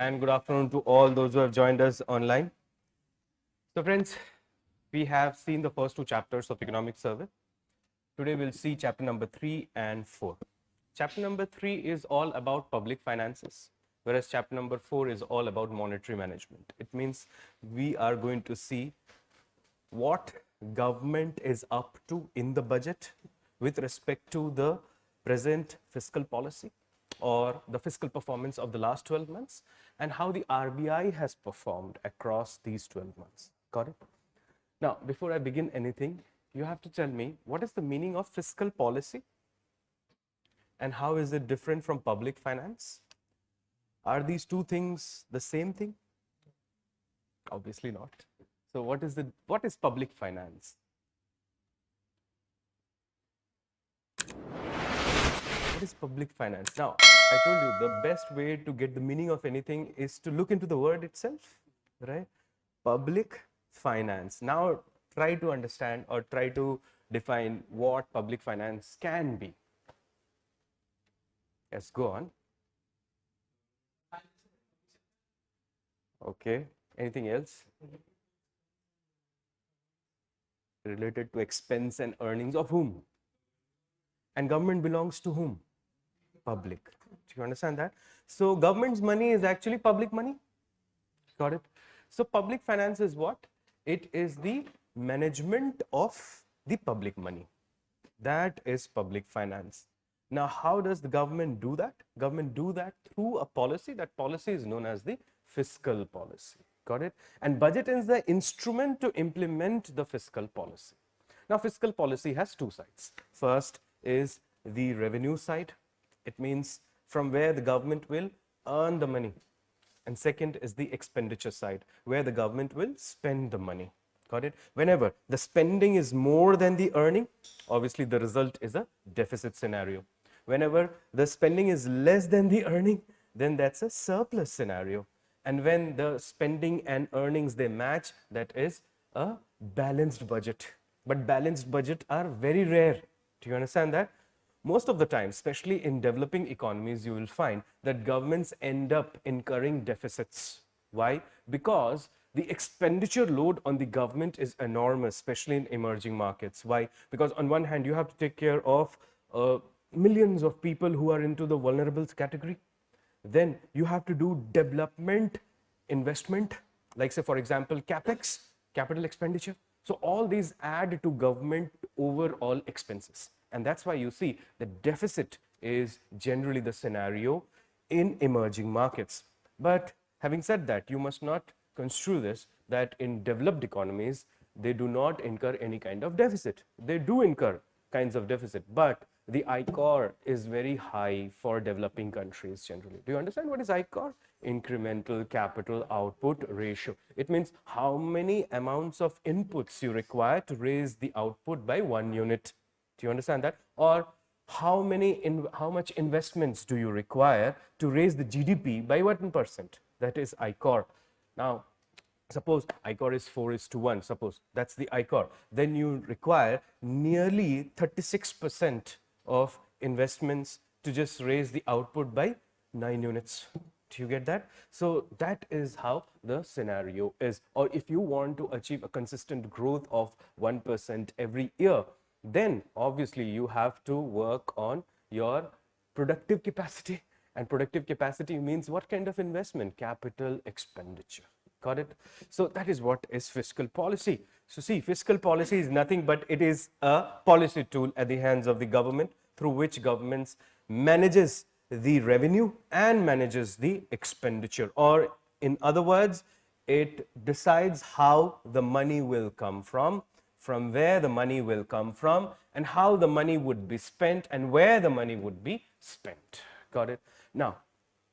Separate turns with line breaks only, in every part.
and good afternoon to all those who have joined us online. So friends, we have seen the first two chapters of economic survey. Today we'll see chapter number 3 and 4. Chapter number 3 is all about public finances, whereas chapter number 4 is all about monetary management. It means we are going to see what government is up to in the budget with respect to the present fiscal policy or the fiscal performance of the last 12 months and how the RBI has performed across these 12 months. Got it? Now, before I begin anything, you have to tell me what is the meaning of fiscal policy and how is it different from public finance? Are these two things the same thing? Obviously not. So what is public finance? What is public finance? Now, I told you the best way to get the meaning of anything is to look into the word itself, right? Public finance. Now, try to understand or try to define what public finance can be. Yes, go on. Okay. Anything else? Related to expense and earnings of whom? And government belongs to whom? Public. Do you understand that? So government's money is actually public money. Got it? So public finance is what? It is the management of the public money. That is public finance. Now, how does the government do that? Government do that through a policy. That policy is known as the fiscal policy. Got it? And budget is the instrument to implement the fiscal policy. Now, fiscal policy has two sides. First is the revenue side. It means from where the government will earn the money. And second is the expenditure side, where the government will spend the money. Got it? Whenever the spending is more than the earning, obviously the result is a deficit scenario. Whenever the spending is less than the earning, then that's a surplus scenario. And when the spending and earnings they match, that is a balanced budget. But balanced budget are very rare. Do you understand that? Most of the time, especially in developing economies, you will find that governments end up incurring deficits. Why? Because the expenditure load on the government is enormous, especially in emerging markets. Why? Because on one hand, you have to take care of millions of people who are into the vulnerables category. Then you have to do development investment, like say, for example, capex, capital expenditure. So all these add to government overall expenses. And that's why you see the deficit is generally the scenario in emerging markets. But having said that, you must not construe this that in developed economies, they do not incur any kind of deficit. They do incur kinds of deficit, but the ICOR is very high for developing countries generally. Do you understand what is ICOR? Incremental capital output ratio. It means how many amounts of inputs you require to raise the output by 1 unit. Do you understand that? Or how much investments do you require to raise the GDP by 1%? That is ICOR. Now, suppose ICOR is 4:1, suppose that's the ICOR. Then you require nearly 36% of investments to just raise the output by 9 units. Do you get that? So that is how the scenario is. Or if you want to achieve a consistent growth of 1% every year, then obviously you have to work on your productive capacity. And productive capacity means what kind of investment? Capital expenditure. Got it? So that is what is fiscal policy. So see, fiscal policy is nothing but it is a policy tool at the hands of the government through which governments manages the revenue and manages the expenditure. Or in other words, it decides how the money will come from where the money will come from, and how the money would be spent and where the money would be spent. Got it? Now,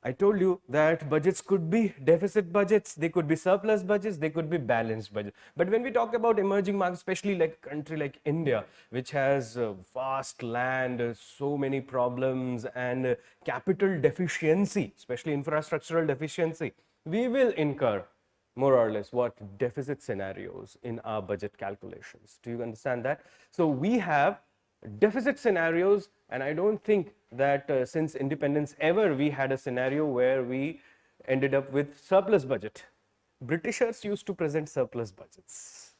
I told you that budgets could be deficit budgets, they could be surplus budgets, they could be balanced budgets. But when we talk about emerging markets, especially like a country like India, which has vast land, so many problems and capital deficiency, especially infrastructural deficiency, we will incur more or less what deficit scenarios in our budget calculations. Do you understand that? So we have deficit scenarios, and I don't think that since independence ever we had a scenario where we ended up with surplus budget. Britishers used to present surplus budgets.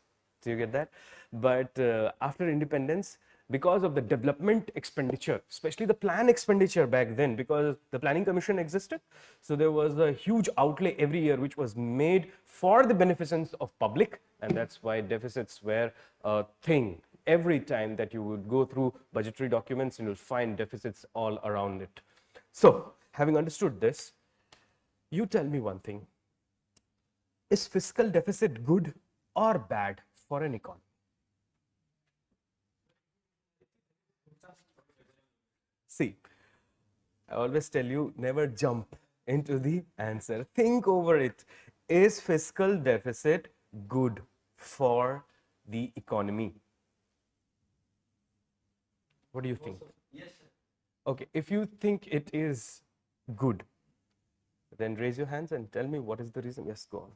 Do you get that? But after independence, because of the development expenditure, especially the plan expenditure back then, because the planning commission existed, so there was a huge outlay every year which was made for the beneficence of public, and that's why deficits were a thing. Every time that you would go through budgetary documents, you'll find deficits all around it. So, having understood this, you tell me one thing. Is fiscal deficit good or bad for an economy? See, I always tell you, never jump into the answer. Think over it. Is fiscal deficit good for the economy? What do you think?
Yes, sir.
Okay, if you think it is good, then raise your hands and tell me what is the reason. Yes, go on.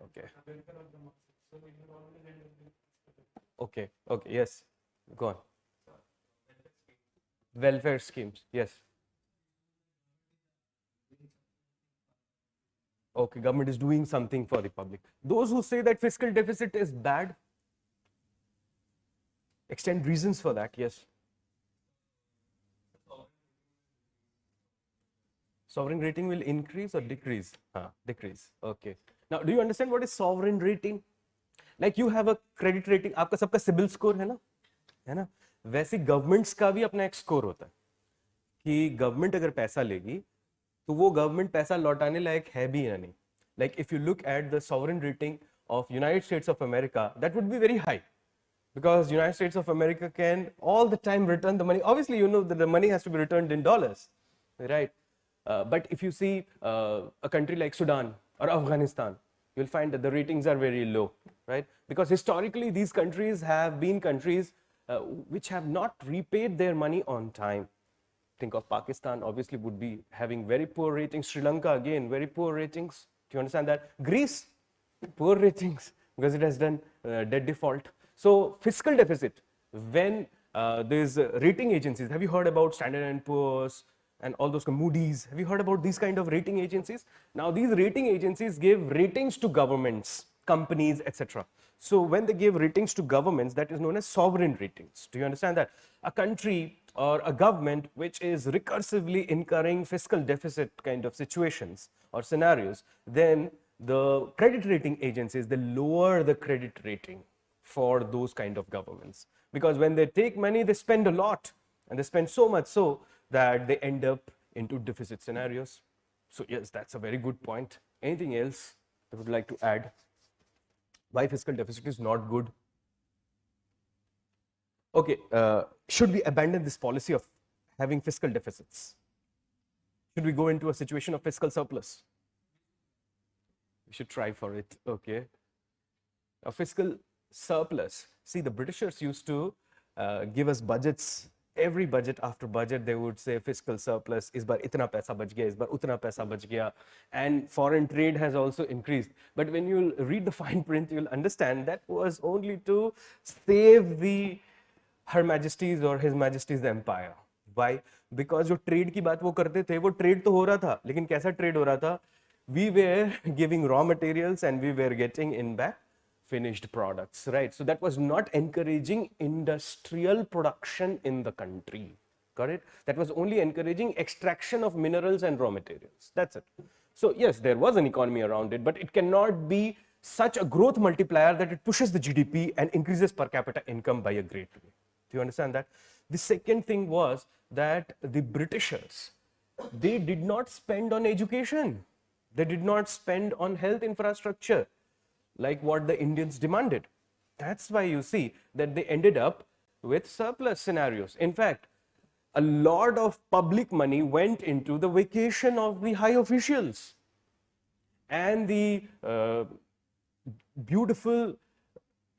Okay. Okay, okay, yes, go on. Welfare schemes, yes. Okay, government is doing something for the public. Those who say that fiscal deficit is bad, extend reasons for that, yes. Sovereign rating will increase or decrease? Decrease, okay. Now, do you understand what is sovereign rating? Like you have a credit rating, आपका सबका CIBIL score है ना? वैसे governments का भी अपना एक score होता है कि गवर्नमेंट अगर पैसा लेगी तो वो गवर्नमेंट पैसा लौटाने लायक है भी या नहीं. Like if you look at the sovereign rating of United States of America, that would be very high because United States of America can all the time return the money. Obviously, you know that the money has to be returned in dollars, right? But if you see a country like Sudan or Afghanistan, you'll find that the ratings are very low, right? Because historically, these countries have been countries which have not repaid their money on time. Think of Pakistan, obviously would be having very poor ratings. Sri Lanka, again, very poor ratings. Do you understand that? Greece, poor ratings because it has done debt default. So fiscal deficit, when there's rating agencies, have you heard about Standard & Poor's and all those Moody's? Have you heard about these kind of rating agencies? Now these rating agencies give ratings to governments, companies, etc. So when they give ratings to governments, that is known as sovereign ratings. Do you understand that? A country or a government which is recursively incurring fiscal deficit kind of situations or scenarios, then the credit rating agencies, they lower the credit rating for those kind of governments. Because when they take money, they spend a lot, and they spend so much so that they end up into deficit scenarios. So yes, that's a very good point. Anything else I would like to add? Why fiscal deficit is not good? Okay, should we abandon this policy of having fiscal deficits? Should we go into a situation of fiscal surplus? We should try for it, okay. A fiscal surplus. See, the Britishers used to give us budgets. Every budget after budget, they would say fiscal surplus, is bar itna paisa bach gaya, is bar utna paisa bach gaya, and foreign trade has also increased. But when you read the fine print, you'll understand that was only to save the Her Majesty's or His Majesty's Empire. Why? Because जो trade की बात वो करते थे, वो trade तो हो रहा था, लेकिन कैसा trade हो रहा था? We were giving raw materials and we were getting in back finished products, right? So that was not encouraging industrial production in the country. Got it? That was only encouraging extraction of minerals and raw materials. That's it. So yes, there was an economy around it, but it cannot be such a growth multiplier that it pushes the GDP and increases per capita income by a great way. Do you understand that? The second thing was that the Britishers, they did not spend on education. They did not spend on health infrastructure like what the Indians demanded. That's why you see that they ended up with surplus scenarios. In fact, a lot of public money went into the vacation of the high officials and the beautiful,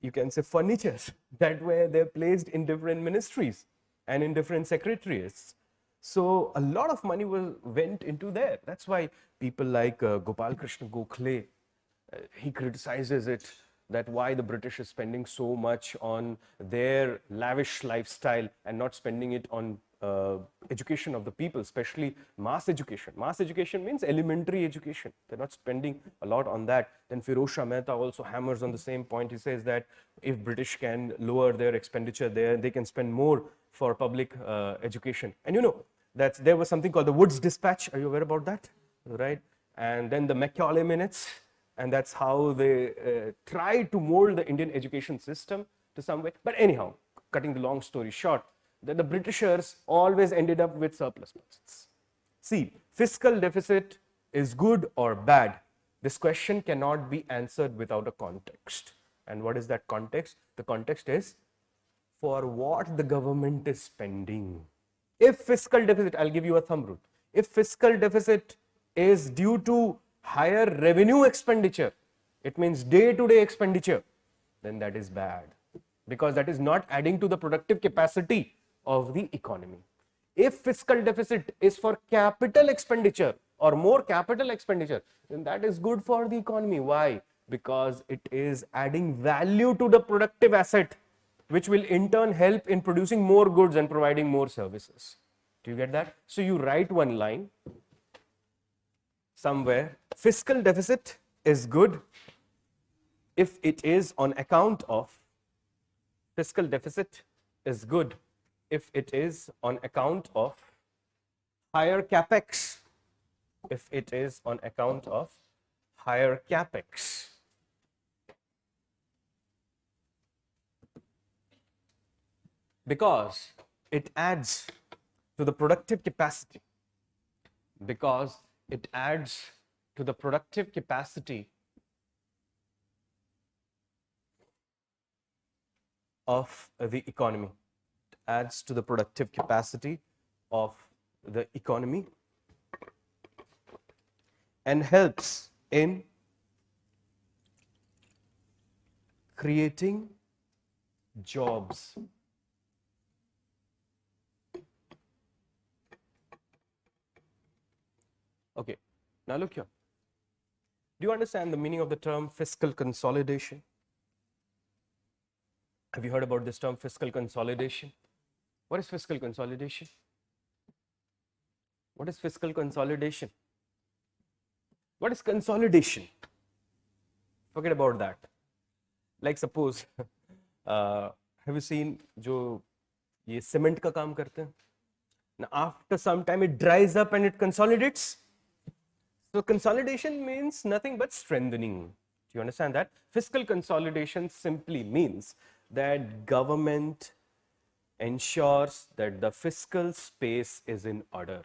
you can say, furnitures that were they placed in different ministries and in different secretariats. So a lot of money went into there. That's why people like Gopal Krishna Gokhale, he criticizes it, that why the British is spending so much on their lavish lifestyle and not spending it on education of the people, especially mass education. Mass education means elementary education. They're not spending a lot on that. Then Firoz Shah Mehta also hammers on the same point. He says that if British can lower their expenditure there, they can spend more for public education. And you know, there was something called the Woods Dispatch. Are you aware about that? Right? And then the Macaulay Minutes. And that's how they try to mold the Indian education system to some way. But anyhow, cutting the long story short, that the Britishers always ended up with surplus budgets. See, fiscal deficit is good or bad. This question cannot be answered without a context. And what is that context? The context is for what the government is spending. If fiscal deficit, I'll give you a thumb rule. If fiscal deficit is due to higher revenue expenditure, it means day-to-day expenditure, then that is bad, because that is not adding to the productive capacity of the economy. If fiscal deficit is for capital expenditure or more capital expenditure, then that is good for the economy. Why? Because it is adding value to the productive asset, which will in turn help in producing more goods and providing more services. Do you get that? So you write one line somewhere: fiscal deficit is good if it is on account of, fiscal deficit is good if it is on account of higher capex, if it is on account of higher capex. Because it adds to the productive capacity, because it adds to the productive capacity of the economy. It adds to the productive capacity of the economy and helps in creating jobs. Okay, now look here. Do you understand the meaning of the term fiscal consolidation? Have you heard about this term, fiscal consolidation? What is fiscal consolidation? What is fiscal consolidation? What is consolidation? Forget about that. Like suppose, have you seen जो ये cement का काम करते हैं? Now after some time it dries up and it consolidates. So consolidation means nothing but strengthening. Do you understand that? Fiscal consolidation simply means that government ensures that the fiscal space is in order,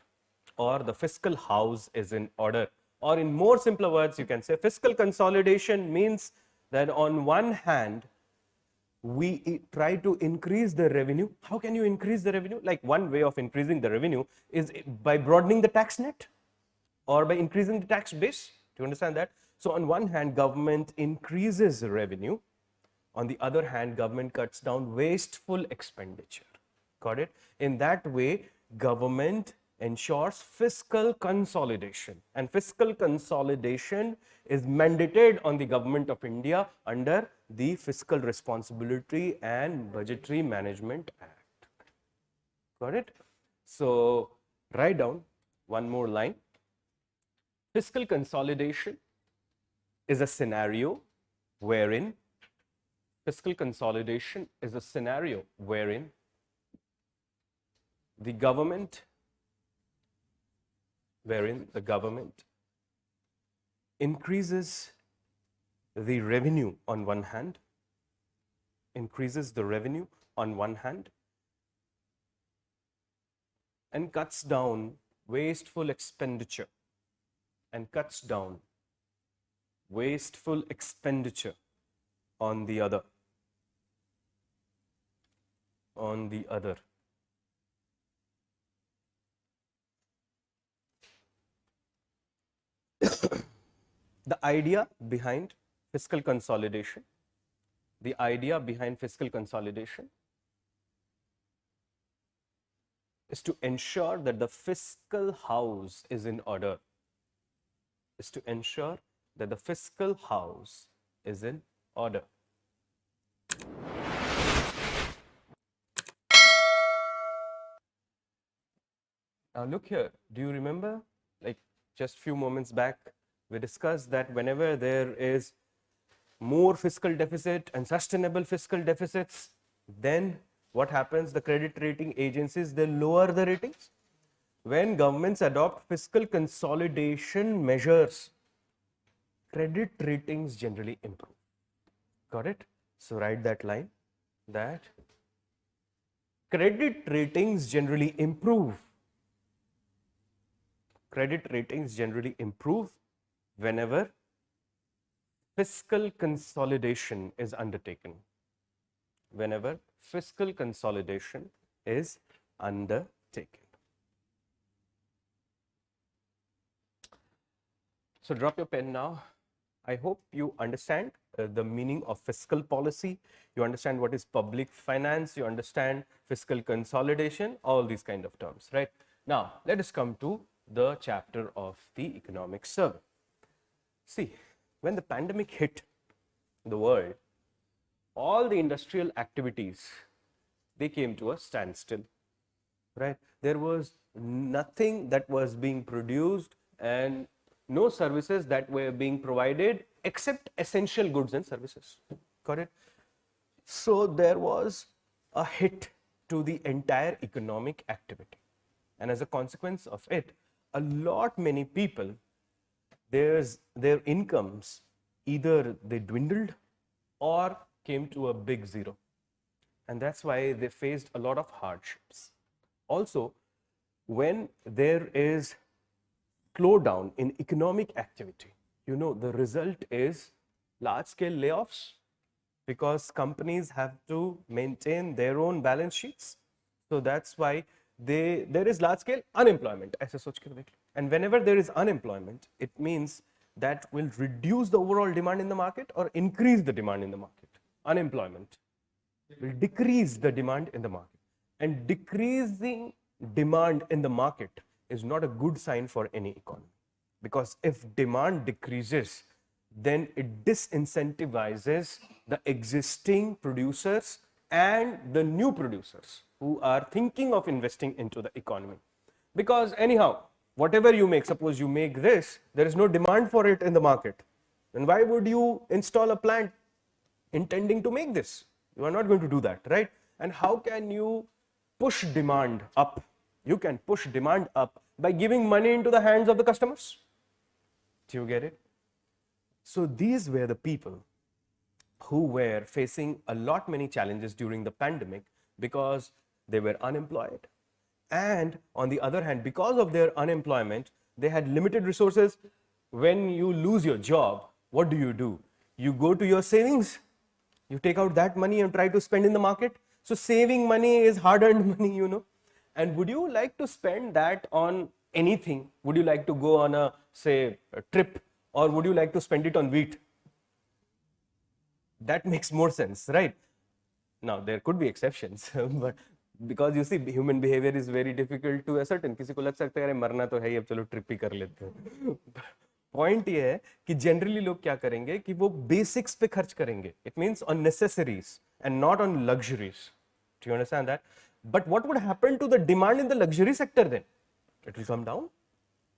or the fiscal house is in order. Or in more simpler words, you can say fiscal consolidation means that on one hand, we try to increase the revenue. How can you increase the revenue? Like one way of increasing the revenue is by broadening the tax net, or by increasing the tax base. Do you understand that? So on one hand, government increases revenue. On the other hand, government cuts down wasteful expenditure. Got it? In that way, government ensures fiscal consolidation. And fiscal consolidation is mandated on the government of India under the Fiscal Responsibility and Budgetary Management Act. Got it? So write down one more line. Fiscal consolidation is a scenario wherein the government increases the revenue on one hand, and cuts down wasteful expenditure, on the other. The idea behind fiscal consolidation is to ensure that the fiscal house is in order. Now look here, do you remember, like just few moments back, we discussed that whenever there is more fiscal deficit and sustainable fiscal deficits, then what happens? The credit rating agencies, they lower the ratings. When governments adopt fiscal consolidation measures, credit ratings generally improve. Got it? So write that line, that credit ratings generally improve. Credit ratings generally improve whenever fiscal consolidation is undertaken. Whenever fiscal consolidation is undertaken. So drop your pen now. I hope you understand the meaning of fiscal policy. You understand what is public finance. You understand fiscal consolidation, all these kind of terms, right? Now, let us come to the chapter of the economic survey. See, when the pandemic hit the world, all the industrial activities, they came to a standstill, right? There was nothing that was being produced and no services that were being provided except essential goods and services. Got it? So there was a hit to the entire economic activity. And as a consequence of it, a lot many people, their incomes, either they dwindled or came to a big zero. And that's why they faced a lot of hardships. Also, when there is slowdown in economic activity, the result is large-scale layoffs, because companies have to maintain their own balance sheets. So that's why there is large-scale unemployment. And whenever there is unemployment, it means that will reduce the overall demand in the market or increase the demand in the market. Unemployment will decrease the demand in the market. And decreasing demand in the market is not a good sign for any economy, because if demand decreases, then it disincentivizes the existing producers and the new producers who are thinking of investing into the economy. Because anyhow, whatever you make, suppose you make this, there is no demand for it in the market. Then why would you install a plant intending to make this? You are not going to do that, right? And how can you push demand up? You can push demand up by giving money into the hands of the customers. Do you get it? So these were the people who were facing a lot many challenges during the pandemic because they were unemployed. And on the other hand, because of their unemployment, they had limited resources. When you lose your job, what do? You go to your savings, you take out that money and try to spend in the market. So saving money is hard-earned money, And would you like to spend that on anything? Would you like to go on a trip, or would you like to spend it on wheat? That makes more sense, right? Now, there could be exceptions, but because you see, human behavior is very difficult to ascertain. किसी को लग सकता है अरे मरना तो है ही, अब चलो ट्रिप ही कर लेते हैं. पॉइंट ये है कि जनरली लोग क्या करेंगे कि वो बेसिक्स पे खर्च करेंगे. It means on necessaries and not on luxuries. Do you understand that? But what would happen to the demand in the luxury sector then? It will come down,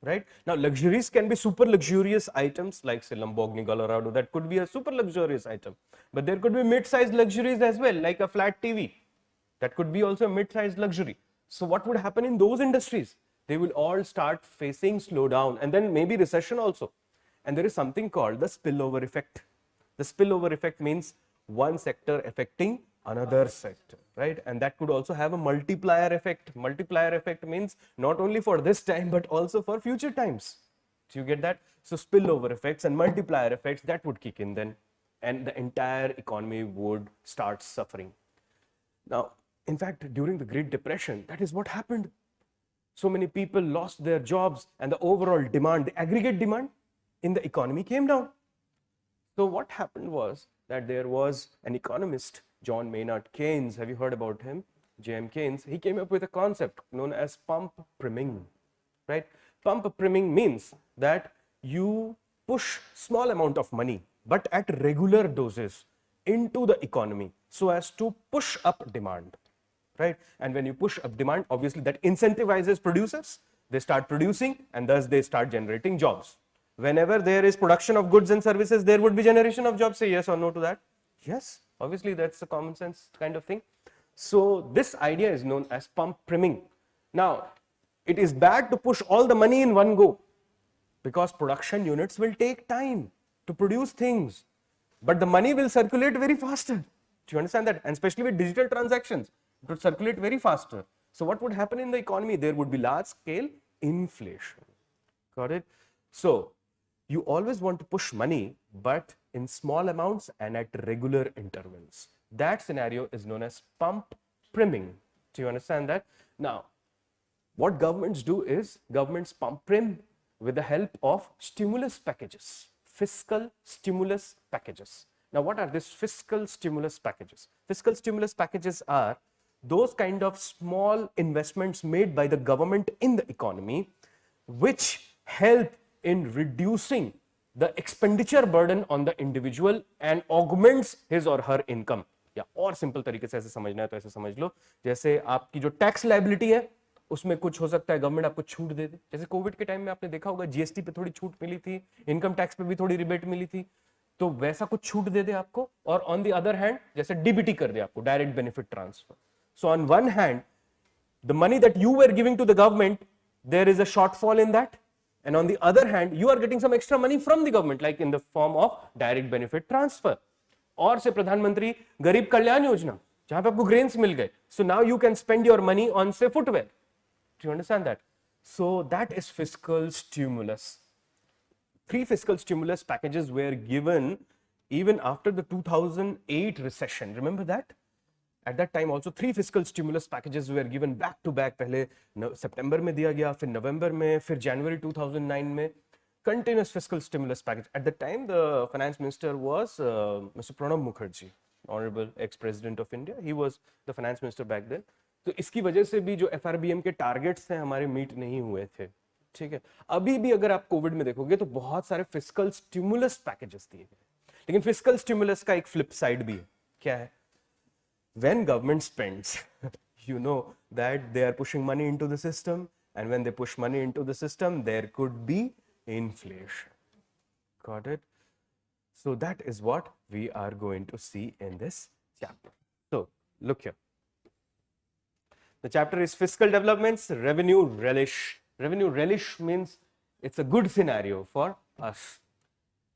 right? Now, luxuries can be super luxurious items like say Lamborghini Colorado. That could be a super luxurious item. But there could be mid-sized luxuries as well, like a flat TV. That could be also a mid-sized luxury. So what would happen in those industries? They will all start facing slowdown and then maybe recession also. And there is something called the spillover effect. The spillover effect means one sector affecting another sector, right? And that could also have a multiplier effect. Multiplier effect means not only for this time, but also for future times. Do you get that? So spillover effects and multiplier effects, that would kick in then, and the entire economy would start suffering. Now, in fact, during the Great Depression, that is what happened. So many people lost their jobs and the overall demand, the aggregate demand in the economy came down. So what happened was that there was an economist, John Maynard Keynes. Have you heard about him? J.M. Keynes. He came up with a concept known as pump priming, right? Pump priming means that you push small amount of money, but at regular doses into the economy so as to push up demand, right? And when you push up demand, obviously that incentivizes producers. They start producing and thus they start generating jobs. Whenever there is production of goods and services, there would be generation of jobs. Say yes or no to that? Yes, obviously that's a common sense kind of thing. So this idea is known as pump priming. Now, it is bad to push all the money in one go because production units will take time to produce things, but the money will circulate very faster. Do you understand that? And especially with digital transactions, it would circulate very faster. So what would happen in the economy? There would be large scale inflation. Got it? So you always want to push money, but in small amounts and at regular intervals. That scenario is known as pump priming. Do you understand that? Now, what governments do is governments pump prim with the help of stimulus packages, fiscal stimulus packages. Now, what are these fiscal stimulus packages? Fiscal stimulus packages are those kind of small investments made by the government in the economy which help in reducing the expenditure burden on the individual and augments his or her income. या और simple तरीके से ऐसे समझना है तो ऐसे समझ लो, जैसे आपकी जो टैक्स लायबिलिटी है उसमें कुछ हो सकता है गवर्नमेंट आपको छूट दे दे. जैसे कोविड के टाइम में आपने देखा होगा जीएसटी पे थोड़ी छूट मिली थी, इनकम टैक्स पे भी थोड़ी रिबेट मिली थी, तो वैसा कुछ छूट दे दे आपको. और ऑन द अदर हैंड जैसे डीबीटी कर दे आपको, direct benefit transfer. So on one hand the money that you were giving to the government, there is a shortfall in that, and on the other hand you are getting some extra money from the government like in the form of direct benefit transfer. और से प्रधानमंत्री गरीब कल्याण योजना जहां पे आपको grains मिल गए, so now you can spend your money on say footwear. Do you understand that? So that is fiscal stimulus. 3 fiscal stimulus packages were given even after the 2008 recession. Remember that? At that time also 3 fiscal stimulus packages were given back to back. पहले सितंबर में दिया गया, फिर नवंबर में, फिर जनवरी 2009 में. Continuous fiscal stimulus package. At that time the finance minister was Mr. Pranab Mukherjee, honorable ex-president of India. He was the finance minister back then. तो इसकी वजह से भी जो FRBM के टारगेट्स हैं हमारे मीट नहीं हुए थे. ठीक है, अभी भी अगर आप कोविड में देखोगे तो बहुत सारे फिस्कल स्टिमुलस पैकेजेस दिए गए, लेकिन फिस्कल स्टिमुलस का एक फ्लिप साइड भी है. क्या है? When government spends, you know that they are pushing money into the system, and when they push money into the system, there could be inflation. Got it? So that is what we are going to see in this chapter. So look here. The chapter is fiscal developments, revenue relish. Revenue relish means it's a good scenario for us.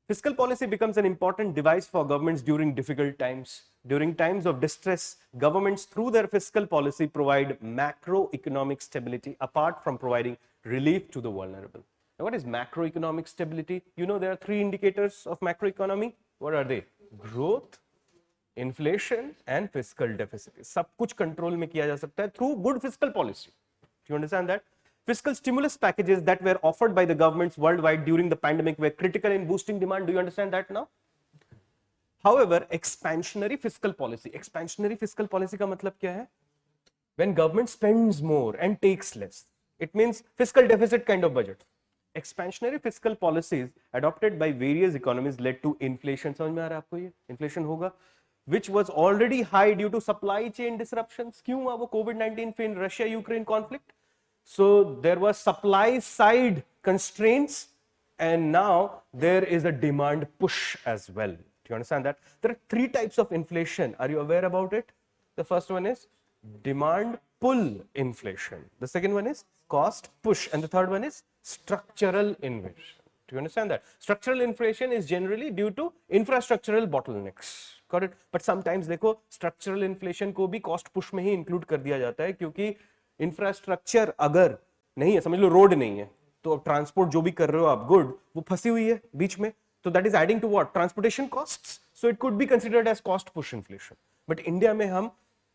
Fiscal policy becomes an important device for governments during difficult times. During times of distress, governments through their fiscal policy provide macroeconomic stability apart from providing relief to the vulnerable. Now, what is macroeconomic stability? You know there are 3 indicators of macroeconomy. What are they? Growth, inflation and fiscal deficit. सब कुछ control में किया जा सकता है through good fiscal policy. Do you understand that? Fiscal stimulus packages that were offered by the governments worldwide during the pandemic were critical in boosting demand. Do you understand that now? However, expansionary fiscal policy का मतलब क्या है? When government spends more and takes less, it means fiscal deficit kind of budget. Expansionary fiscal policies adopted by various economies led to inflation. समझ में आ रहा है आपको ये? Inflation होगा, which was already high due to supply chain disruptions. क्यों हुआ वो COVID-19 फिर Russia-Ukraine conflict? So there was supply side constraints, and now there is a demand push as well. Do you understand that? There are 3 types of inflation. Are you aware about it? The first one is demand pull inflation. The second one is cost push. And the third one is structural inflation. Do you understand that? Structural inflation is generally due to infrastructural bottlenecks. Got it? But sometimes देखो structural inflation को भी cost push में ही include कर दिया जाता है, क्योंकि infrastructure अगर नहीं है, समझ लो रोड नहीं है, तो ट्रांसपोर्ट जो भी कर रहे हो आप गुड वो फंसी हुई है बीच में, तो that is adding to what? Transportation costs. So it could be considered as cost push inflation. But India में हम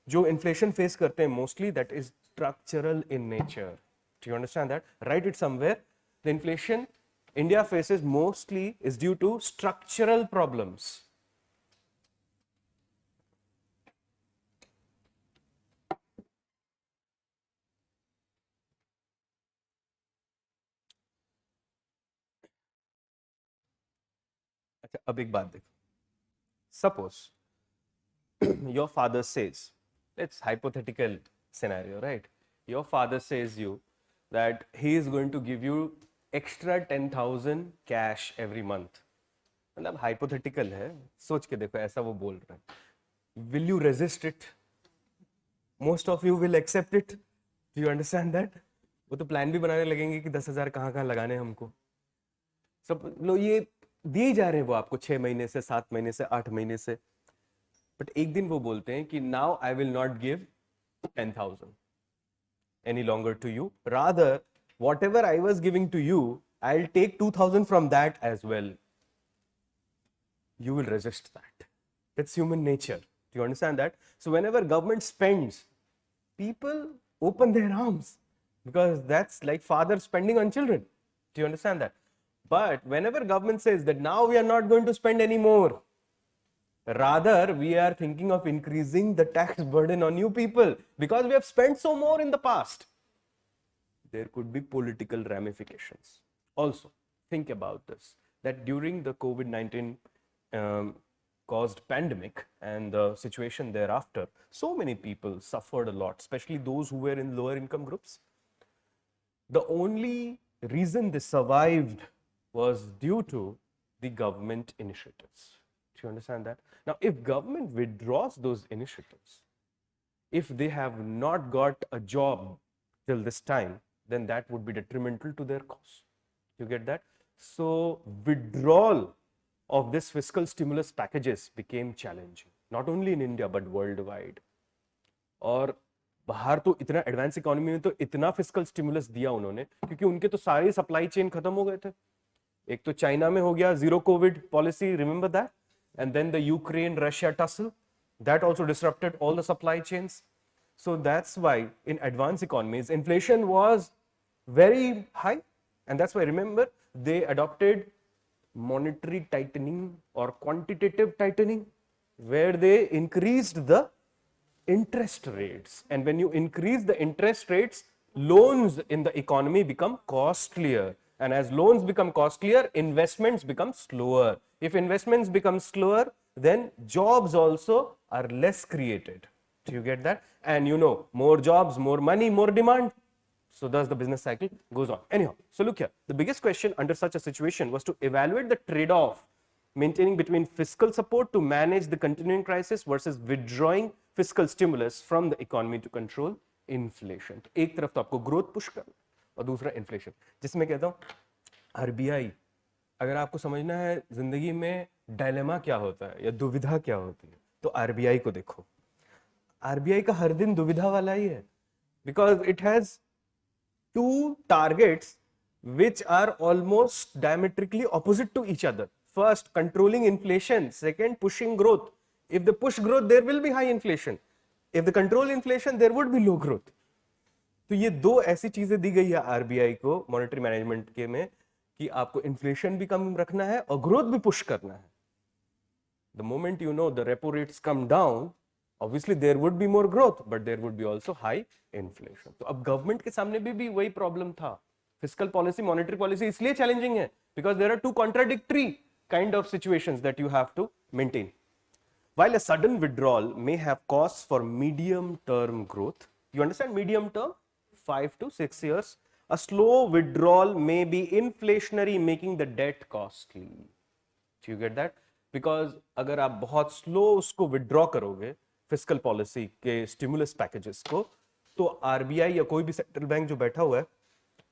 जो इन्फ्लेशन फेस करते हैं mostly that is structural in nature. Do you understand that? Right it somewhere. The inflation India faces mostly is due to structural problems. अच्छा, अब एक बात देखो. Suppose your father says, it's hypothetical scenario, right? Your father says you that he is going to give you extra 10,000 cash every month. मतलब hypothetical है, सोच के देखो ऐसा वो बोल रहा है. Will you resist it? Most of you will accept it. Do you understand that? वो तो प्लान भी बनाने लगेंगे कि 10,000 कहाँ लगाने हमको. सब लो ये दिए जा रहे हैं वो आपको 6 महीने से, 7 महीने से, 8 महीने से. बट एक दिन वो बोलते हैं कि now I will not give 10,000 any longer to you. Rather, whatever I was giving to you, I'll take 2,000 from that as well. You will resist that. That's human nature. Do you understand that? So whenever government spends, people open their arms because that's like father spending on children. Do you understand that? But whenever government says that now we are not going to spend any more, rather we are thinking of increasing the tax burden on you people because we have spent so more in the past, there could be political ramifications. Also, think about this, that during the COVID-19 caused pandemic and the situation thereafter, so many people suffered a lot, especially those who were in lower income groups. The only reason they survived was due to the government initiatives. Do you understand that? Now, if government withdraws those initiatives, if they have not got a job till this time, then that would be detrimental to their cause. You get that? So, withdrawal of this fiscal stimulus packages became challenging, not only in India but worldwide. और बाहर तो इतना advance economy में तो इतना fiscal stimulus दिया उन्होंने क्योंकि उनके तो सारे सप्लाई चेन खत्म हो गए थे. एक तो चाइना में हो गया zero Covid policy, remember that, and then the Ukraine-Russia tussle, that also disrupted all the supply chains. So that's why in advanced economies, inflation was very high, and that's why, remember, they adopted monetary tightening or quantitative tightening, where they increased the interest rates. And when you increase the interest rates, loans in the economy become costlier. And as loans become costlier, investments become slower. If investments become slower, then jobs also are less created. Do you get that? And you know, more jobs, more money, more demand. So thus the business cycle goes on. Anyhow, so look here. The biggest question under such a situation was to evaluate the trade-off maintaining between fiscal support to manage the continuing crisis versus withdrawing fiscal stimulus from the economy to control inflation. तो एक तरफ तो आपको growth push करना और दूसरा inflation. जिसमें कहता हूँ आरबीआई, अगर आपको समझना है जिंदगी में डायलेमा क्या होता है या दुविधा क्या होती है, तो आरबीआई को देखो. आरबीआई का हर दिन दुविधा वाला ही है, because it has two targets which are almost diametrically opposite to each other. First, controlling inflation. Second, pushing growth. If they push growth, there will be high inflation. If they control inflation, there would be low growth. तो ये दो ऐसी चीजें दी गई है RBI को monetary management के में कि आपको इन्फ्लेशन भी कम रखना है और ग्रोथ भी पुश करना है. The moment you know the repo rates come down, obviously there would be more growth, but there would be also high inflation. तो अब गवर्नमेंट के सामने भी वही प्रॉब्लम था. फिस्कल पॉलिसी, मॉनेटरी पॉलिसी इसलिए चैलेंजिंग है because there are two contradictory kind of situations that you have to maintain. While a sudden withdrawal may have costs for medium term growth, you understand medium term, 5 to 6 years, a slow withdrawal may be inflationary, making the debt costly. Do you get that? Because अगर आप बहुत slow उसको withdraw करोगे fiscal policy के stimulus packages को, तो RBI या कोई भी सेंट्रल बैंक जो बैठा हुआ है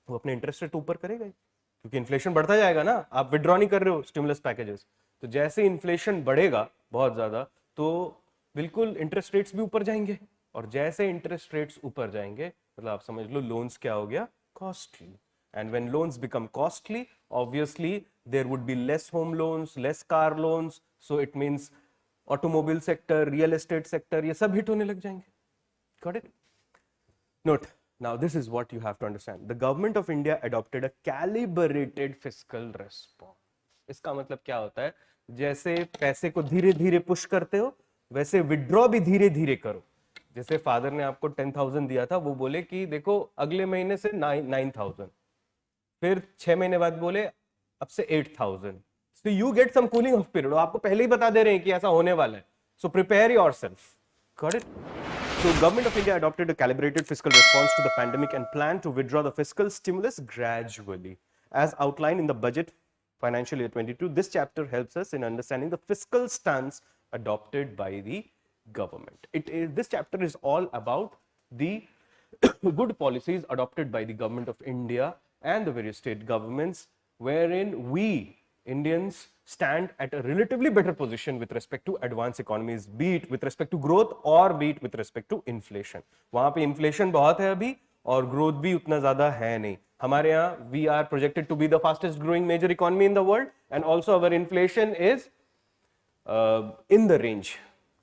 वो अपने इंटरेस्ट रेट ऊपर करेगा ही, क्योंकि इन्फ्लेशन बढ़ता जाएगा ना. आप विड्रॉ नहीं कर रहे हो स्टिमुलस पैकेजेस, तो जैसे इन्फ्लेशन बढ़ेगा बहुत ज्यादा तो बिल्कुल इंटरेस्ट रेट्स भी ऊपर जाएंगे, और जैसे इंटरेस्ट रेट्स ऊपर जाएंगे मतलब आप समझ लो लोन्स क्या हो गया, costly. And when loans become costly, obviously there would be less home loans, less car loans, so it means automobile sector, real estate sector, ये सब हिट होने लग जाएंगे. Got it? Note, now this is what you have to understand. The government of India adopted a calibrated fiscal response. इसका मतलब क्या होता है, जैसे पैसे को धीरे धीरे पुश करते हो वैसे विड्रॉ भी धीरे धीरे करो. जैसे फादर ने आपको 10,000 दिया था, वो बोले कि देखो अगले महीने से 9,000, फिर 6 महीने बाद बोले अब से 8,000. So you get some cooling off period. आपको पहले ही बता दे रहे हैं कि ऐसा होने वाला है. So prepare yourself. Got it? So, Government of India adopted a calibrated fiscal response to the pandemic and planned to withdraw the fiscal stimulus gradually. As outlined in the budget financial year 22, this chapter helps us in understanding the fiscal stance adopted by the government. This chapter is all about the good policies adopted by the Government of India and the various state governments, wherein we Indians stand at a relatively better position with respect to advanced economies, be it with respect to growth or be it with respect to inflation. वहाँ पे inflation बहुत है अभी और growth भी उतना ज़्यादा है नहीं. हमारे यहाँ we are projected to be the fastest growing major economy in the world and also our inflation is in the range.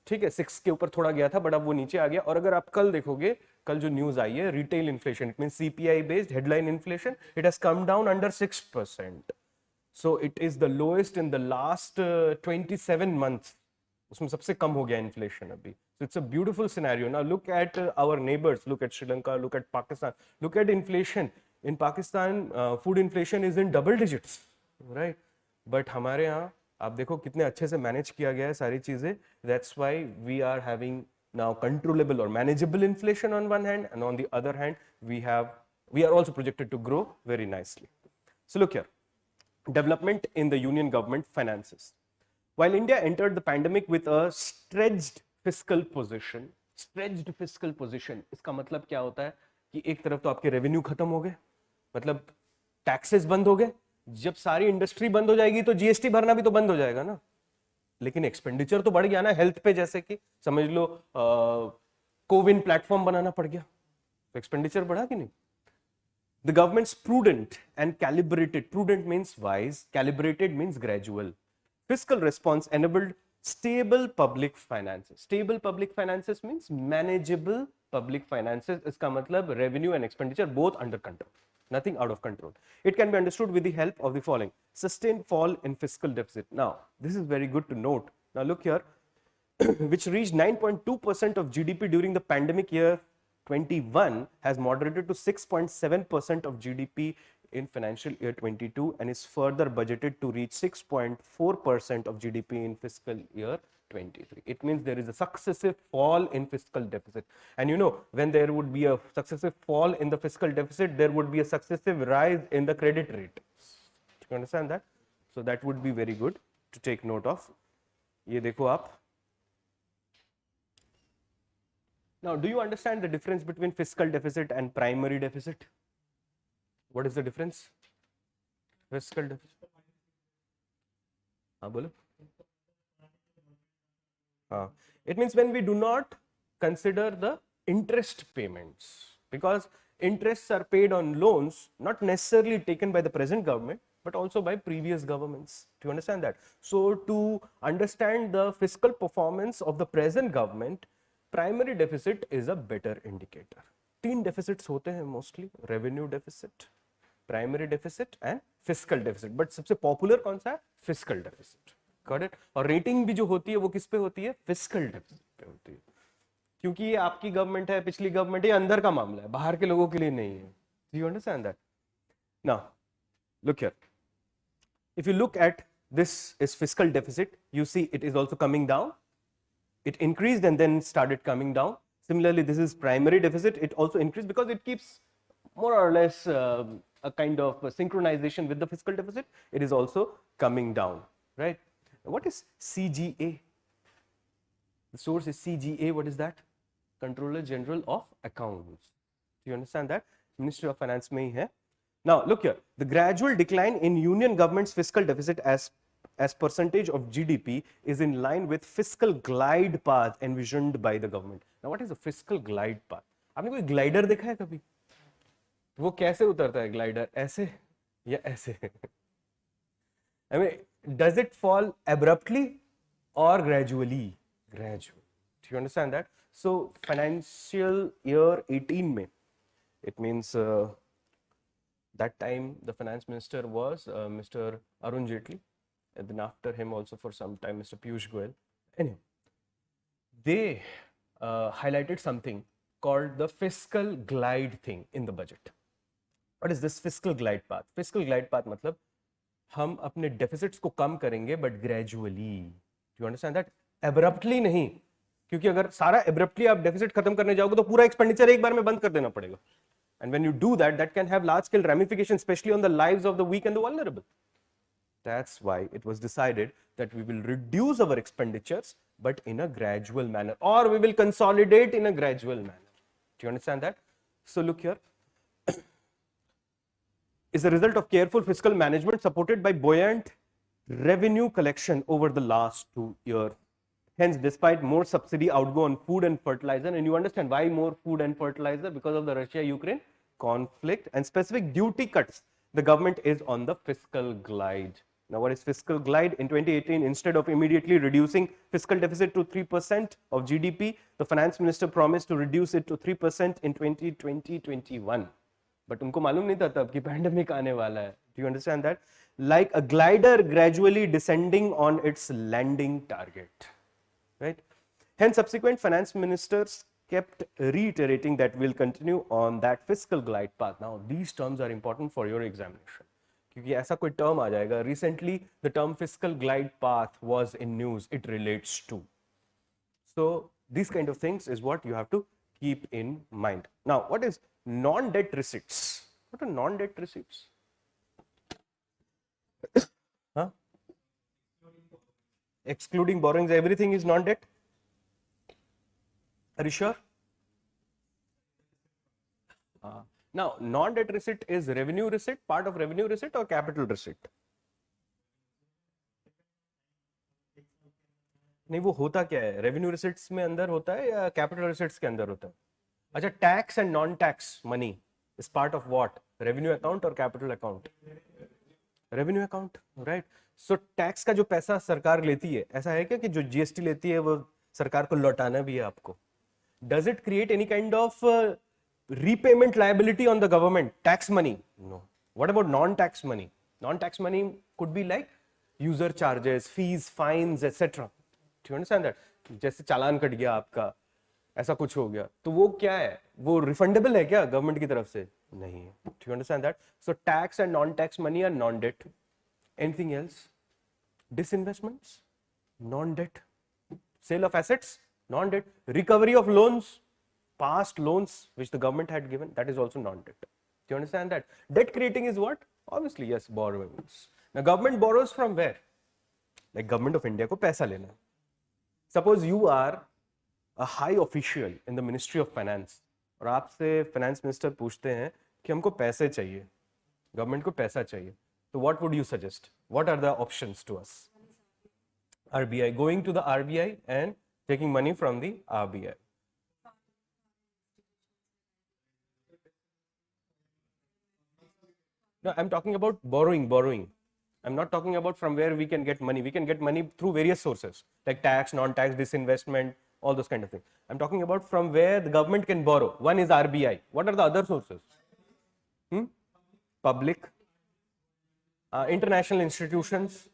ठीक है, 6 के ऊपर थोड़ा गया था बट अब वो नीचे आ गया. और अगर आप कल देखोगे, कल जो न्यूज आई है retail inflation, it mean CPI based headline inflation, it has come down under 6%. So it is the lowest in the last 27 months. उसमें सबसे कम हो गया इन्फ्लेशन अभी. So it's a beautiful scenario. Now look at our neighbors, look at Sri Lanka, look at Pakistan, look at inflation. In Pakistan, food inflation is in double digits, right? But हमारे यहाँ आप देखो कितने अच्छे से manage किया गया है सारी चीजें. That's why we are having now controllable or manageable inflation on one hand, and on the other hand, we are also projected to grow very nicely. So look here, development in the union government finances. While India entered the pandemic with a stretched fiscal position, इसका मतलब क्या होता है कि एक तरफ तो आपके रेवेन्यू खत्म हो गए, मतलब टैक्सेस बंद हो गए. जब सारी इंडस्ट्री बंद हो जाएगी तो जीएसटी भरना भी तो बंद हो जाएगा ना. लेकिन एक्सपेंडिचर तो बढ़ गया ना हेल्थ पे, जैसे कि समझ लो कोविन प्लेटफॉर्म बनाना पड़ गया, तो एक्सपेंडिचर बढ़ा कि नहीं. The government's prudent and calibrated, prudent means wise, calibrated means gradual, fiscal response enabled stable public finances. Stable public finances means manageable public finances. इसका मतलब revenue and expenditure both under control, nothing out of control. It can be understood with the help of the following: sustained fall in fiscal deficit. Now this is very good to note. Now look here, which reached 9.2% of GDP during the pandemic year 21 has moderated to 6.7% of GDP in financial year 22 and is further budgeted to reach 6.4% of GDP in fiscal year 23. It means there is a successive fall in fiscal deficit. And you know, when there would be a successive fall in the fiscal deficit, there would be a successive rise in the credit rate. Do you understand that? So that would be very good to take note of. ये देखो आप. Now, do you understand the difference between fiscal deficit and primary deficit? What is the difference? Fiscal deficit. हाँ बोलो. हाँ. It means when we do not consider the interest payments, because interests are paid on loans not necessarily taken by the present government but also by previous governments. Do you understand that? So to understand the fiscal performance of the present government, primary deficit is a better indicator. 3 deficits होते हैं mostly: revenue deficit, primary deficit and fiscal deficit. But सबसे popular कौन सा है? Fiscal deficit. Got it? और rating भी जो होती है वो किस पे होती है? फिस्कल डेफिसिट पे होती है. क्योंकि ये आपकी गवर्नमेंट है, पिछली गवर्नमेंट, ये अंदर का मामला है, बाहर के लोगों के लिए नहीं है. Do you understand that? Now look here, if you look at this is fiscal deficit, you see it is also coming down. It increased and then started coming down. Similarly, this is primary deficit. It also increased because it keeps more or less a kind of synchronization with the fiscal deficit. It is also coming down, right? What is CGA? The source is CGA. What is that? Controller General of Accounts. Do you understand that? Ministry of Finance में ही है. Now look here. The gradual decline in union government's fiscal deficit as percentage of GDP is in line with fiscal glide path envisioned by the government. Now what is a fiscal glide path? आपने कोई glider देखा है कभी? वो कैसे उतरता है glider? ऐसे या ऐसे? I mean, does it fall abruptly or gradually? Gradual. Do you understand that? So financial year 18 में, it means that time the finance minister was Mr. Arun Jaitley. And then after him also for some time Mr. Piyush Goyal. Anyway, they highlighted something called the fiscal glide thing in the budget. What is this fiscal glide path? Fiscal glide path मतलब हम अपने deficits को कम करेंगे but gradually. Do you understand that? Abruptly नहीं. क्योंकि अगर सारा abruptly आप डेफिसिट खत्म करने जाओगे तो पूरा एक्सपेंडिचर एक बार में बंद कर देना पड़ेगा. And when you do that, that can have large scale ramifications, especially on the lives of the weak and the vulnerable. That's why it was decided that we will reduce our expenditures, but in a gradual manner, or we will consolidate in a gradual manner. Do you understand that? So look here. Is the result of careful fiscal management supported by buoyant revenue collection over the last 2 years. Hence, despite more subsidy outgo on food and fertilizer, and you understand why more food and fertilizer, because of the Russia-Ukraine conflict and specific duty cuts, the government is on the fiscal glide. Now, what is fiscal glide? In 2018, instead of immediately reducing fiscal deficit to 3% of GDP, the finance minister promised to reduce it to 3% in 2020-21. But उनको मालूम नहीं था तब कि pandemic आने वाला है. Do you understand that? Like a glider gradually descending on its landing target. Right? Hence, subsequent finance ministers kept reiterating that we'll continue on that fiscal glide path. Now, these terms are important for your examination. क्योंकि ऐसा कोई term आ जाएगा. Recently, the term fiscal glide path was in news. It relates to. So, these kind of things is what you have to keep in mind. Now, what is non-debt receipts? What are non-debt receipts? Huh? Excluding borrowings, everything is non-debt. Are you sure? Now, non-debt receipt is revenue receipt, part of revenue receipt or capital receipt? नहीं, वो होता क्या है? Revenue receipts में अंदर होता है या कैपिटल रिसिट्स के अंदर होता है? अच्छा, tax and non tax money is part of what? Revenue account और capital account? Revenue account, right. So tax का जो पैसा सरकार लेती है, ऐसा है क्या कि जो जीएसटी लेती है वो सरकार को लौटाना भी है आपको? Does it create any kind of repayment liability on the government? Tax money? No. What about non-tax money? Non-tax money could be like user charges, fees, fines, etc. Do you understand that? जैसे चालान cut गया आपका, ऐसा कुछ हो गया, तो वो क्या है? वो रिफंडेबल है क्या गवर्नमेंट की तरफ से? नहीं है. Do you understand that? So tax and non-tax money are non-debt. Anything else? Disinvestments? Non-debt. Sale of assets? Non-debt. Recovery of loans? Past loans which the government had given, that is also non-debt. Do you understand that? Debt creating is what? Obviously, yes, borrowings. Now, government borrows from where? Like government of India को पैसा लेना. Suppose you are a high official in the Ministry of Finance और आपसे finance minister पूछते हैं कि हमको पैसे चाहिए, government को पैसा चाहिए, तो what would you suggest? What are the options to us? RBI, going to the RBI and taking money from the RBI. No, I'm talking about borrowing. I'm not talking about from where we can get money. We can get money through various sources like tax, non-tax, disinvestment, all those kind of things. I'm talking about from where the government can borrow. One is RBI. What are the other sources? Public, international institutions,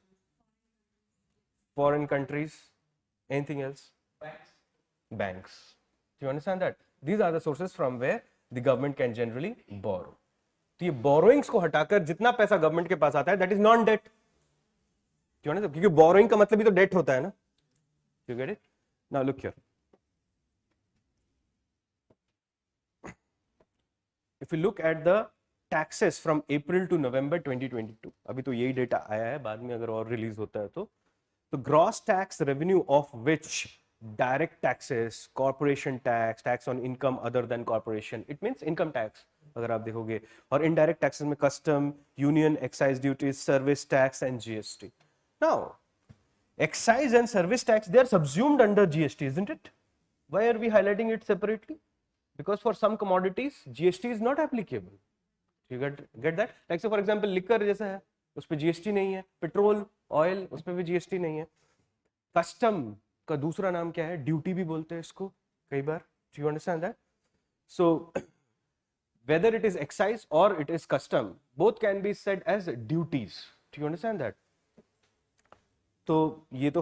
foreign countries, anything else? Banks. Do you understand that? These are the sources from where the government can generally borrow. तो ये borrowings को हटाकर जितना पैसा government के पास आता है, that is non debt. क्यों ना? क्योंकि बोरोइंग का मतलब भी तो डेट होता है ना. You get it? Now look here. If you look at the taxes from April to November 2022, अभी तो यही डेटा आया है, बाद में अगर और रिलीज होता है तो gross tax revenue of which direct taxes, corporation tax, tax on income other than corporation, it means income tax अगर आप देखोगे, और इनडायरेक्ट टैक्सेस में custom, union excise duties, service tax and GST. Now excise and service tax, they are subsumed under GST, isn't it? Why are we highlighting it separately? Because for some commodities GST is not applicable. You get that? Like say for example liquor जैसा है, उस पे GST नहीं है. Petrol, oil, उस पे भी GST नहीं है. कस्टम का दूसरा नाम क्या है? ड्यूटी भी बोलते हैं इसको कई बार. Do you understand that? So whether it is excise or it is custom, both can be said as duties. Do you understand that? तो ये तो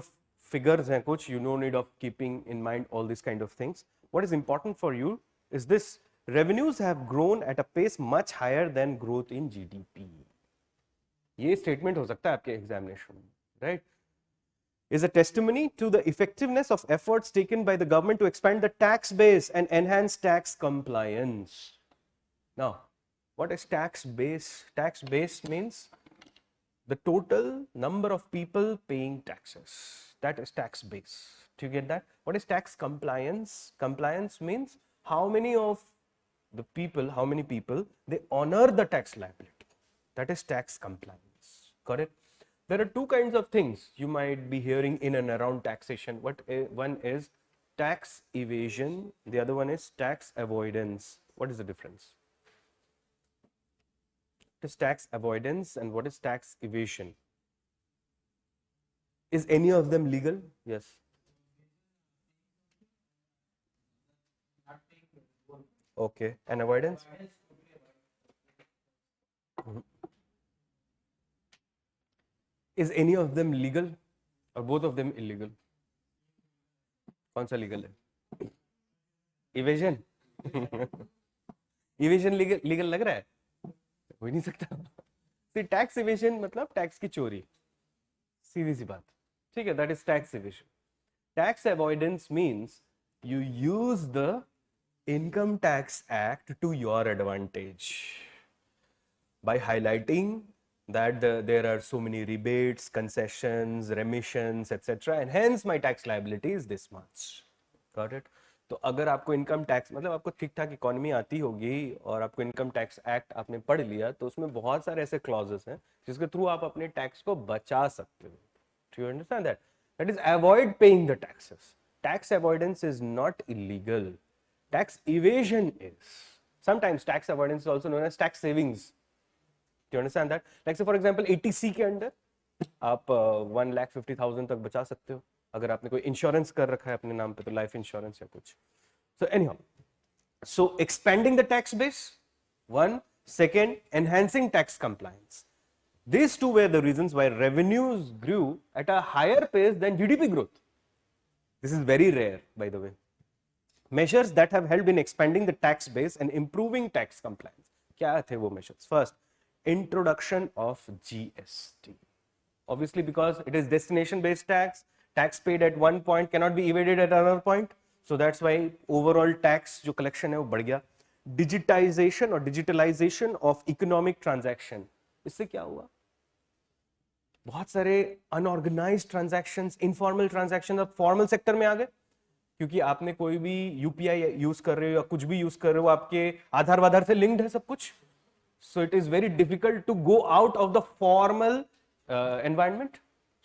figures हैं कुछ, you no need of keeping in mind all these kind of things. What is important for you is this: revenues have grown at a pace much higher than growth in GDP. ये statement हो सकता है आपके examination में, right? is a testimony to the effectiveness of efforts taken by the government to expand the tax base and enhance tax compliance. Now, what is tax base? Tax base means the total number of people paying taxes. That is tax base. Do you get that? What is tax compliance? Compliance means how many people they honor the tax liability. That is tax compliance. Got it? There are two kinds of things you might be hearing in and around taxation. One is tax evasion, the other one is tax avoidance. What is the difference? What is tax avoidance and what is tax evasion? Is any of them legal? Yes. Okay. And avoidance? Is any of them legal or both of them illegal? कौन सा legal है? Evasion? Evasion legal लग रहा है? हो ही नहीं सकता. See, tax evasion मतलब टैक्स की चोरी. सीधी सी बात. ठीक है, that is tax evasion. Tax avoidance means you use the Income Tax Act to your advantage by highlighting that there are so many rebates, concessions, remissions, etc. and hence my tax liability is this much. Got it? तो अगर आपको income tax मतलब आपको ठीक ठाक economy आती होगी और आपको इनकम टैक्स एक्ट आपने पढ़ लिया तो उसमें बहुत सारे ऐसे क्लॉजेस हैं जिसके थ्रू आप अपने टैक्स को बचा सकते हो. Do you understand that? That is avoid paying the taxes. Tax avoidance is not illegal. Tax evasion is. Sometimes tax avoidance is also known as tax savings. Do you understand that? Like say for example 80C के अंदर आप 1,50,000 तक बचा सकते हो अगर आपने कोई इंश्योरेंस कर रखा है अपने नाम पे तो लाइफ इंश्योरेंस या कुछ. So anyhow, so expanding the tax base, one. Second, enhancing tax compliance. These two were the reasons why revenues grew at a higher pace than GDP growth. This is very rare, by the way. Measures that have helped in expanding the tax base and improving tax compliance. क्या थे वो measures? First, introduction of GST. Obviously, because it is destination-based tax, tax paid at one point cannot be evaded at another point. So that's why overall tax जो collection है वो बढ़ गया. Digitization or digitalization of economic transaction. इससे क्या हुआ? बहुत सारे unorganized transactions, informal transactions अब formal sector में आ गए. क्योंकि आपने कोई भी यूपीआई यूज कर रहे हो या कुछ भी यूज कर रहे हो आपके आधार वाधार से लिंक्ड है सब कुछ. So it is very difficult to go out of the formal environment.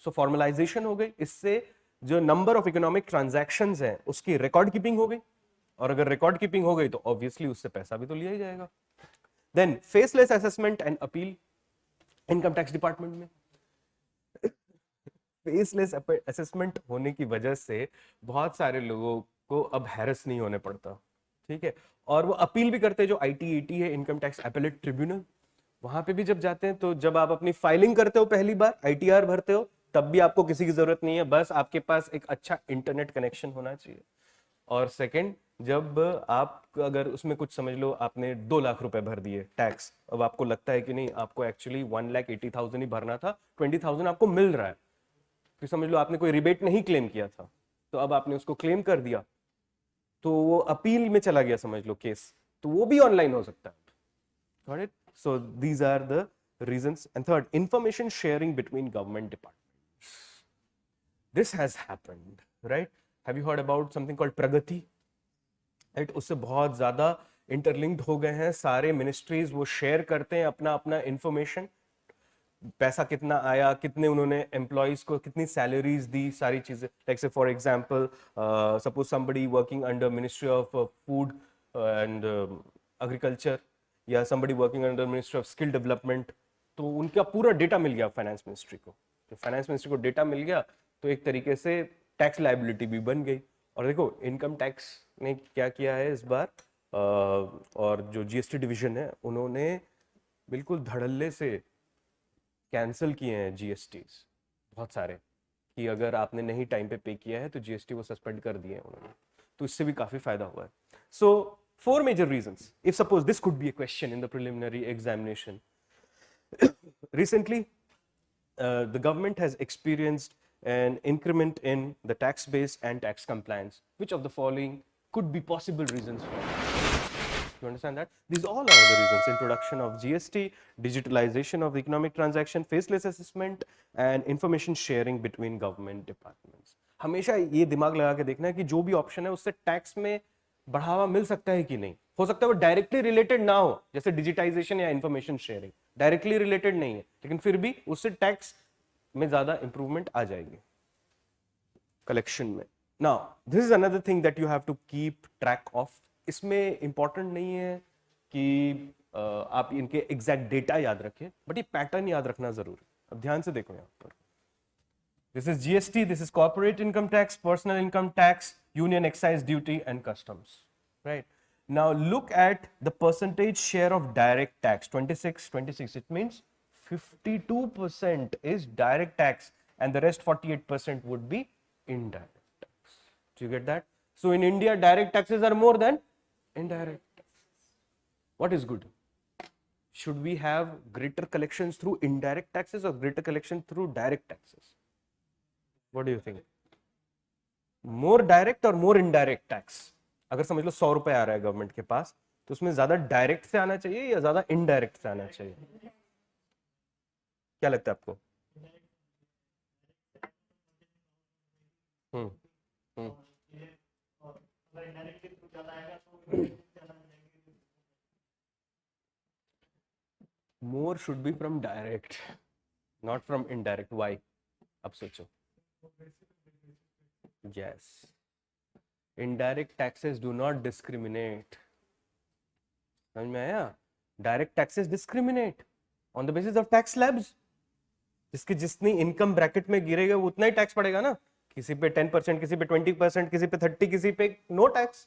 So formalization हो गई. इससे जो नंबर ऑफ इकोनॉमिक ट्रांजैक्शंस हैं उसकी रिकॉर्ड कीपिंग हो गई और अगर रिकॉर्ड कीपिंग हो गई तो ऑब्वियसली उससे पैसा भी तो लिया ही जाएगा. Then faceless assessment and appeal income tax department में. फेसलेस असेसमेंट होने की वजह से बहुत सारे लोगों को अब हैरेस नहीं होने पड़ता. ठीक है. और वो अपील भी करते हैं जो ITAT है, इनकम टैक्स अपीलेट ट्रिब्यूनल. वहां पे भी जब जाते हैं तो जब आप अपनी फाइलिंग करते हो पहली बार ITR भरते हो तब भी आपको किसी की जरूरत नहीं है. बस आपके पास एक अच्छा इंटरनेट कनेक्शन होना चाहिए. और सेकंड, जब आप अगर उसमें कुछ समझ लो आपने 2 लाख रुपए भर दिए टैक्स, अब आपको लगता है कि नहीं आपको एक्चुअली 1,80,000 ही भरना था, 20,000 आपको मिल रहा है. फिर समझ लो आपने कोई रिबेट नहीं क्लेम किया था तो अब आपने उसको क्लेम कर दिया तो वो अपील में चला गया समझ लो केस, तो वो भी ऑनलाइन हो सकता है. Got it? So these are the reasons. And third, information sharing between government departments. This has happened, right? Have you heard about something called Pragati? Right? उससे बहुत ज्यादा इंटरलिंक्ड हो गए हैं सारे मिनिस्ट्रीज. वो शेयर करते हैं अपना अपना इंफॉर्मेशन. पैसा कितना आया, कितने उन्होंने एम्प्लॉइज को कितनी सैलरीज दी, सारी चीजें. Like say for example suppose somebody working under ministry of food and agriculture या somebody working under ministry of skill development, तो उनका पूरा डेटा मिल गया फाइनेंस मिनिस्ट्री को. तो फाइनेंस मिनिस्ट्री को डेटा मिल गया तो एक तरीके से टैक्स लायबिलिटी भी बन गई. और देखो इनकम टैक्स ने क्या किया है इस बार, और जो GST डिवीजन है उन्होंने बिल्कुल धड़ल्ले से कैंसिल किए हैं GSTs बहुत सारे, कि अगर आपने नहीं टाइम पे किया है तो GST वो सस्पेंड कर दिए हैं उन्होंने. तो इससे भी काफी फायदा हुआ है. सो 4 major reasons. If suppose this could be a question in the preliminary examination. Recently, the government has experienced an increment in the tax base and tax compliance. Which of the following could be possible reasons for it? You understand that? These all are the reasons: introduction of GST, digitalization of the economic transaction, faceless assessment, and information sharing between government departments. हमेशा ये दिमाग लगा के देखना है कि जो भी ऑप्शन है उससे टैक्स में बढ़ावा मिल सकता है कि नहीं. हो सकता है वो डायरेक्टली रिलेटेड ना हो, जैसे डिजिटाइजेशन या इंफॉर्मेशन शेयरिंग डायरेक्टली रिलेटेड नहीं है, लेकिन फिर भी उससे टैक्स में ज्यादा इंप्रूवमेंट आ जाएगी कलेक्शन में. Now this is another thing that you have to keep track of. इसमें इंपॉर्टेंट नहीं है कि आप इनके एग्जैक्ट डेटा याद रखें, बट ये पैटर्न याद रखना जरूरी. अब ध्यान से देखो यहाँ पर. This is GST, this is corporate income tax, personal income tax, union excise duty and customs, right? Now look at the percentage share of direct tax, 26. It means 52% is direct tax and the rest 48% would be indirect tax. Do you get that? So in India, direct taxes are more than indirect. What is good? Should we have greater collections through indirect taxes or greater collection through direct taxes? What do you think? More direct or more indirect tax? अगर समझ लो 100 रुपए आ रहा है government के पास, तो उसमें ज्यादा direct से आना चाहिए या ज्यादा इनडायरेक्ट से आना चाहिए? क्या लगता है आपको? More should be from direct, not from indirect. Why? अब सोचो. Yes. Indirect taxes do not discriminate. समझ में आया? Direct taxes discriminate on the basis of tax slabs. जिसकी जितनी इनकम ब्रैकेट में गिरेगा वो उतना ही टैक्स पड़ेगा ना. किसी पे 10%, किसी पे 20%, किसी पे 30%, किसी पे नो टैक्स.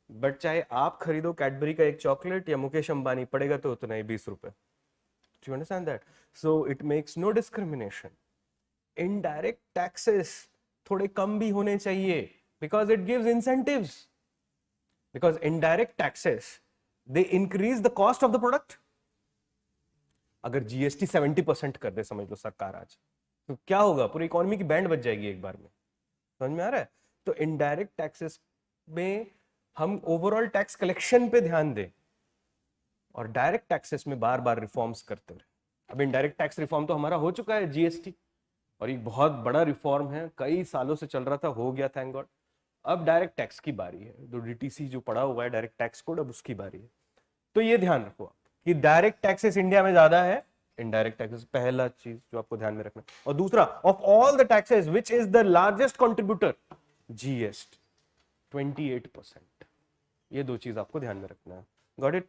बट चाहे आप खरीदो कैडबरी का एक चॉकलेट या मुकेश अंबानी, पड़ेगा तो उतना ही 20 रुपए. Do you understand that? So it makes no discrimination. Indirect taxes थोड़े कम भी होने चाहिए because it gives incentives. Because indirect taxes they increase the cost of the product. अगर जीएसटी 70% कर दे समझ लो सरकार आज, तो क्या होगा? पूरी इकोनॉमी की बैंड बच जाएगी एक बार में. समझ में आ रहा है? तो इनडायरेक्ट टैक्सेस में हम ओवरऑल टैक्स कलेक्शन पे ध्यान दें और डायरेक्ट टैक्सेस में बार बार रिफॉर्म्स करते रहे. अब इनडायरेक्ट टैक्स रिफॉर्म तो हमारा हो चुका है जीएसटी, और एक बहुत बड़ा रिफॉर्म है, कई सालों से चल रहा था, हो गया थैंक गॉड. अब डायरेक्ट टैक्स की बारी है. जो डीटीसी जो पड़ा हुआ है डायरेक्ट टैक्स कोड, अब उसकी बारी है. तो ये ध्यान रखो आप कि डायरेक्ट टैक्सेस इंडिया में ज्यादा है, इनडायरेक्ट टैक्सेस पहला चीज जो आपको ध्यान में रखना. और दूसरा, of all the taxes which is the largest contributor? GST 28%. ये दो चीज आपको ध्यान में रखना है. Got it?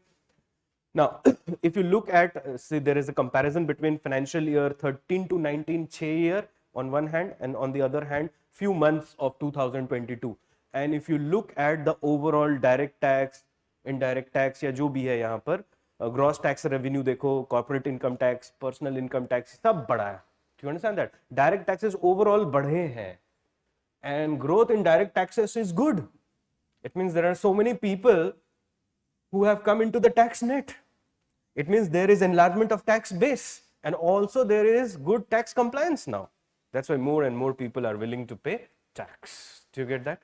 Now, if you look at, say there is a comparison between financial year 13 to 19, 6 year on one hand, and on the other hand, few months of 2022. And if you look at the overall direct tax, indirect tax या जो भी है यहाँ पर, gross tax revenue देखो, corporate income tax, personal income tax, सब बढ़ा है. Do you understand that? Direct taxes overall बढ़े हैं, and growth in direct taxes is good. It means there are so many people who have come into the tax net. It means there is enlargement of tax base, and also there is good tax compliance now. That's why more and more people are willing to pay tax. Do you get that?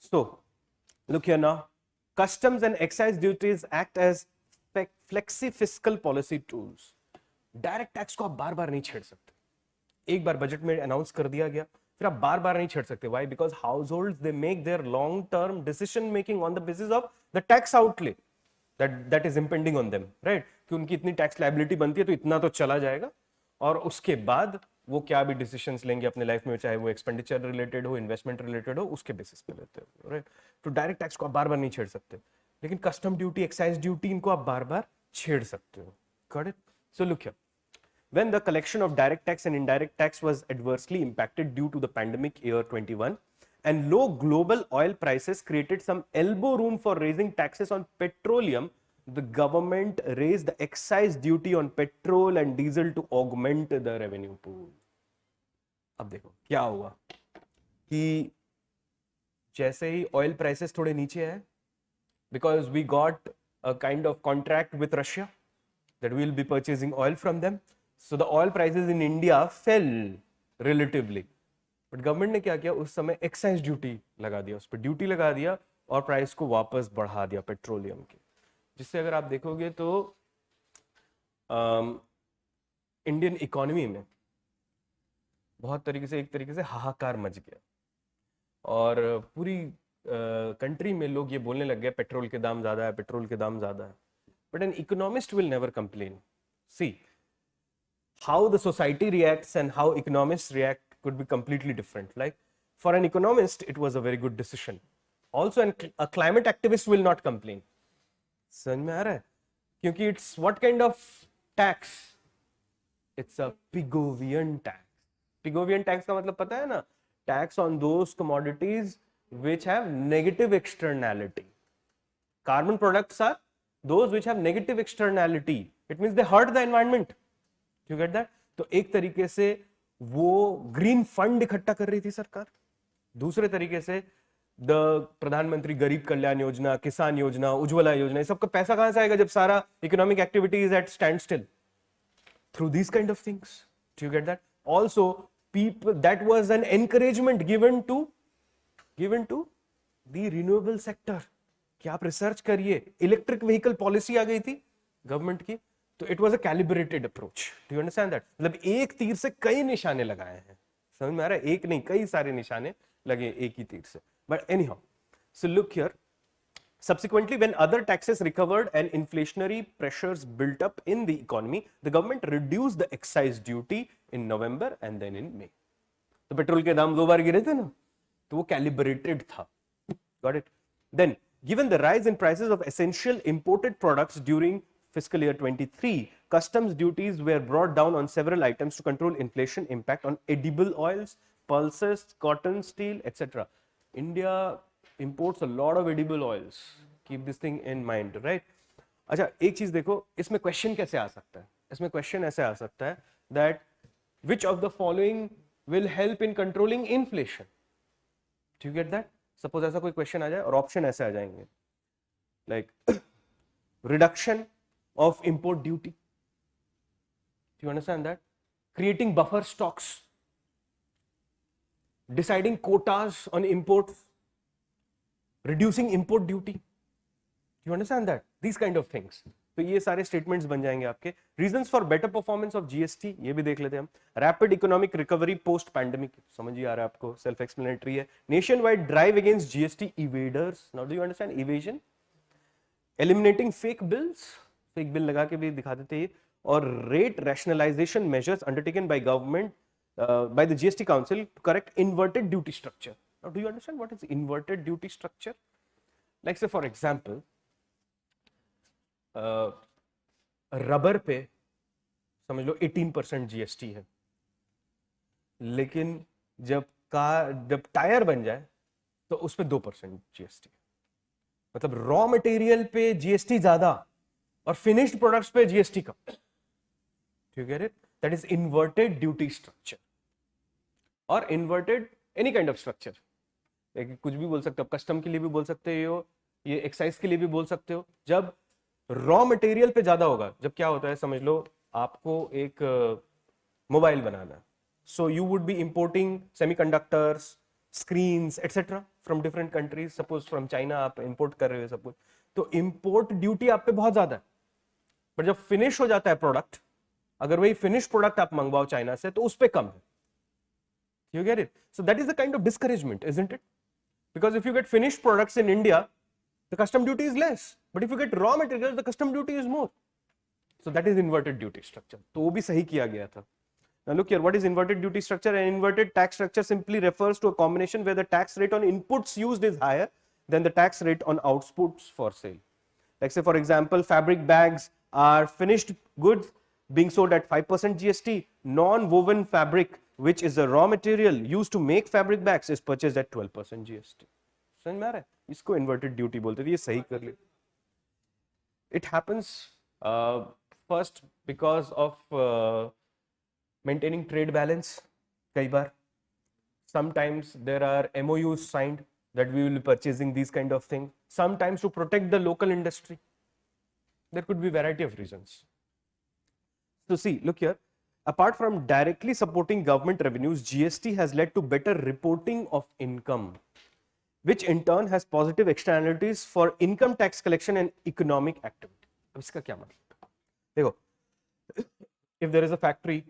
So, look here now. Customs and excise duties act as flexi fiscal policy tools. Direct tax को आप बार बार नहीं छेड़ सकते. एक बार budget में announce कर दिया गया, फिर आप बार बार नहीं छेड़ सकते. Why? Because households they make their long term decision making on the basis of the tax outlay that is impending on them, right? कि उनकी इतनी टैक्स लायबिलिटी बनती है तो इतना तो चला जाएगा, और उसके बाद वो क्या भी डिसीजंस लेंगे अपने लाइफ में, चाहे वो एक्सपेंडिचर रिलेटेड हो, इन्वेस्टमेंट रिलेटेड हो, उसके बेसिस पे लेते हो, राइट? तो डायरेक्ट टैक्स को आप बार बार नहीं छेड़ सकते, लेकिन कस्टम ड्यूटी, एक्साइज ड्यूटी, इनको आप बार बार छेड़ सकते हो. Got it? So look here. When the collection of direct tax and indirect tax was adversely impacted due to the pandemic year 21, and low global oil prices created some elbow room for raising taxes on petroleum, the government raised the excise duty on petrol and diesel to augment the revenue pool. अब देखो क्या हुआ कि जैसे ही oil prices थोड़े नीचे आए, because we got a kind of contract with Russia that we will be purchasing oil from them, so the oil prices in India fell. Relatively, but government ने क्या किया उस समय, एक्साइज ड्यूटी लगा दिया, उस पर ड्यूटी लगा दिया और प्राइस को वापस बढ़ा दिया पेट्रोलियम की, जिससे अगर आप देखोगे तो इंडियन इकोनॉमी में बहुत तरीके से, एक तरीके से हाहाकार मच गया और पूरी कंट्री में लोग ये बोलने लग गए पेट्रोल के दाम ज्यादा है, पेट्रोल के दाम ज्यादा है. But an economist will never complain. See how the society reacts and how economists react could be completely different. Like for an economist, it was a very good decision. Also, a climate activist will not complain. समझ में आ रहा है? क्योंकि it's what kind of tax? It's a Pigovian tax. Pigovian tax का मतलब पता है ना? Tax on those commodities which have negative externality. Carbon products are those which have negative externality. It means they hurt the environment. You get that? तो एक तरीके से वो ग्रीन फंड इकट्ठा कर रही थी सरकार. दूसरे तरीके से द प्रधानमंत्री गरीब कल्याण योजना, किसान योजना, उज्ज्वला योजना, ये सबका पैसा कहां से आएगा जब सारा economic activity is at stand still? Through these kind of things. Do you get that? Also people, that was an encouragement given to the renewable sector कि आप रिसर्च करिए. इलेक्ट्रिक व्हीकल पॉलिसी आ गई थी गवर्नमेंट की, तो it was a calibrated approach. Do you understand that? मतलब एक तीर से कई निशाने लगाए हैं. समझ में आ रहा है? एक नहीं, कई सारे निशाने लगे एक ही तीर से. But anyhow, so look here, subsequently when other taxes recovered and inflationary pressures built up in the economy, the government reduced the excise duty in November and then in May. तो पेट्रोल के दाम 2 बार गिरे थे ना, तो वो calibrated था. Got it? Then given the rise in prices of essential imported products during fiscal year 23, customs duties were brought down on several items to control inflation impact on edible oils, pulses, cotton, steel, etc. India imports a lot of edible oils. Keep this thing in mind, right? अच्छा, एक चीज देखो, इसमें question कैसे आ सकता है? इसमें question ऐसे आ सकता है that which of the following will help in controlling inflation? Do you get that? Suppose ऐसा कोई क्वेश्चन आ जाए और ऑप्शन ऐसे आ जाएंगे like reduction of import duty. Do you understand that? Creating buffer stocks, deciding quotas on imports, reducing import duty. Do you understand that? These kind of things. तो ये सारे statements बन जाएंगे आपके. Reasons for better performance of GST, ये भी देख लेते हैं हम. Rapid economic recovery post pandemic, समझ ही आ रहा है आपको, सेल्फ एक्सप्लेनेटरी है. Nation wide drive against GST evaders. Now do you understand evasion? Eliminating fake bills, एक बिल लगा के भी दिखा देते हैं. और rate rationalisation measures undertaken by government by the GST council to correct inverted duty structure. Now do you understand what is inverted duty structure? Like say for example, rubber पे समझ लो 18% जीएसटी है, लेकिन जब टायर बन जाए तो उस पे 2% जीएसटी. मतलब रॉ मटेरियल पे जीएसटी ज्यादा और फिनिश्ड प्रोडक्ट्स पे जीएसटी कम. You get it? That is inverted duty structure. और inverted any kind of structure, कुछ भी बोल सकते हो, कस्टम के लिए भी बोल सकते हो, ये एक्साइज के लिए भी बोल सकते हो. जब रॉ मटेरियल पे ज्यादा होगा, जब क्या होता है समझ लो, आपको एक मोबाइल बनाना है, so you would be importing semiconductors, screens etcetera from different countries. Suppose from China आप इंपोर्ट कर रहे हो सब कुछ, तो इंपोर्ट ड्यूटी आप पे बहुत ज्यादा है. पर जब फिनिश हो जाता है प्रोडक्ट, अगर वही फिनिश प्रोडक्ट आप मंगवाओ चाइना से, तो उस पे कम है. You get it? So that is the kind of discouragement, isn't it? Because if you get finished products in India, the custom duty is less, but if you get raw materials, the custom duty is more. So that is inverted duty structure. तो वो भी सही किया गया था. Now look here, what is inverted duty structure? An inverted tax structure simply refers to a combination where the tax rate on inputs used is higher than the tax rate on outputs for sale. Like say for example, fabric bags are finished goods being sold at 5% GST. Non-woven fabric, which is a raw material used to make fabric bags, is purchased at 12% GST. समझ में आ रहा है? इसको inverted duty बोलते थे. ये सही कर ले. It happens first because of maintaining trade balance. कई बार sometimes there are MOUs signed that we will be purchasing these kind of thing. Sometimes to protect the local industry. There could be variety of reasons. So see, look here, Apart from directly supporting government revenues, GST has led to better reporting of income, which in turn has positive externalities for income tax collection and economic activity. अब इसका क्या मतलब? देखो, if there is a factory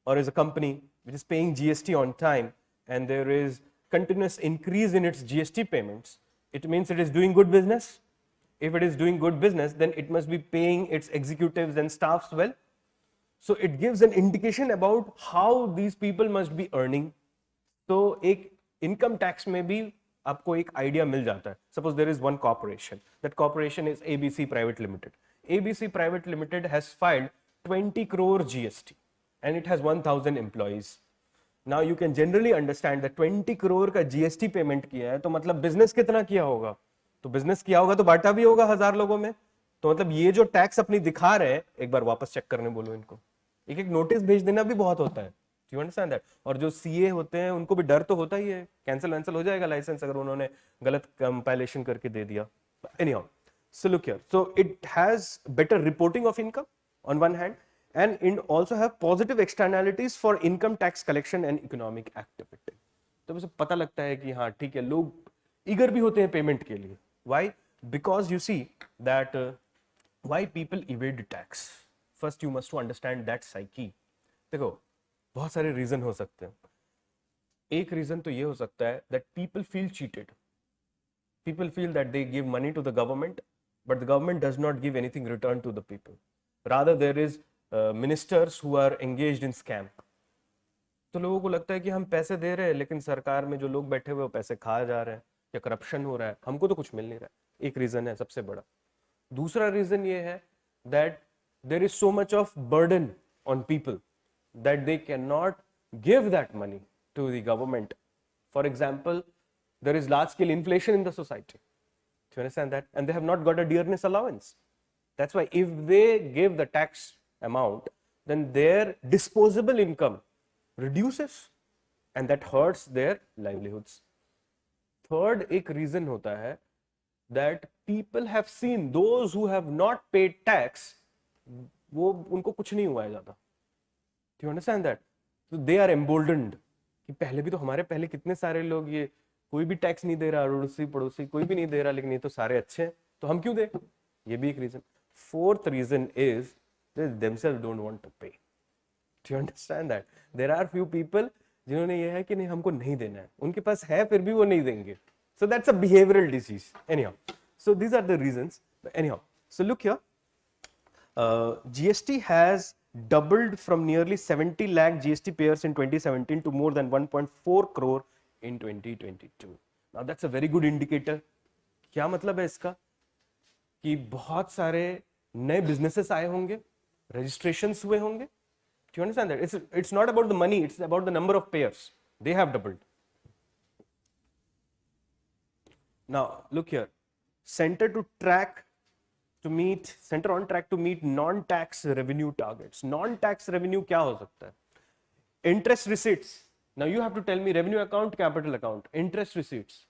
or is a company which is paying GST on time and there is continuous increase in its GST payments, it means it is doing good business. If it is doing good business, then it must be paying its executives and staffs well. So it gives an indication about how these people must be earning. तो एक income tax में भी आपको एक idea मिल जाता है. Suppose there is one corporation. That corporation is ABC Private Limited. ABC Private Limited has filed 20 crore GST and it has 1000 employees. Now you can generally understand that 20 crore का GST payment किया है तो मतलब business कितना किया होगा. तो business किया होगा तो बांटा भी होगा 1000 लोगों में. तो मतलब ये जो टैक्स अपनी दिखा रहे हैं, एक बार वापस चेक करने बोलो इनको. एक एक नोटिस भेज देना भी बहुत होता है. You understand that. और जो सीए होते हैं उनको भी डर तो होता ही है, कैंसिल हो जाएगा लाइसेंस अगर उन्होंने गलत कंपाइलेशन करके दे दिया. Anyhow, so look here, so it has better reporting of income on one hand and it also have positive externalities for income tax collection and economic activity. तो मुझे पता लगता है कि हाँ ठीक है, लोग ईगर भी होते हैं पेमेंट के लिए. Why? Because you see that why people evade tax. First you must to understand that psyche. देखो बहुत सारे रीजन हो सकते हैं. एक रीजन तो ये हो सकता है that people feel cheated. People feel that they give money to the government, but the government does not give anything return to the people. Rather there is ministers who are engaged in scam. तो लोगों को लगता है कि हम पैसे दे रहे हैं लेकिन सरकार में जो लोग बैठे हुए वो पैसे खा जा रहे हैं या करप्शन हो रहा है, हमको तो कुछ मिल नहीं रहा है. एक रीजन है सबसे बड़ा. दूसरा रीजन ये है that there is so much of burden on people that they cannot give that money to the government. For example, there is large scale inflation in the society. Do you understand that? And they have not got a dearness allowance. That's why if they give the tax amount, then their disposable income reduces and that hurts their livelihoods. Third एक reason होता है that people have seen those who have not paid tax, वो उनको कुछ नहीं हुआ है ज़्यादा. Do you understand that? So they are emboldened कि पहले भी तो हमारे पहले कितने सारे लोग ये कोई भी टैक्स नहीं दे रहा, अड़ोसी पड़ोसी कोई भी नहीं दे रहा, लेकिन ये तो सारे अच्छे हैं तो हम क्यों दें. ये भी एक reason. Fourth reason is they themselves don't want to pay. Do you understand that? There are few people जिन्होंने ये है कि नहीं हमको नहीं देना है, उनके पास है फिर भी वो नहीं देंगे. So that's a behavioral disease. Anyhow, so these are the reasons. Anyhow, so look here. GST has doubled from nearly 70 lakh GST payers in 2017 to more than 1.4 crore in 2022. Now that's a very good indicator. क्या मतलब है इसका कि बहुत सारे नए businesses आए होंगे, registrations हुए होंगे. Do you understand that? It's not about the money, it's about the number of payers. They have doubled. Now look here, center on track to meet non-tax revenue targets. Non-tax revenue क्या हो सकता है? Interest receipts. Now you have to tell me revenue account, capital account. Interest receipts,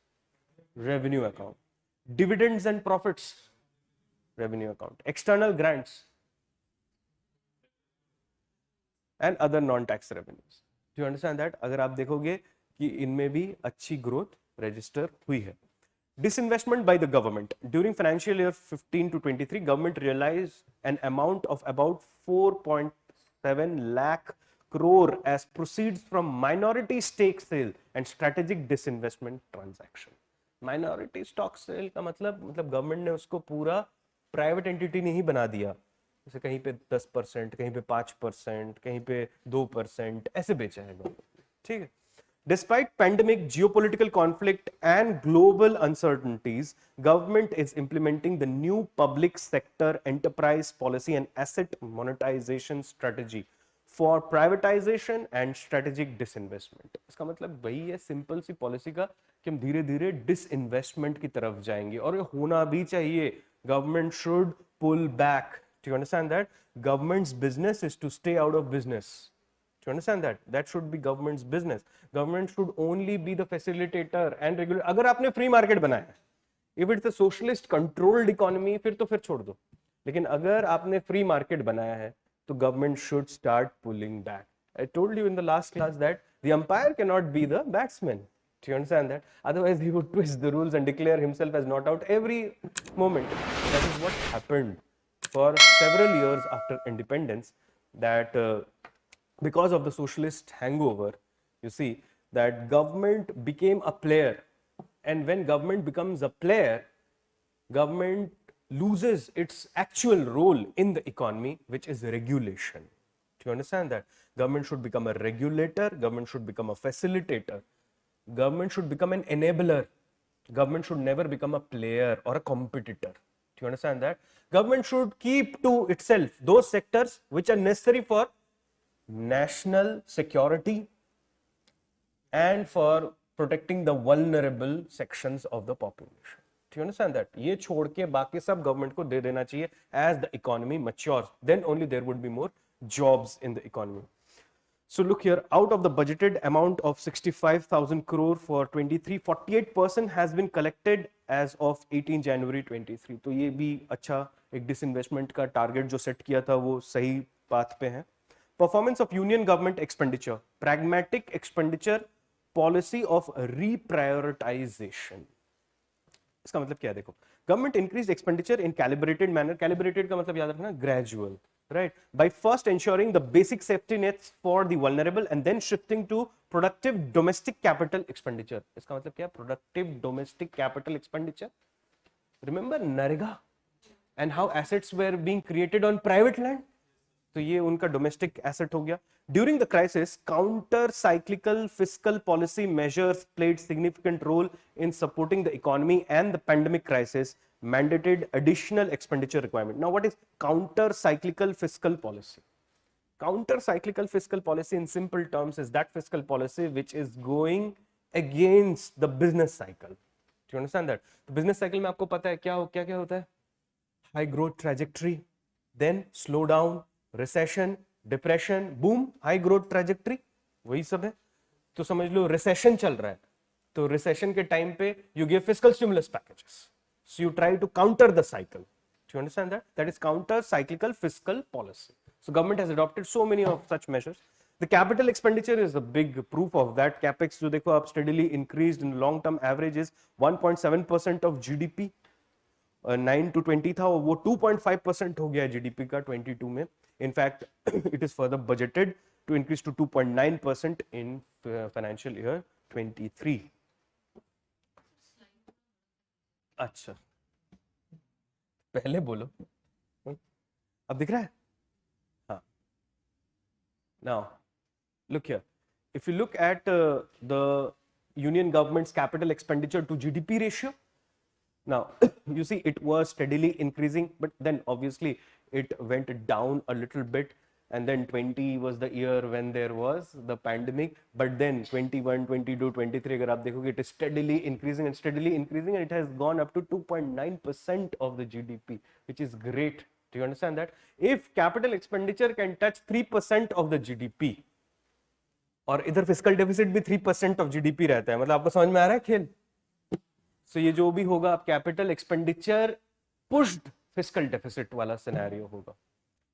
revenue account. Dividends and profits, revenue account. External grants and other non-tax revenues. Do you understand that? अगर आप देखोगे कि इनमें भी अच्छी growth register हुई है. Disinvestment by the government. During financial year 15 to 23, government realized an amount of about 4.7 lakh crore as proceeds from minority stake sale and strategic disinvestment transaction. Minority stock sale का मतलब government ने उसको पूरा private entity नहीं बना दिया. जैसे कहीं पे 10%, कहीं पे 5%, कहीं पे 2% ऐसे बेचा है गवर्नमेंट. ठीक है. Despite pandemic, geopolitical conflict and global uncertainties, government is implementing the new public sector enterprise policy and asset monetization strategy for privatization and strategic disinvestment. इसका मतलब वही है सिंपल सी पॉलिसी का कि हम धीरे धीरे डिसइन्वेस्टमेंट की तरफ जाएंगे और ये होना भी चाहिए. Government should pull back. Do you understand that? Government's business is to stay out of business. Do you understand that? That should be government's business. Government should only be the facilitator and regulator. अगर आपने free market बनाया है, if it's a socialist controlled economy, फिर तो फिर छोड़ दो. लेकिन अगर आपने फ्री मार्केट बनाया है, तो government should start pulling back. I told you in the last class that the umpire cannot be the batsman. Do you understand that? Otherwise, he would twist the rules and declare himself as not out every moment. That is what happened for several years after independence. That because of the socialist hangover, you see that government became a player, and when government becomes a player, government loses its actual role in the economy, which is regulation. Do you understand that? Government should become a regulator, government should become a facilitator, government should become an enabler. Government should never become a player or a competitor. Do you understand that? Government should keep to itself those sectors which are necessary for national security and for protecting the vulnerable sections of the population. Do you understand that? ये छोड़ के बाकी सब government को दे देना चाहिए as the economy matures. Then only there would be more jobs in the economy. So look here, out of the budgeted amount of 65,000 crore for 23, 48% has been collected as of 18 January 23. तो ये भी अच्छा एक disinvestment का target जो set किया था वो सही path पे है. Performance of union government expenditure, pragmatic expenditure policy of reprioritization. इसका मतलब क्या है देखो, government increase expenditure in calibrated manner. Calibrated का मतलब याद रखना gradual, right? By first ensuring the basic safety nets for the vulnerable and then shifting to productive domestic capital expenditure. इसका मतलब क्या है? Productive domestic capital expenditure. Remember NREGA and how assets were being created on private land? तो ये उनका domestic asset हो गया. During the crisis, counter-cyclical fiscal policy measures played significant role in supporting the economy, and the pandemic crisis mandated additional expenditure requirement. Now, what is counter-cyclical fiscal policy? Counter-cyclical fiscal policy in simple terms is that fiscal policy which is going against the business cycle. Do you understand that? The business cycle में आपको पता है क्या होता है? High growth trajectory, then slow down, recession, depression, boom, high growth trajectory, वही सब है. तो समझ लो रिसेशन चल रहा है, तो रिसेशन के टाइम पे you give fiscal stimulus packages, so you try to counter the cycle. Do you understand that? That is counter cyclical fiscal policy. So government has adopted so many of such measures. The capital expenditure is a big proof of that. Capex जो देखो आप steadily increased in long term average is 1.7% of GDP. 9 to 20 था वो 2.5% हो गया GDP का 22 में. In fact it is further budgeted to increase to 2.9% in financial year 23. अच्छा पहले बोलो, अब दिख रहा है? हाँ. Now look here, if you look at the union government's capital expenditure to GDP ratio. Now, you see it was steadily increasing, but then obviously it went down a little bit, and then 20 was the year when there was the pandemic, but then 21, 22, 23, अगर आप देखोगे, it is steadily increasing and steadily increasing, and it has gone up to 2.9% of the GDP, which is great. Do you understand that? If capital expenditure can touch 3% of the GDP, और इधर fiscal deficit भी 3% of GDP रहता है, मतलब आपको समझ में आ रहा है खेल? So ये जो भी होगा आप capital expenditure pushed fiscal deficit वाला सिनेरियो होगा.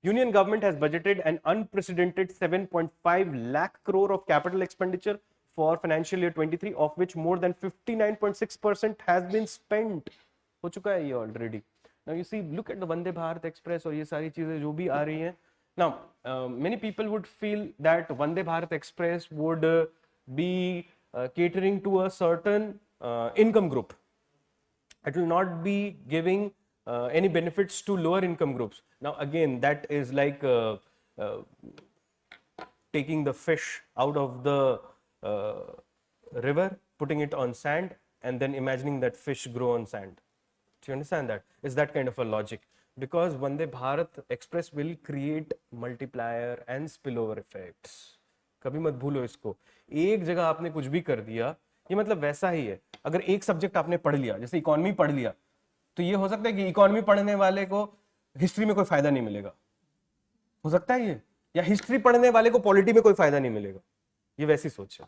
Union government has budgeted an unprecedented 7.5 lakh crore of capital expenditure for financial year 23, of which more than 59.6% has been spent. हो चुका है ये already. Now you see, look at the Vande Bharat Express और ये सारी चीजें जो भी आ रही हैं. Now many people would feel that Vande Bharat Express would B catering to a certain income group. It will not be giving any benefits to lower income groups. Now again, that is like taking the fish out of the river, putting it on sand, and then imagining that fish grow on sand. Do you understand that? It's that kind of a logic. Because Vande Bharat Express will create multiplier and spillover effects. कभी मत भूलो इसको. एक जगह आपने कुछ भी कर दिया, ये मतलब वैसा ही है. अगर एक सब्जेक्ट आपने पढ़ लिया, जैसे इकोनॉमी पढ़ लिया, तो ये हो सकता है कि इकोनॉमी पढ़ने वाले को हिस्ट्री में कोई फायदा नहीं मिलेगा. हो सकता है ये, या हिस्ट्री पढ़ने वाले को पॉलिटी में कोई फायदा नहीं मिलेगा. ये वैसी सोच है.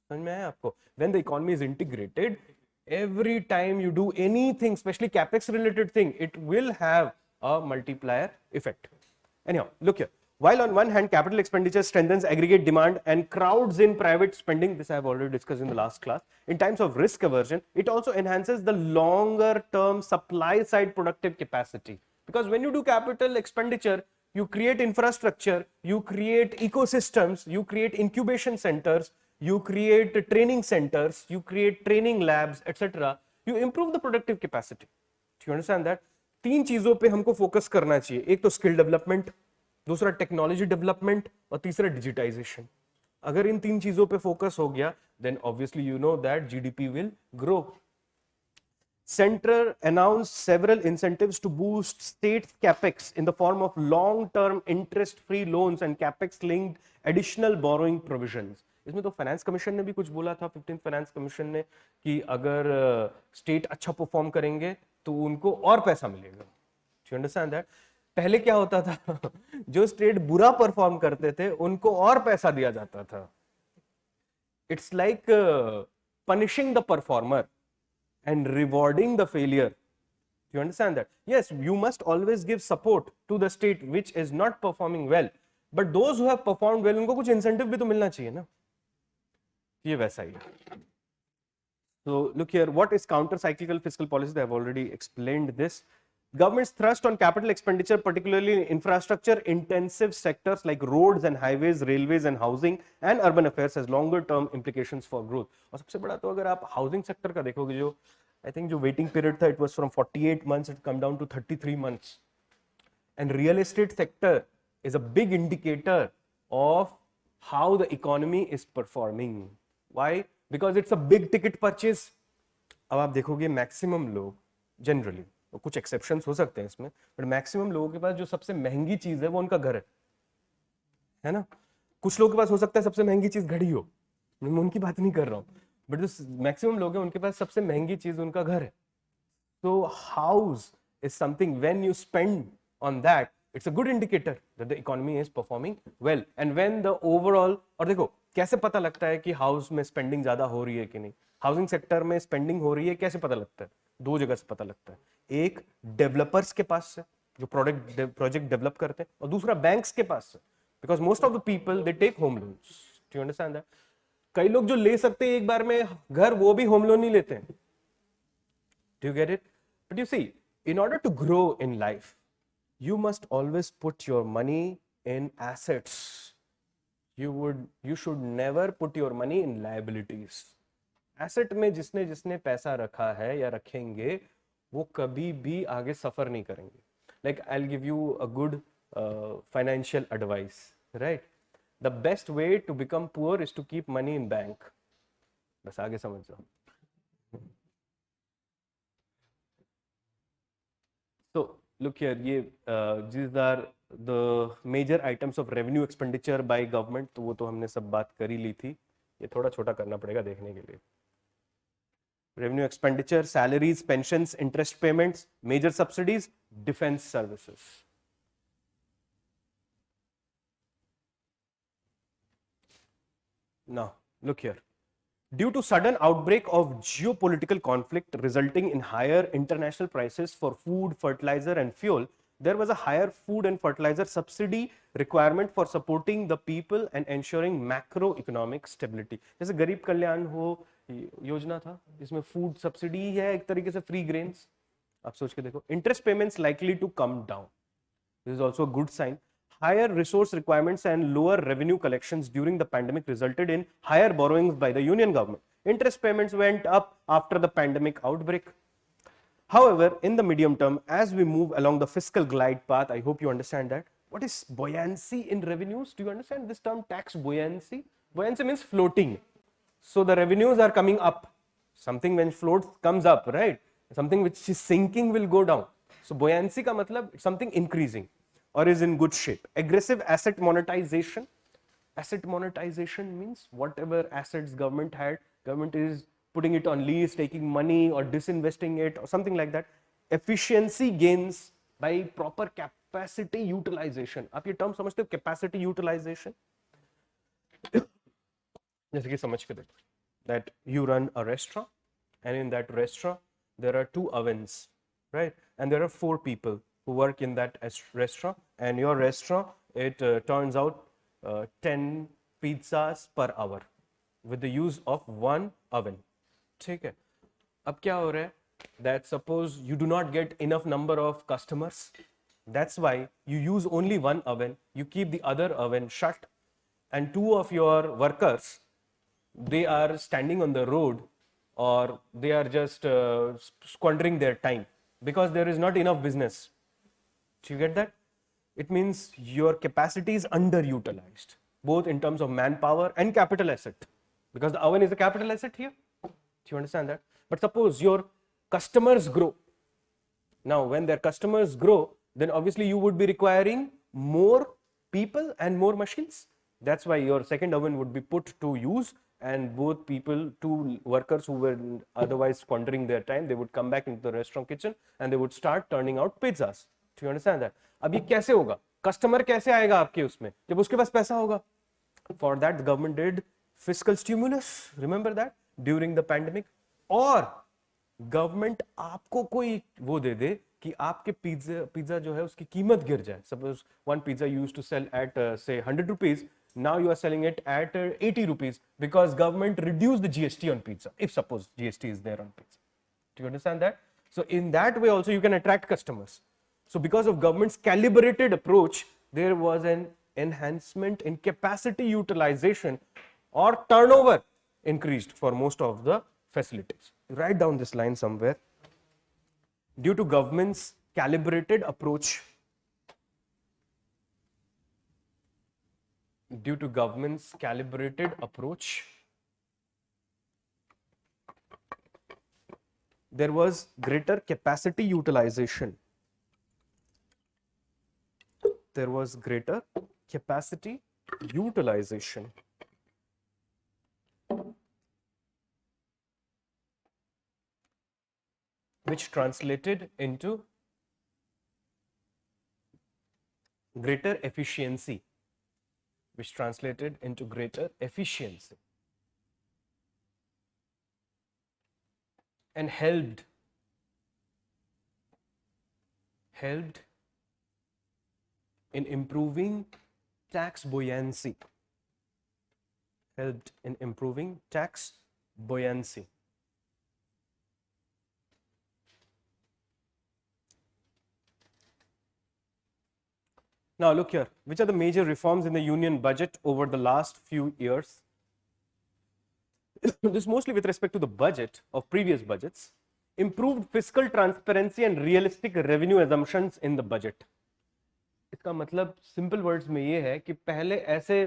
समझ में आया आपको? When the economy is integrated, every time you do anything, especially capex related thing, it will have a multiplier effect. Anyhow, look here. While on one hand, capital expenditure strengthens aggregate demand and crowds in private spending, this I have already discussed in the last class, in times of risk aversion, it also enhances the longer term supply side productive capacity. Because when you do capital expenditure, you create infrastructure, you create ecosystems, you create incubation centers, you create training centers, you create training labs, etc. You improve the productive capacity. Do you understand that? तीन चीजों पे हमको focus करना चाहिए, एक तो skill development, दूसरा technology development और तीसरा डिजिटाइजेशन. अगर इन तीन चीजों पे फोकस हो गया, then obviously you know that GDP will grow. Center announced several incentives to boost state capex in the form of long-term interest-free loans and capex-linked additional borrowing provisions. इसमें तो फाइनेंस कमीशन ने भी कुछ बोला था, 15th finance commission ने, कि अगर स्टेट अच्छा परफॉर्म करेंगे तो उनको और पैसा मिलेगा. You understand that? पहले क्या होता था, जो स्टेट बुरा परफॉर्म करते थे उनको और पैसा दिया जाता था. It's like punishing the performer and rewarding the failure. You understand that? Yes, you must always give support to the state which is not performing well, but those who have performed well, उनको कुछ incentive भी तो मिलना चाहिए ना. ये वैसा ही है. So look here, what is counter-cyclical fiscal policy? I have already explained this. Government's thrust on capital expenditure, particularly in infrastructure-intensive sectors like roads and highways, railways and housing and urban affairs, has longer-term implications for growth. और सबसे बड़ा तो अगर आप housing sector का देखोगे, जो I think जो waiting period था, it was from 48 months, it come down to 33 months. And real estate sector is a big indicator of how the economy is performing. Why? Because it's a big ticket purchase. अब आप देखोगे maximum लोग generally, और कुछ exceptions हो सकते हैं इसमें, बट मैक्सिमम लोगों के पास जो सबसे महंगी चीज है वो उनका घर है ना. कुछ लोगों के पास हो सकता है सबसे महंगी चीज घड़ी हो, मैं उनकी बात नहीं कर रहा हूँ, बट जो मैक्सिमम लोग हैं उनके पास सबसे महंगी चीज उनका घर है. तो house is something, when you spend on that, it's a good indicator that the economy is performing well. And when the overall, और देखो कैसे पता लगता है कि हाउस में स्पेंडिंग ज्यादा हो रही है कि नहीं, हाउसिंग सेक्टर में स्पेंडिंग हो रही है, कैसे पता लगता है? दो जगह से पता लगता है. एक डेवलपर्स के पास से जो प्रोजेक्ट डेवलप करते हैं, और दूसरा बैंक्स के पास से, because most of the people they take home loans. Do you understand that? कई लोग जो ले सकते हैं एक बार में घर, वो भी होम लोन नहीं लेते हैं. Do you get it? But you see, in order to grow in life, you must always put your money in assets. You should never put your money in liabilities. Asset में जिसने पैसा रखा है या रखेंगे, वो कभी भी आगे सफर नहीं करेंगे. Like I'll give you a good financial advice, right? The best way to become poor is to keep money in bank. बस आगे समझ जाओ. So look here, these are the major items of revenue expenditure by government. तो वो तो हमने सब बात कर ही ली थी, ये थोड़ा छोटा करना पड़ेगा देखने के लिए. Revenue expenditure, salaries, pensions, interest payments, major subsidies, defense services. Now look here. Due to sudden outbreak of geopolitical conflict resulting in higher international prices for food, fertilizer and fuel, there was a higher food and fertilizer subsidy requirement for supporting the people and ensuring macroeconomic stability. जैसे गरीब कल्याण हो योजना था, इसमें food subsidy है, एक तरीके से फ्री ग्रेन्स. आप सोच के देखो. Interest payments likely to come down. This is also a good sign. Higher resource requirements and lower revenue collections during the pandemic resulted in higher borrowings by the union government. Interest payments went up after the pandemic outbreak. However, in the medium term, as we move along the fiscal glide path, I hope you understand that. What is buoyancy in revenues? Do you understand this term, tax buoyancy? Buoyancy means floating. So the revenues are coming up. Something when floats comes up, right? Something which is sinking will go down. So buoyancy ka matlab something increasing or is in good shape. Aggressive asset monetization. Asset monetization means whatever assets government had, government is putting it on lease, taking money or disinvesting it or something like that. Efficiency gains by proper capacity utilization. आप ये term समझते हो, capacity utilization? जैसे कि समझ के देखो, that you run a restaurant and in that restaurant there are 2 ovens, right? And there are 4 people who work in that restaurant, and your restaurant it turns out 10 pizzas per hour with the use of one oven. ठीक है, अब क्या हो रहा है, that suppose you do not get enough number of customers, that's why you use only one oven, you keep the other oven shut, and two of your workers, they are standing on the road or they are just squandering their time because there is not enough business. Do you get that? It means your capacity is underutilized, both in terms of manpower and capital asset, because the oven is a capital asset here. Do you understand that? But suppose your customers grow. Now, when their customers grow, then obviously you would be requiring more people and more machines. That's why your second oven would be put to use, and both people, two workers who were otherwise squandering their time, they would come back into the restaurant kitchen and they would start turning out pizzas. Do you understand that? अब ये कैसे होगा? Customer कैसे आएगा आपके उसमें? जब उसके पास पैसा होगा. For that, the government did fiscal stimulus. Remember that during the pandemic. और गवर्नमेंट आपको कोई वो दे दे कि आपके पिज्जा जो है उसकी कीमत गिर जाए. Suppose one pizza used to sell at say 100 rupees, now you are selling it at 80 rupees because government reduced the GST on pizza, if suppose GST is there on pizza. Do you understand that? So in that way also you can attract customers. So because of government's calibrated approach, there was an enhancement in capacity utilization or turnover increased for most of the facilities. Write down this line somewhere. Due to government's calibrated approach, there was greater capacity utilization. Which translated into greater efficiency. And helped in improving tax buoyancy. Now look here, which are the major reforms in the union budget over the last few years? This mostly with respect to the budget of previous budgets. Improved fiscal transparency and realistic revenue assumptions in the budget. इसका मतलब simple words में ये है कि पहले ऐसे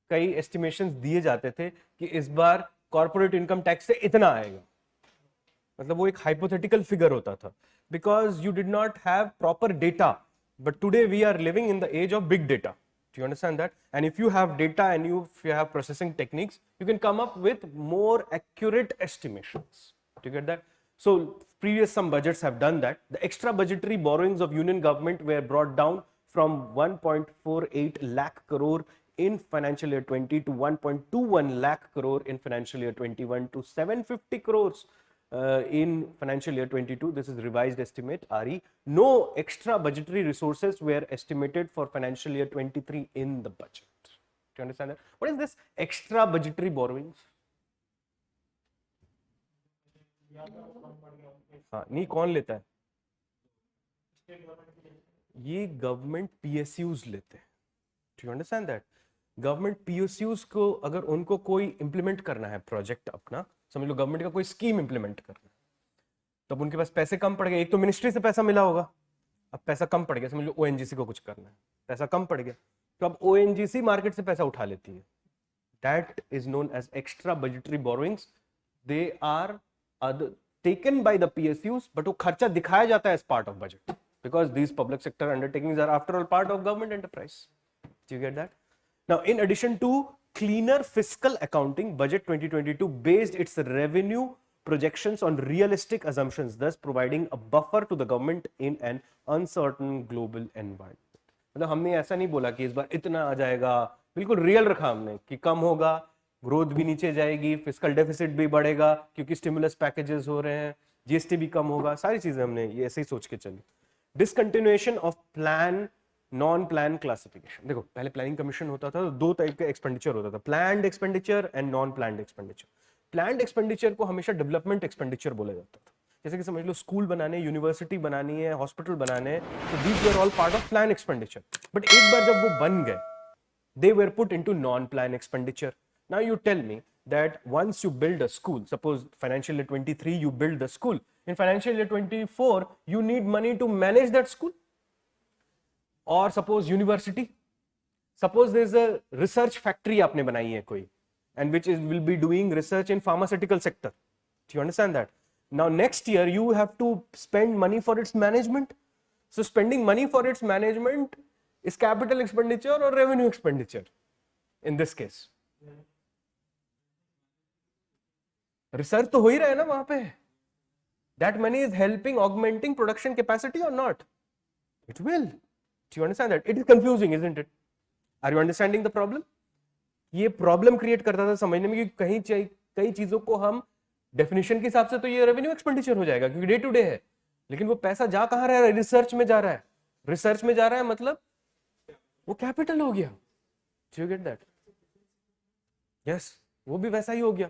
कई estimations दिए जाते थे कि इस बार कॉर्पोरेट इनकम टैक्स से इतना आएगा, मतलब वो एक हाइपोथेटिकल फिगर होता था, because you did not have proper data. But today we are living in the age of big data. Do you understand that? And if you have data and if you have processing techniques, you can come up with more accurate estimations. Do you get that? So previous some budgets have done that. The extra budgetary borrowings of union government were brought down from 1.48 lakh crore in financial year 20 to 1.21 lakh crore in financial year 21 to 750 crores in financial year 22. This is revised estimate RE. No extra budgetary resources were estimated for financial year 23 in the budget. Do you understand that? What is this extra budgetary borrowings? हाँ, नहीं कौन लेता है? ये government PSUs लेते हैं. Do you understand that? Government PSUs को अगर उनको कोई इंप्लीमेंट करना है प्रोजेक्ट अपना, समझ लो गवर्नमेंट का कोई स्कीम इंप्लीमेंट करना है, तब उनके पास पैसे कम पड़ गए. एक तो मिनिस्ट्री से पैसा मिला होगा, अब पैसा कम पड़ गया, समझ लो ONGC को कुछ करना है, पैसा कम पड़ गया, तो अब ONGC मार्केट से पैसा उठा लेती है. That is known as extra budgetary borrowings. They are taken by the PSUs, but वो खर्चा दिखाया जाता है as part of budget, because these public sector undertakings are after all part of government enterprise. Do you get that? Now, in addition to cleaner fiscal accounting, budget 2022 based its revenue projections on realistic assumptions, thus providing a buffer to the government in an uncertain global environment. मतलब हमने ऐसा नहीं बोला कि इस बार इतना आ जाएगा, बिल्कुल रियल रखा हमने कि कम होगा, ग्रोथ भी नीचे जाएगी, फिस्कल डेफिसिट भी बढ़ेगा क्योंकि स्टिमुलस पैकेजेस हो रहे हैं, GST भी कम होगा, सारी चीजें हमने ये ऐसे ही सोच के चली. Discontinuation of plan non plan classification. देखो पहले प्लानिंग कमीशन होता था तो दो टाइप का एक्सपेंडिचर होता था, planned expenditure and non planned expenditure. Planned expenditure को हमेशा डेवलपमेंट एक्सपेंडिचर बोला जाता था। जैसे कि समझ लो स्कूल बनाने, यूनिवर्सिटी बनानी है, हॉस्पिटल बनाने, तो these were all part of plan expenditure. But एक बार जब वो बन गए, they were put into non-plan expenditure. Now you tell me that once you build a school, suppose financial year 23 you build the school, in financial year 24 you need money to manage that school. Or suppose university, suppose there is a research factory आपने बनाई है कोई, and which is will be doing research in pharmaceutical sector. Do you understand that? Now next year you have to spend money for its management. So spending money for its management is capital expenditure or revenue expenditure in this case? Research तो हो ही रहा है ना वहां पे. That money is helping augmenting production capacity or not? It will. Do you understand that? It is confusing, isn't it? Are you understanding the problem? ये problem create करता था समझने में कि कई चीजों को हम डेफिनेशन के हिसाब से तो ये रेवेन्यू एक्सपेंडिचर हो जाएगा क्योंकि डे टू डे है, लेकिन वो पैसा जा कहां रहा है? रिसर्च में जा रहा है. रिसर्च में जा रहा है मतलब वो कैपिटल हो गया. Do you get that? Yes, वो भी वैसा ही हो गया.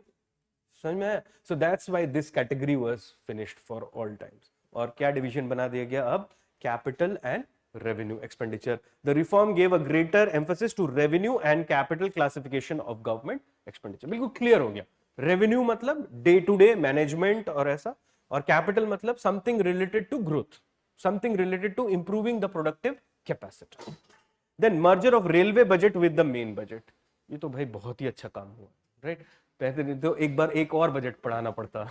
समझ में? So that's why this category was finished for all times. और क्या डिवीजन बना दिया गया अब? Capital and revenue expenditure. The reform gave a greater emphasis to revenue and capital classification of government expenditure. बिल्कुल क्लियर हो गया. रेवेन्यू मतलब डे टू डे मैनेजमेंट और ऐसा, और कैपिटल मतलब something related to growth, something related to improving the productive capacity. Then merger of railway budget with the main budget. ये तो भाई बहुत ही अच्छा काम हुआ, राइट? पहले तो एक बार एक और बजट पढ़ाना पड़ता.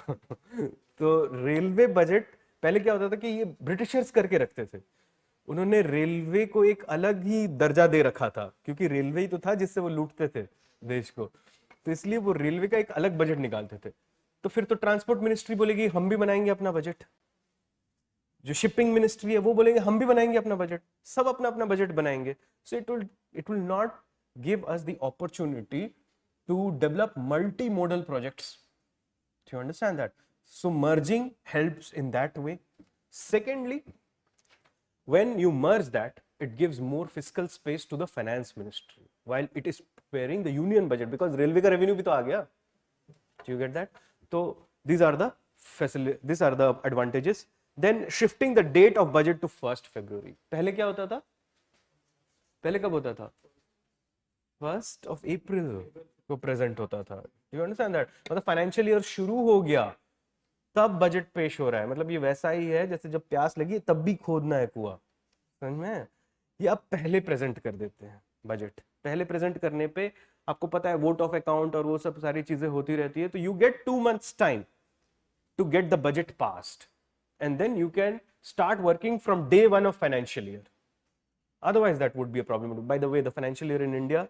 तो रेलवे बजट पहले क्या होता था कि ये ब्रिटिशर्स करके रखते थे. उन्होंने रेलवे को एक अलग ही दर्जा दे रखा था क्योंकि रेलवे ही तो था जिससे वो लूटते थे देश को, तो इसलिए वो रेलवे का एक अलग बजट निकालते थे. तो फिर तो ट्रांसपोर्ट मिनिस्ट्री बोलेगी हम भी बनाएंगे अपना बजट, जो शिपिंग मिनिस्ट्री है वो बोलेंगे हम भी बनाएंगे अपना बजट, सब अपना अपना बजट बनाएंगे. So it will not give us the opportunity to develop multi modal projects. Do you understand that? So merging helps in that way. Secondly, when you merge that, it gives more fiscal space to the finance ministry while it is preparing the union budget, because railway ka revenue bhi to aa gaya. Do you get that? So these are the advantages. Then shifting the date of budget to 1st February. पहले क्या होता था? पहले कब होता था? 1st of April को present होता था. You understand that? मतलब फाइनेंशियल ईयर शुरू हो गया तब बजट पेश हो रहा है. मतलब ये वैसा ही है जैसे जब प्यास लगी तब भी खोदना है कुआं. समझ में? ये अब पहले प्रेजेंट कर देते हैं बजट. पहले प्रेजेंट करने पे आपको पता है वोट ऑफ अकाउंट और वो सब सारी चीजें होती रहती है, तो you get 2 months time to get the budget passed and then you can start working from day 1 of financial year. Otherwise that would be a problem. By the way, the financial year in India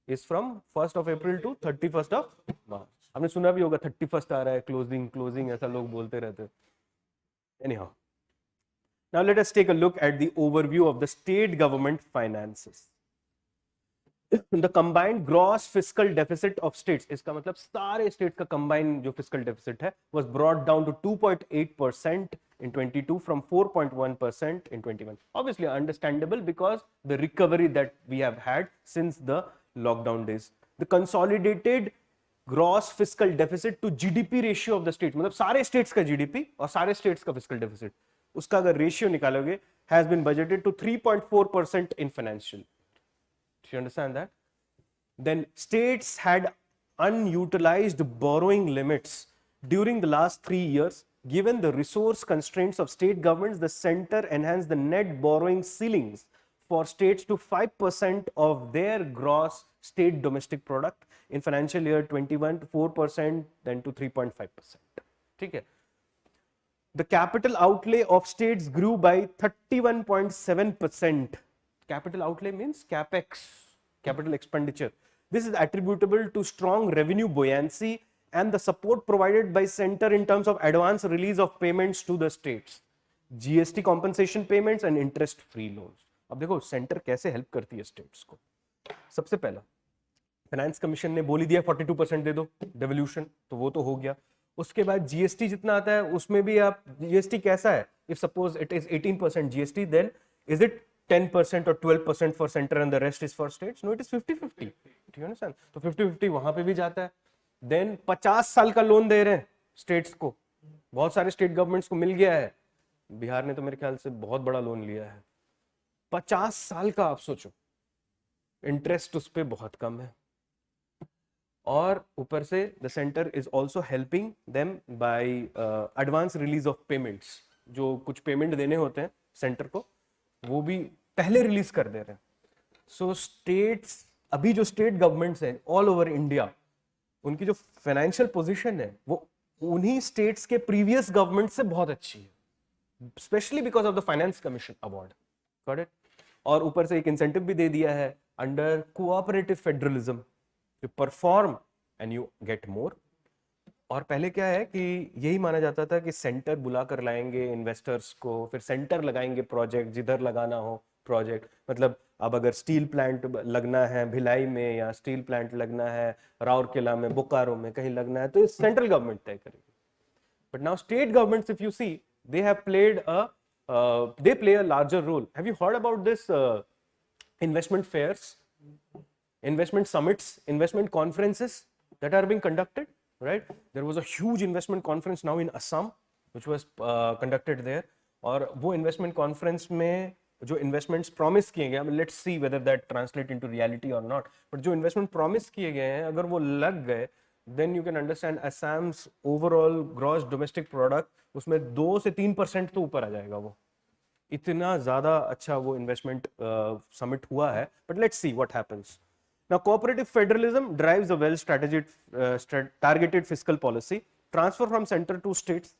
is from 1st of April to 31st of March. आपने सुना भी होगा 31st आ रहा है, closing ऐसा लोग बोलते रहते हैं. Anyhow, now let us take a look at the overview of the state government finances. The combined gross fiscal deficit of states, इसका मतलब सारे states का combined जो fiscal deficit है was brought down to 2.8% in 22 from 4.1% in 21. Obviously understandable because the recovery that we have had since the lockdown days. The consolidated gross fiscal deficit to GDP ratio of the state, मतलब सारे states का GDP और सारे states का fiscal deficit, उसका अगर ratio निकालोगे, has been budgeted to 3.4% in financial. Do you understand that? Then states had unutilized borrowing limits during the last 3 years. Given the resource constraints of state governments, the center enhanced the net borrowing ceilings for states to 5% of their gross state domestic product in financial year 21 to 4%, then to 3.5%. ठीक है? The capital outlay of states grew by 31.7%. Capital outlay means capex, capital expenditure. This is attributable to strong revenue buoyancy and the support provided by center in terms of advance release of payments to the states, GST compensation payments and interest free loans. अब देखो centre कैसे help करती है states को. सबसे पहला finance commission ने बोली दिया 42% दे दो डेवल्यूशन, तो वो तो हो गया. उसके बाद जीएसटी जितना आता है उसमें भी आप जीएसटी कैसा है, if suppose it is 18% GST, then is it 10% or 12% for center and the rest is for states? No, it is 50-50. Do you understand? तो 50-50 वहां पे भी जाता है. Then 50 साल का लोन दे रहे हैं स्टेट्स को. बहुत सारे स्टेट गवर्नमेंट्स को मिल गया है. बिहार ने तो मेरे ख्याल से बहुत बड़ा लोन लिया है. 50 साल का. आप सोचो, इंटरेस्ट उस पर बहुत कम है. और ऊपर से the centre is also helping them by advance release of payments. जो कुछ पेमेंट देने होते हैं सेंटर को, वो भी पहले रिलीज कर दे रहे हैं. सो स्टेट्स, अभी जो स्टेट गवर्नमेंट्स हैं ऑल ओवर इंडिया, उनकी जो फाइनेंशियल पोजीशन है वो उन्हीं स्टेट्स के प्रीवियस गवर्नमेंट से बहुत अच्छी है, specially because of the finance commission award. Got it? और ऊपर से एक इंसेंटिव भी दे दिया है under cooperative federalism. You perform and you get more. और पहले क्या है कि यही माना जाता था कि सेंटर बुला कर लाएंगे इन्वेस्टर्स को, फिर सेंटर लगाएंगे प्रोजेक्ट जिधर लगाना हो प्रोजेक्ट. मतलब अब अगर स्टील प्लांट लगना है भिलाई में, या स्टील प्लांट लगना है राउरकेला में, बोकारो में, कहीं लगना है, तो सेंट्रल गवर्नमेंट तय करेगी. But now state governments, if you see, they have played they play a larger role. Have you heard about this investment fairs, investment summits, investment conferences that are being conducted, right? There was a huge investment conference now in Assam which was conducted there. और वो investment conference में जो investments promise किए गए, I mean, let's see whether that translate into reality or not, but जो investment promise किए गए हैं अगर वो लग गए, then you can understand Assam's overall gross domestic product उसमें 2 से 3% तो ऊपर आ जाएगा. वो इतना ज्यादा अच्छा वो इन्वेस्टमेंट समिट हुआ है. But let's see what happens. Now cooperative federalism drives a well targeted fiscal policy. Transfer from centre to states.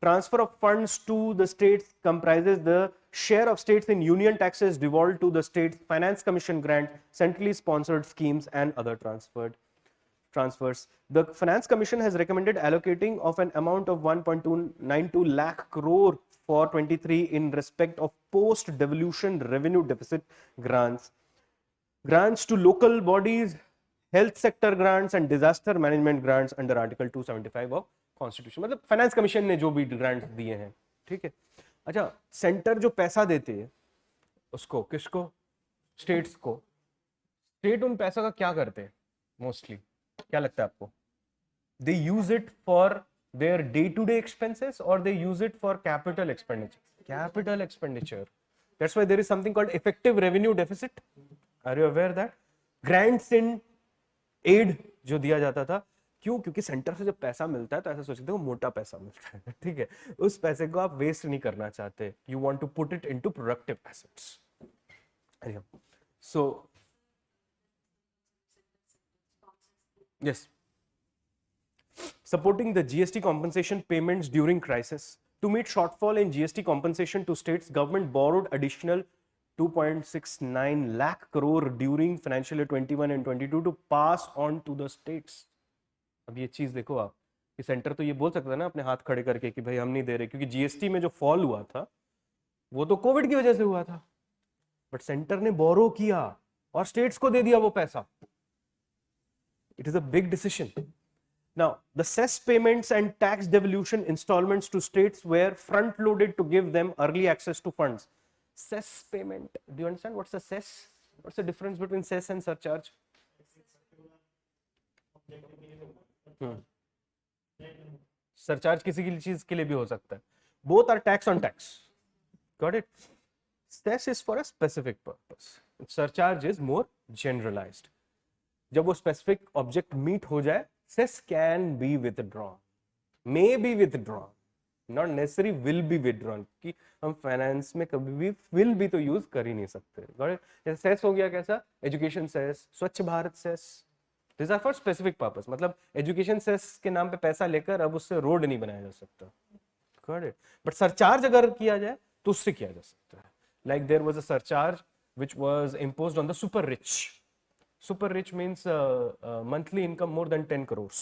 Transfer of funds to the states comprises the share of states in union taxes devolved to the states, finance commission grant, centrally sponsored schemes and other transfers. The Finance Commission has recommended allocating of an amount of 1.292 lakh crore for 23 in respect of post-devolution revenue deficit grants. Grants to local bodies, health sector grants and disaster management grants under Article 275 of Constitution. मतलब finance commission ने जो भी grants दिए हैं, ठीक है. अच्छा, centre जो पैसा देते हैं उसको किसको? स्टेट्स को. स्टेट उन पैसा का क्या करते हैं मोस्टली? क्या लगता है आपको? They use it for their day-to-day expenses or they use it for capital expenditure? Capital expenditure. That's why there is something called effective revenue deficit. Are you aware that? Grants in aid जो दिया जाता था, क्यों? क्योंकि centre से जब पैसा मिलता है तो ऐसा सोचते हो मोटा पैसा मिलता है, ठीक है. उस पैसे को आप वेस्ट नहीं करना चाहते. You want to put it into productive assets. So yes, supporting the GST compensation payments during crisis. To meet shortfall in GST compensation to states, government borrowed additional 2.69 lakh crore during financial year 21 and 22 to pass on to the states. अब ये चीज देखो आप, कि centre तो ये बोल सकता है ना अपने हाथ खड़े करके कि भाई हम नहीं दे रहे, क्योंकि जीएसटी में जो फॉल हुआ था वो तो कोविड की वजह से हुआ था. बट सेंटर ने बोरो किया और स्टेट्स को दे दिया वो पैसा. It is a big decision. Now, the cess payments and tax devolution installments to states were front-loaded to give them early access to funds. Cess payment. Do you understand what's a cess? What's the difference between cess and surcharge? Surcharge किसी की चीज के लिए भी हो सकता है. Both are tax on tax. Got it? Cess is for a specific purpose. Surcharge is more generalized. जब वो स्पेसिफिक ऑब्जेक्ट मीट हो जाए, cess can be withdrawn, may be withdrawn, not necessary will be withdrawn, कि हम finance में कभी भी will भी तो यूज कर ही नहीं सकते. जैसे सेस हो गया कैसा? Education cess, Swachh Bharat cess, this are for specific purpose. मतलब एजुकेशन सेस के नाम पे पैसा लेकर अब उससे रोड नहीं बनाया जा सकता. बट सरचार्ज अगर किया जाए तो उससे किया जा सकता है. Like there was a surcharge which was imposed on the super rich. Super rich means monthly income more than 10 crores.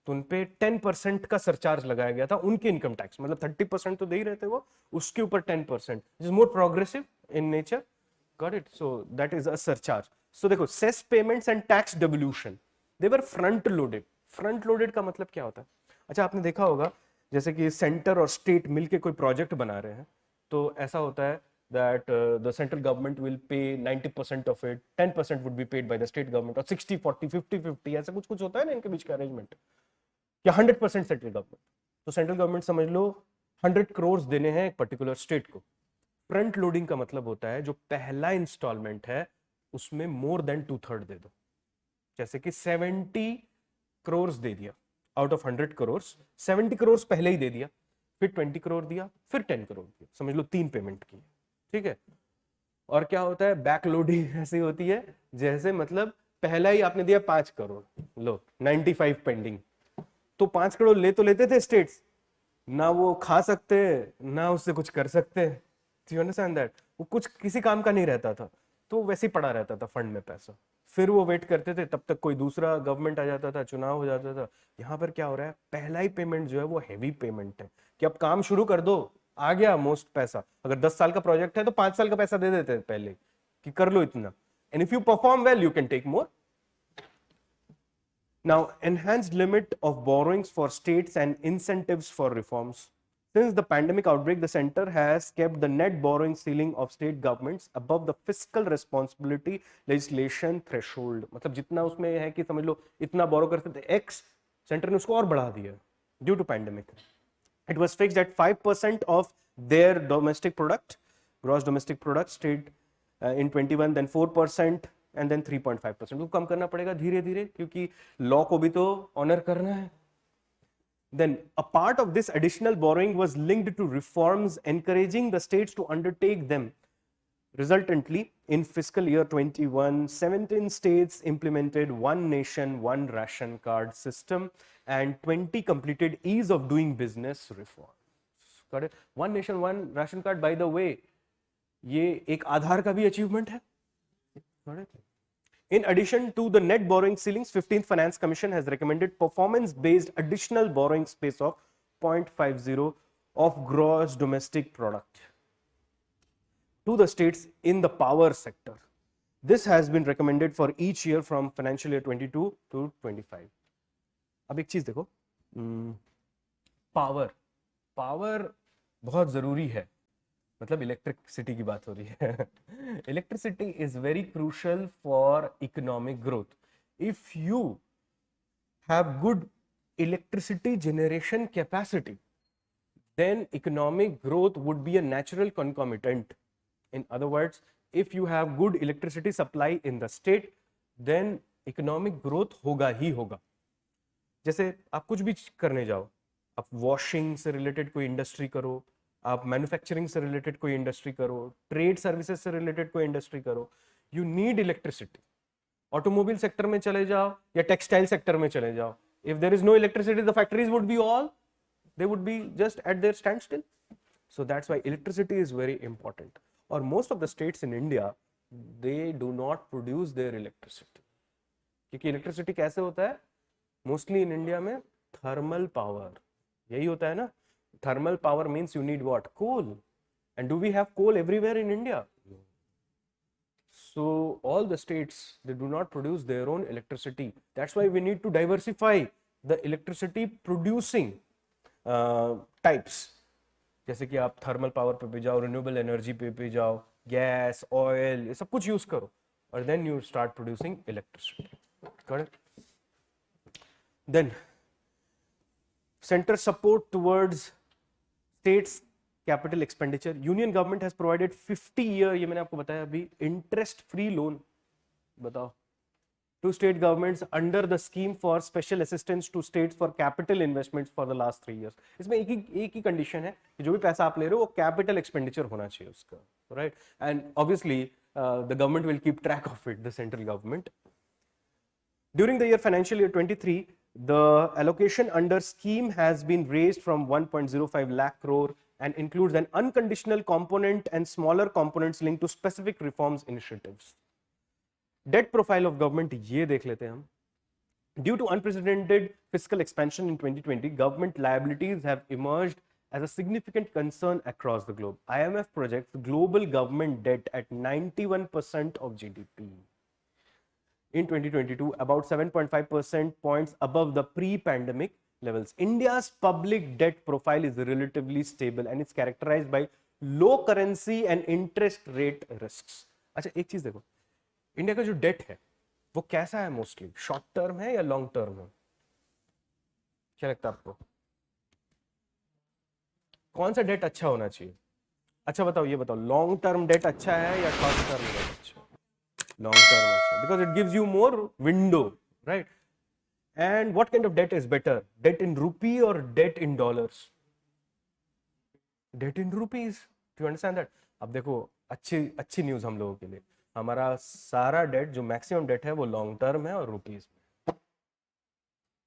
तो उन पे 10% का सरचार्ज लगाया गया था उनके इनकम टैक्स. मतलब 30% तो दे ही रहे थे वो, उसके ऊपर 10%, is more progressive in nature. Got it? So that is a surcharge. So देखो, cess payments and tax devolution, they were front loaded. Front loaded का मतलब क्या होता है? अच्छा, आपने देखा होगा जैसे कि सेंटर और स्टेट मिलके कोई प्रोजेक्ट बना रहे हैं, तो ऐसा होता है that the central government will pay 90% of it, 10% would be paid by the state government, or 60-40, 50-50, ऐसा कुछ कुछ होता है ना इनके बीच का अरेंजमेंट, या 100% सेंट्रल गवर्नमेंट. तो सेंट्रल गवर्नमेंट समझ लो 100 करोड़ देने हैं एक पर्टिकुलर स्टेट को. फ्रंट लोडिंग का मतलब होता है जो पहला इंस्टॉलमेंट है उसमें मोर देन 2/3 दे दो. जैसे कि 70 करोड़ दे दिया आउट ऑफ 100 करोड़, 70 करोड़ पहले ही दे दिया, फिर 20 करोड़ दिया, फिर 10 करोड़ दिया, समझ लो 3 पेमेंट की. ठीक है. और क्या होता है, बैक लोडिंग ऐसी होती है जैसे मतलब पहला ही आपने दिया 5 करोड़, लो 95 पेंडिंग, तो 5 करोड़ ले तो लेते थे स्टेट्स, ना वो खा सकते ना उससे कुछ कर सकते. You understand that. वो कुछ किसी काम का नहीं रहता था, तो वैसे ही पड़ा रहता था फंड में पैसा. फिर वो वेट करते थे तब तक कोई दूसरा गवर्नमेंट आ जाता था, चुनाव हो जाता था. यहाँ पर क्या हो रहा है, पहला ही पेमेंट जो है वो हैवी पेमेंट है कि अब काम शुरू कर दो, आ गया मोस्ट पैसा. अगर 10 साल का प्रोजेक्ट है तो 5 साल का पैसा दे देते हैं पहले कि कर लो इतना, and if you perform well you can take more. Now, enhanced limit of borrowings for states and incentives for reforms. Since the pandemic outbreak, the center has kept the net borrowing ceiling of state governments above the fiscal responsibility legislation threshold. मतलब जितना उसमें है कि समझ लो इतना बोरो करते थे X, centre ने उसको और बढ़ा दिया due to pandemic. It was fixed at 5% of their domestic product, gross domestic product, state in 21, then 4%. And then 3.5%. वो कम करना पड़ेगा धीरे धीरे क्योंकि लॉ को भी तो ऑनर करना है. Then a part of this additional borrowing was linked to reforms encouraging the states to undertake them. Resultantly, in fiscal year 21, 17 states implemented one nation, one ration card system and 20 completed ease of doing business reforms. Got it? One nation, one ration card, by the way, ये एक आधार का भी achievement है. In addition to the net borrowing ceilings, 15th Finance Commission has recommended performance-based additional borrowing space of 0.50 of gross domestic product to the states in the power sector. This has been recommended for each year from financial year 22 to 25. अब एक चीज देखो, power बहुत जरूरी है, मतलब electricity की बात हो रही है. Electricity is very crucial for economic growth. If you have good electricity generation capacity, then economic growth would be a natural concomitant. In other words, if you have good electricity supply in the state, then economic growth होगा ही होगा. जैसे आप कुछ भी करने जाओ, आप washing से रिलेटेड कोई इंडस्ट्री करो, आप मैन्युफैक्चरिंग से रिलेटेड कोई इंडस्ट्री करो, ट्रेड सर्विसेज से रिलेटेड कोई इंडस्ट्री करो, you need electricity. Automobile sector में चले जाओ या टेक्सटाइल सेक्टर में चले जाओ, if there is no electricity the factories would be all, they would be just at their standstill. So that's why electricity is very important. Or most of the states in India, they do not produce their electricity. क्योंकि electricity कैसे होता है? Mostly in India में thermal power. यही होता है ना? Thermal power means you need what? Coal. And do we have coal everywhere in India? No. So all the states, they do not produce their own electricity. That's why we need to diversify the electricity producing types. जैसे कि आप thermal power पे भी जाओ, renewable energy पे भी जाओ, gas, oil, ये सब कुछ यूज करो और then you start producing electricity. Correct. Then centre support towards states capital expenditure. Union government has provided 50 year, ये मैंने आपको बताया अभी, इंटरेस्ट फ्री लोन, बताओ, to state governments under the scheme for special assistance to states for capital investments for the last 3 years. इसमें एक ही condition है कि जो भी पैसा आप ले रहे हो वो कैपिटल एक्सपेंडिचर होना चाहिए उसका, right. And obviously the government will keep track of it, the central government. During the year financial year 23, the allocation under scheme has been raised from 1.05 lakh crore and includes an unconditional component and smaller components linked to specific reforms initiatives. Debt profile of government ये देख लेते हैं हम. Due to unprecedented fiscal expansion in 2020, government liabilities have emerged as a significant concern across the globe. IMF projects global government debt at 91% of GDP. In 2022, about 7.5% points above the pre-pandemic levels. India's public debt profile is relatively stable and it's characterized by low currency and interest rate risks. अच्छा एक चीज देखो, India का जो date है वो कैसा है, मोस्टली शॉर्ट टर्म है या लॉन्ग टर्म है? क्या लगता है आपको, कौन सा डेट अच्छा होना चाहिए? अच्छा बताओ, ये बताओ, लॉन्ग टर्म डेट अच्छा है या शॉर्ट टर्म डेट अच्छा? लॉन्ग टर्म अच्छा, because it gives you more window, right? And what kind of debt is better, debt in rupee और debt in dollars? Debt in rupees, do you understand that? अब देखो, अच्छी अच्छी news हम लोगों के लिए, हमारा सारा डेट जो मैक्सिमम डेट है वो लॉन्ग टर्म है और रुपीज में।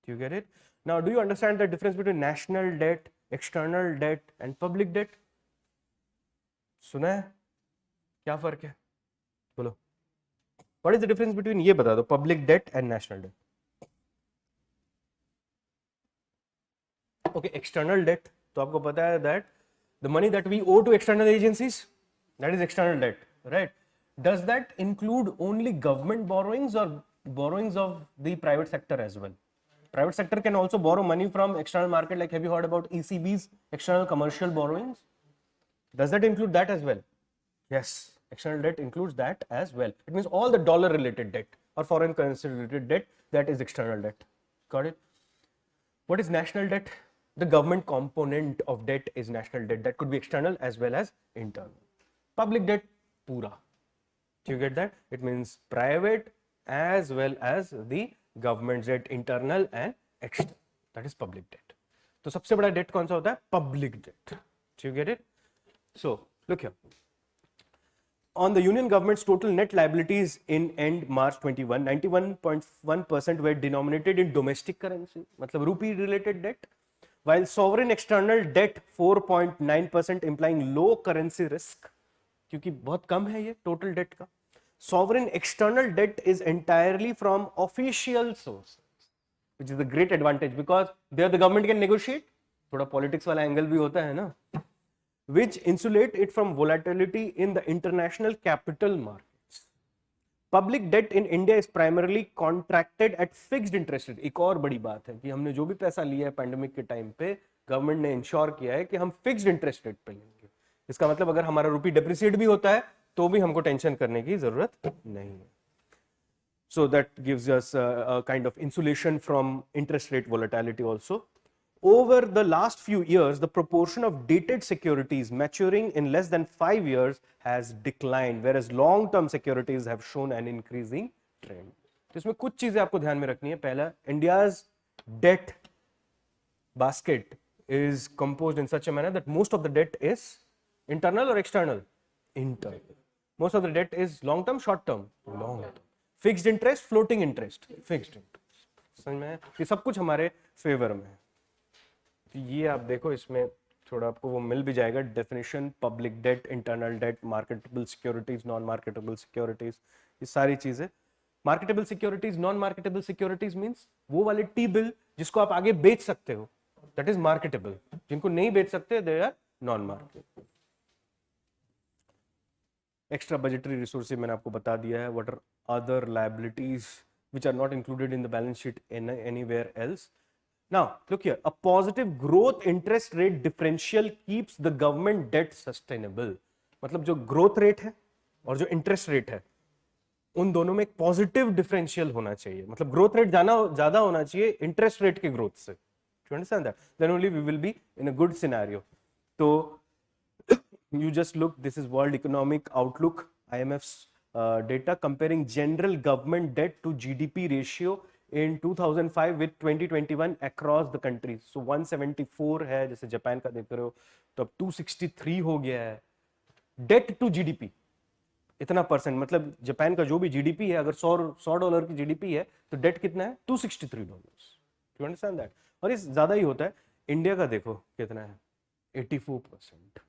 Do you get it? Now, do you understand the difference between national debt, external debt, and public debt? सुना है? क्या फर्क है? बोलो। What is the difference between, ये बता दो, public debt and national debt? Okay, external debt, तो आपको पता है that the money that we owe to external agencies, that is external debt, right? Does that include only government borrowings or borrowings of the private sector as well? Private sector can also borrow money from external market, like have you heard about ECB's external commercial borrowings? Does that include that as well? Yes, external debt includes that as well. It means all the dollar related debt or foreign currency related debt, that is external debt. Got it? What is national debt? The government component of debt is national debt. That could be external as well as internal. Public debt, pura. Do you get that? It means private as well as the government debt, internal and external. That is public debt. तो सबसे बड़ा debt कौन सा होता है? Public debt. Do you get it? So look here. On the union government's total net liabilities in end March 21, 91.1% were denominated in domestic currency, मतलब rupee related debt, while sovereign external debt 4.9%, implying low currency risk, क्योंकि बहुत कम है ये total debt का. Sovereign external debt is entirely from official sources, which is a great advantage because there the government can negotiate. थोड़ा politics वाला angle भी होता है ना, which insulate it from volatility in the international capital markets. Public debt in India is primarily contracted at fixed interest rate. एक और बड़ी बात है कि हमने जो भी पैसा लिया है पैंडेमिक के टाइम पे, गवर्नमेंट ने इंश्योर किया है कि हम फिक्स्ड इंटरेस्ट रेट पे लेंगे. इसका मतलब अगर हमारा रुपी डेप्रिसिएट भी होता है तो भी हमको टेंशन करने की जरूरत नहीं है. So that gives us a kind of insulation from interest rate volatility also. Over the last few years, the proportion of dated securities maturing in less than 5 years has declined, whereas long-term securities have shown an increasing trend. तो इसमें कुछ चीजें आपको ध्यान में रखनी है. पहला, India's debt basket is composed in such a manner that most of the debt is internal or external? Internal. Most of the debt is long-term, short-term? Long-term. Fixed interest, floating interest? Fixed interest. समझ में है? ये सब कुछ हमारे favour में है. तो ये आप देखो, इसमें थोड़ा आपको वो मिल भी जाएगा definition. Public debt, internal debt, marketable securities, non marketable securities, ये सारी चीजें. Marketable securities, non marketable securities means वो वाले टी बिल जिसको आप आगे बेच सकते हो, दैट इज मार्केटेबल. जिनको नहीं बेच सकते, they are non marketable. Extra budgetary resources मैंने आपको बता दिया है. What are other liabilities which are not included in the balance sheet anywhere else. Now, look here, a positive growth interest rate differential keeps the government debt sustainable. मतलब जो growth rate है और जो interest rate है, उन दोनों में एक positive differential होना चाहिए. मतलब growth rate ज़्यादा होना चाहिए interest rate के growth से. Do you understand that? Then only we will be in a good scenario. So, you just look, this is World Economic Outlook, IMF's data comparing general government debt to GDP ratio in 2005 with 2021 across the countries. So 174 है, जैसे Japan का देख रहे हो, तो अब 263 हो गया है. डेट टू जीडीपी इतना परसेंट, मतलब जापान का जो भी जीडीपी है, अगर $100 की जीडीपी है तो डेट कितना है? $263. You understand that? और ये ज्यादा ही होता है. इंडिया का देखो कितना है, 84%.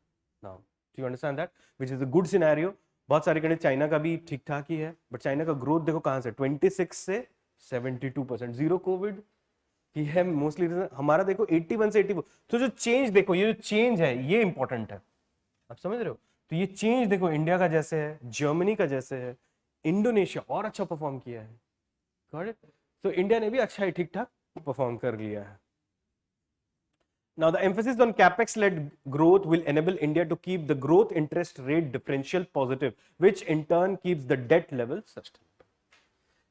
Now do you understand that? Which is a good scenario. बहुत सारे कंट्री, चाइना का भी ठीक ठाक ही है, बट चाइना का ग्रोथ देखो कहां से, 26 से 72%. जीरो कोविड की है मोस्टली. हमारा देखो 81 से 84. तो जो चेंज देखो, ये जो चेंज है ये इंपॉर्टेंट है. आप समझ रहे हो? तो ये चेंज देखो, इंडिया का जैसे है, जर्मनी का जैसे है, इंडोनेशिया और अच्छा परफॉर्म किया है. Got it? तो इंडिया ने भी अच्छा ही ठीक ठाक परफॉर्म कर लिया है. Now, the emphasis on capex-led growth will enable India to keep the growth interest rate differential positive, which in turn keeps the debt level sustainable.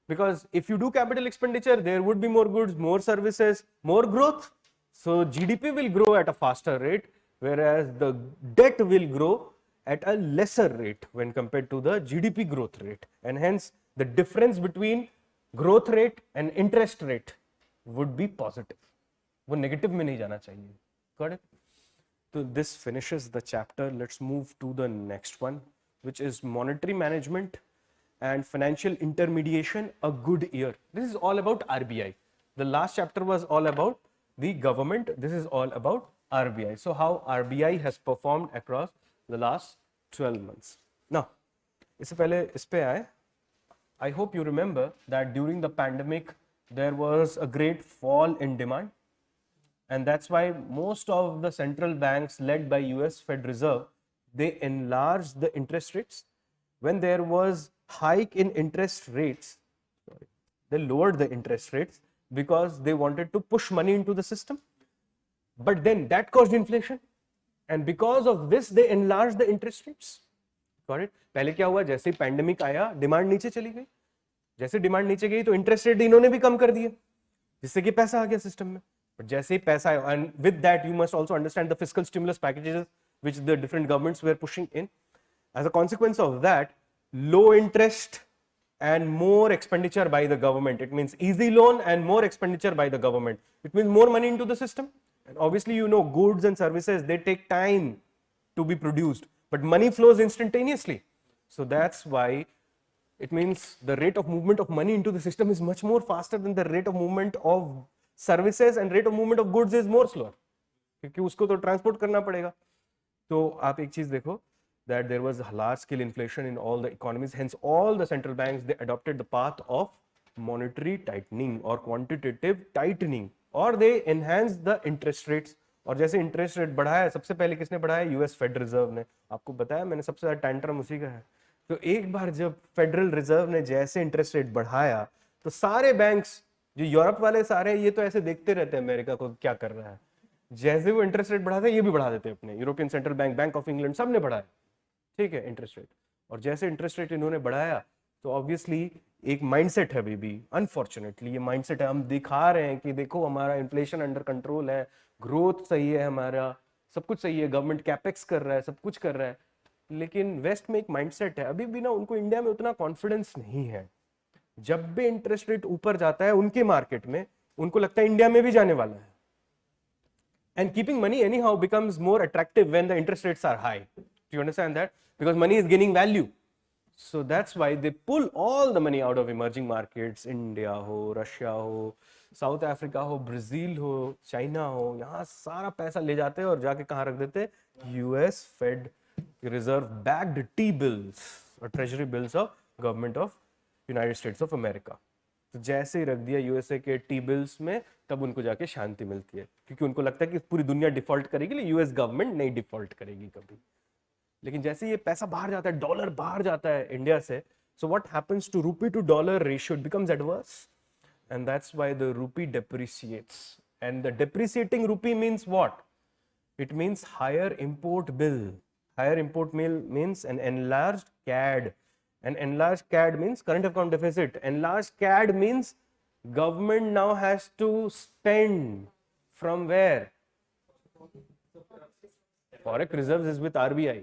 Because if you do capital expenditure, there would be more goods, more services, more growth. So GDP will grow at a faster rate, whereas the debt will grow at a lesser rate when compared to the GDP growth rate. And hence, the difference between growth rate and interest rate would be positive. वो negative में नहीं जाना चाहिए. Got it? So this finishes the chapter. Let's move to the next one, which is monetary management and financial intermediation, a good year. This is all about RBI. The last chapter was all about the government. This is all about RBI. So how RBI has performed across the last 12 months. Now, इससे पहले इस पे आए, I hope you remember that during the pandemic, there was a great fall in demand. And that's why most of the central banks led by US Fed Reserve, they enlarged the interest rates. When there was hike in interest rates, they lowered the interest rates because they wanted to push money into the system. But then that caused inflation. And because of this, they enlarged the interest rates. Got it? पहले क्या हुआ, जैसे ही pandemic आया, demand नीचे चली गई. जैसे demand नीचे गई तो इंटरेस्ट रेट इन्होंने भी कम कर दिए, जिससे कि पैसा आ गया सिस्टम में. But जैसे ही पैसा आया, and with that you must also understand the fiscal stimulus packages which the different governments were pushing in. As a consequence of that, low interest and more expenditure by the government. It means easy loan and more expenditure by the government. It means more money into the system. And obviously, you know, goods and services, they take time to be produced, but money flows instantaneously. So that's why it means the rate of movement of money into the system is much more faster than the rate of movement of services, and rate of movement of goods is more slower. क्योंकि उसको तो transport करना पड़ेगा. तो आप एक चीज देखो, that there was large scale inflation in all the economies, hence all the central banks, they adopted the path of monetary tightening or quantitative tightening, or they enhanced the interest rates. और जैसे interest rate बढ़ाया, सबसे पहले किसने बढ़ाया? US Fed reserve ने. आपको बताया मैंने, सबसे ज्यादा टैंट्रम उसी का है. तो एक बार जब फेडरल रिजर्व ने जैसे इंटरेस्ट रेट बढ़ाया, तो सारे बैंक्स, जो यूरोप वाले सारे, ये तो ऐसे देखते रहते हैं अमेरिका को क्या कर रहा है. जैसे वो इंटरेस्ट रेट बढ़ाते हैं, ये भी बढ़ा देते हैं अपने. European central bank, bank of England, सब ने बढ़ाया, ठीक है, इंटरेस्ट रेट. और जैसे इंटरेस्ट रेट इन्होंने बढ़ाया, तो ऑब्वियसली एक माइंडसेट है अभी भी, अनफॉर्चुनेटली ये माइंडसेट है. हम दिखा रहे हैं कि देखो हमारा इन्फ्लेशन अंडर कंट्रोल है, ग्रोथ सही है, हमारा सब कुछ सही है, गवर्नमेंट कैपेक्स कर रहा है, सब कुछ कर रहा है. लेकिन वेस्ट में एक माइंडसेट है अभी भी ना, उनको इंडिया में उतना कॉन्फिडेंस नहीं है. जब भी इंटरेस्ट रेट ऊपर जाता है उनके मार्केट में, उनको लगता है इंडिया में भी जाने वाला है. And keeping money anyhow becomes more attractive when the interest rates are high. Do you understand that? Because money is gaining value. So that's why they pull all the money out of emerging markets, India ho, Russia ho, South Africa ho, Brazil ho, China ho, यहाँ सारा पैसा ले जाते हैं और जाके कहाँ रख देते हैं? US Fed Reserve backed T-bills or treasury bills of government of United States of America. तो जैसे ही रख दिया यूएसए के टी बिल्स में, तब उनको जाके शांति मिलती है, क्योंकि उनको लगता है कि पूरी दुनिया डिफॉल्ट करेगी, यूएस गवर्नमेंट नहीं डिफॉल्ट करेगी कभी. लेकिन जैसे ये पैसा बाहर जाता है, डॉलर बाहर जाता है इंडिया से, so what happens to rupee to dollar ratio, it becomes adverse, and that's why the rupee depreciates. And the depreciating rupee means what? It means higher import bill. Higher import bill means an enlarged CAD. An enlarged CAD means current account deficit. Enlarged CAD means government now has to spend from where? Forex reserves is with RBI.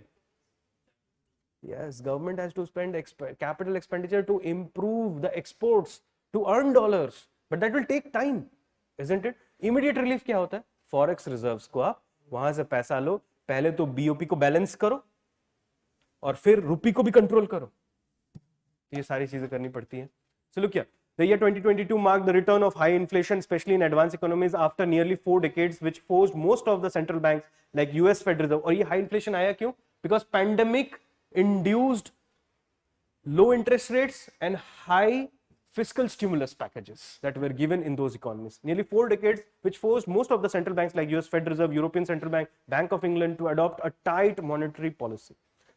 Yes, government has to spend capital expenditure to improve the exports, to earn dollars. But that will take time, isn't it? Immediate relief क्या होता है? Forex reserves को आप वहां से पैसा लो, पहले तो बीओपी को बैलेंस करो और फिर रुपी को भी कंट्रोल करो. ये सारी चीजें करनी पड़ती हैं. So look here, the year 2022 marked the return of high inflation, especially in advanced economies, after nearly 4 decades, which forced most of the central banks like US Fed Reserve. और ये high inflation आया क्यों? Because pandemic induced low interest rates and high fiscal stimulus packages that were given in those economies. Nearly 4 decades, which forced most of the central banks like US Fed Reserve, European Central Bank, Bank of England to adopt a tight monetary policy.